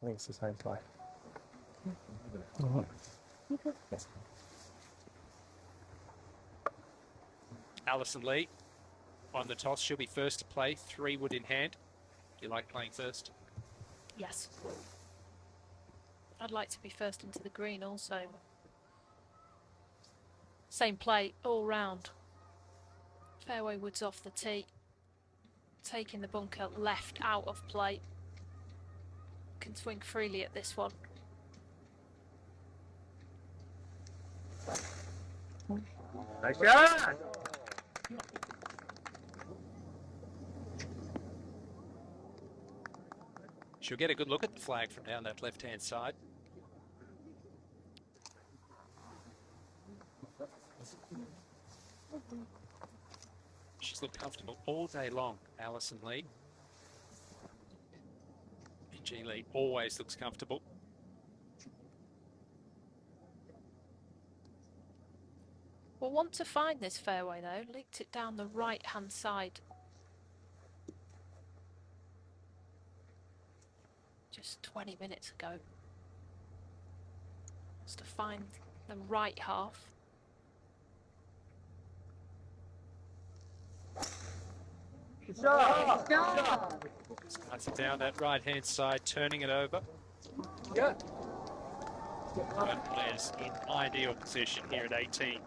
I think it's the same play. Yes. Alison Lee on the toss. She'll be first to play, 3 wood in hand. Do you like playing first? Yes. I'd like to be first into the green also. Same play all round. Fairway woods off the tee. Taking the bunker left out of play. Can swing freely at this one. Nice shot! She'll get a good look at the flag from down that left-hand side. She's looked comfortable all day long, Alison Lee. Min-Ji Lee always looks comfortable. We'll want to find this fairway though. Linked it down the right-hand side. Just 20 minutes ago. Just to find the right half. Starts it down that right-hand side, turning it over. Both players in ideal position here at 18.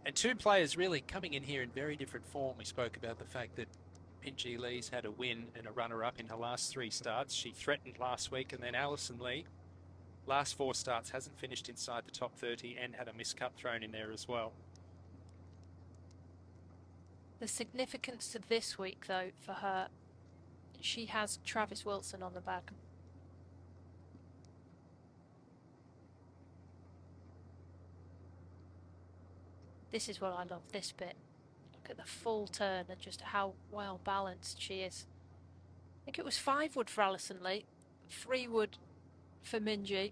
And two players really coming in here in very different form. We spoke about the fact that Minjee Lee's had a win and a runner-up in her last 3 starts. She threatened last week, and then Alison Lee, last 4 starts, hasn't finished inside the top 30 and had a miscut thrown in there as well. The significance of this week, though, for her, she has Travis Wilson on the back. This is what I love, this bit. Look at the full turn and just how well balanced she is. I think it was 5 wood for Alison Lee, 3 wood for Minjee.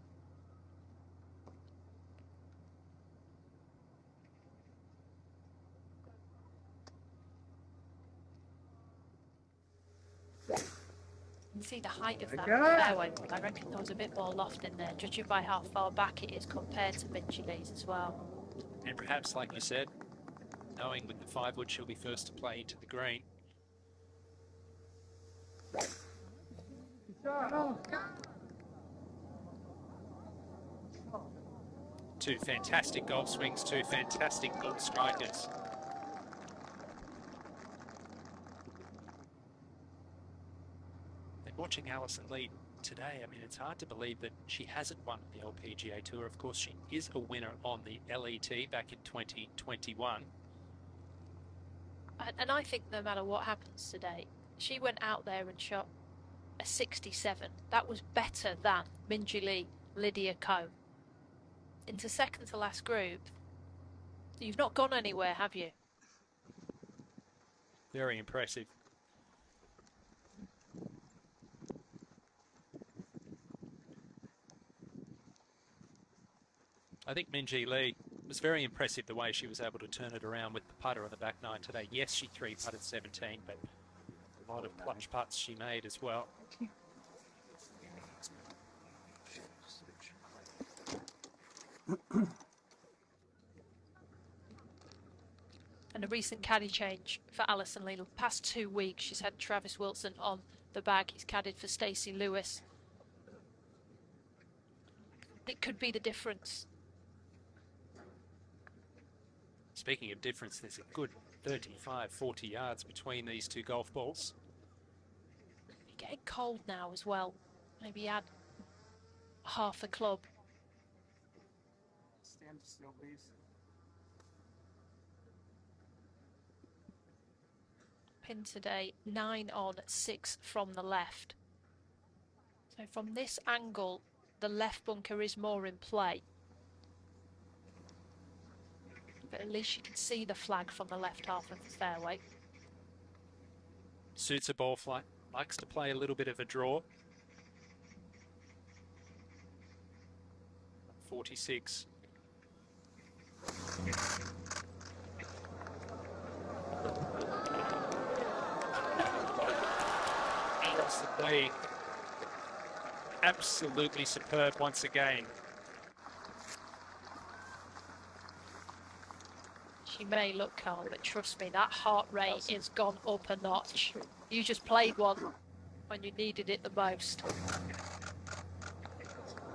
You can see the height of that fairway. I reckon there was a bit more loft in there, judging by how far back it is compared to Minjee Lee's as well. And perhaps, like you said, knowing with the 5 wood she'll be first to play into the green. Two fantastic golf swings, two fantastic golf strikers. And watching Alison Lee today, I mean, it's hard to believe that she hasn't won the LPGA Tour. Of course, she is a winner on the LET back in 2021. And I think no matter what happens today, she went out there and shot a 67. That was better than Minjee Lee, Lydia Ko. Into second to last group. You've not gone anywhere, have you? Very impressive. I think Minjee Lee was very impressive the way she was able to turn it around with the putter on the back 9 today. Yes, she 3-putted 17, but a lot of clutch putts she made as well. And a recent caddy change for Alison Lee. The past 2 weeks, she's had Travis Wilson on the bag. He's caddied for Stacey Lewis. It could be the difference. Speaking of difference, there's a good 35, 40 yards between these two golf balls. You're getting cold now as well. Maybe add half a club. Stand still, please. Pin today, 9 on, 6 from the left. So from this angle, the left bunker is more in play. But at least you can see the flag from the left half of the fairway. Suits a ball flight, likes to play a little bit of a draw. 46. Play absolutely superb once again. She may look calm, but trust me, that heart rate has gone up a notch. You just played one when you needed it the most.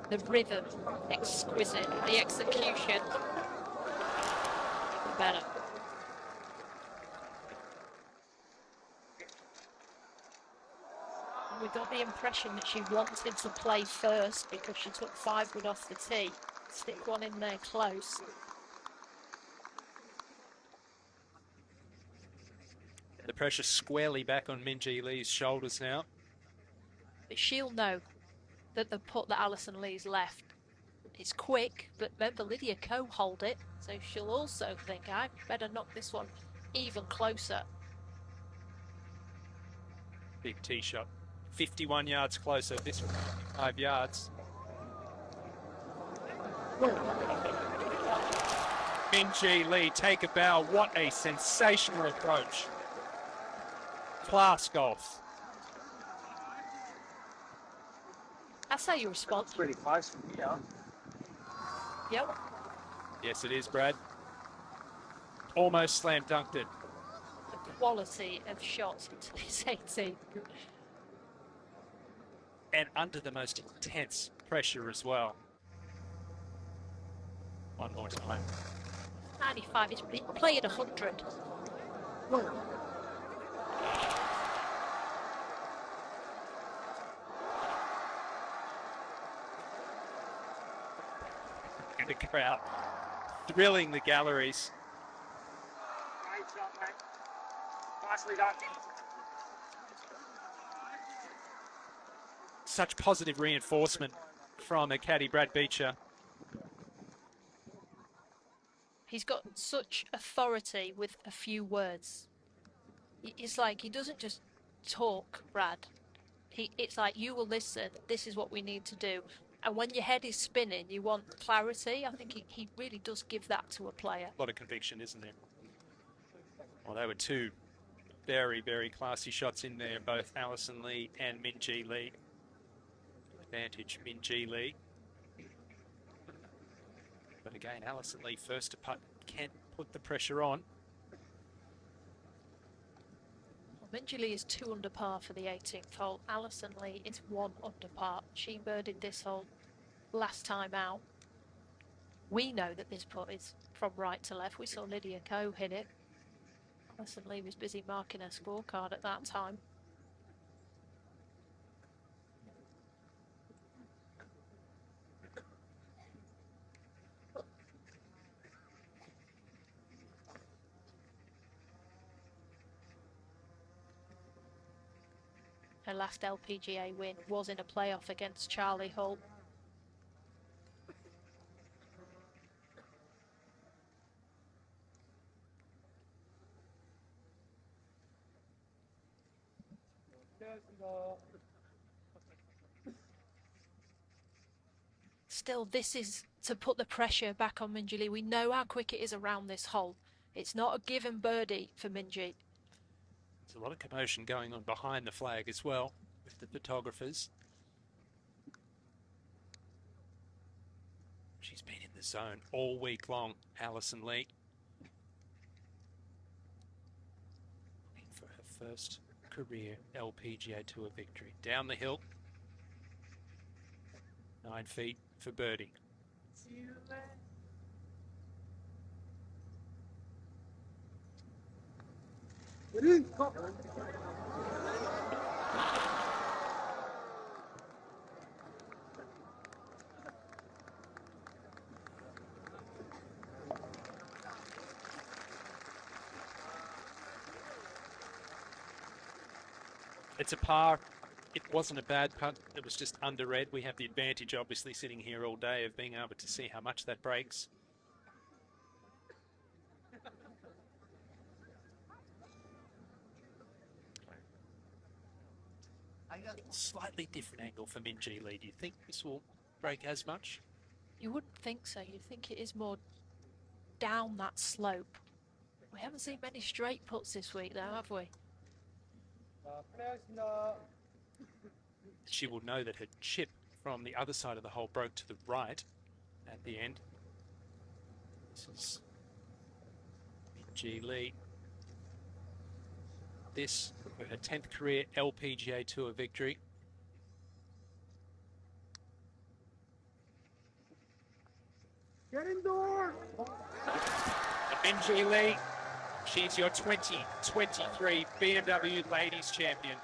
The rhythm, exquisite. The execution, even better. We got the impression that she wanted to play first because she took 5 wood off the tee. Stick one in there close. The pressure squarely back on Minjee Lee's shoulders now. But she'll know that the putt that Alison Lee's left is quick, but remember Lydia Ko hold it, so she'll also think, I better knock this one even closer. Big tee shot. 51 yards closer, this one 5 yards. Minjee Lee, take a bow. What a sensational approach. Class golf. That's how you respond. Pretty close from here. Yep. Yes, it is, Brad. Almost slam dunked it. The quality of shots into this 18. And under the most intense pressure as well. One more time. 95, he's playing 100. And the crowd thrilling the galleries. Great shot, mate. Nicely done. Such positive reinforcement from a caddy, Brad Beecher. He's got such authority with a few words. It's like he doesn't just talk, Brad. It's like, you will listen, this is what we need to do. And when your head is spinning, you want clarity. I think he really does give that to a player. A lot of conviction, isn't there? Well, they were two very, very classy shots in there, both Alison Lee and Min-Ji Lee. Advantage, Min-Ji Lee. But again, Alison Lee first to putt, can put the pressure on. Well, Min-Ji Lee is 2 under par for the 18th hole. Alison Lee is 1 under par. She birdied this hole last time out. We know that this putt is from right to left. We saw Lydia Ko hit it. Alison Lee was busy marking her scorecard at that time. Her last LPGA win was in a playoff against Charlie Hull. Still, this is to put the pressure back on Min-Ji Lee. We know how quick it is around this hole. It's not a given birdie for Min-Ji. There's a lot of commotion going on behind the flag as well with the photographers. She's been in the zone all week long, Alison Lee. Looking for her first career LPGA Tour victory. Down the hill. 9 feet for birdie. It's a par. It wasn't a bad putt. It was just under red. We have the advantage, obviously, sitting here all day of being able to see how much that breaks. Slightly different angle for Min-Ji Lee. Do you think this will break as much? You wouldn't think so. You'd think it is more down that slope. We haven't seen many straight putts this week, though, have we? She will know that her chip from the other side of the hole broke to the right at the end. This is Min-Ji Lee. This for her 10th career LPGA Tour victory. Get indoors! Min-Ji Lee, she's your 2023 BMW Ladies Champion.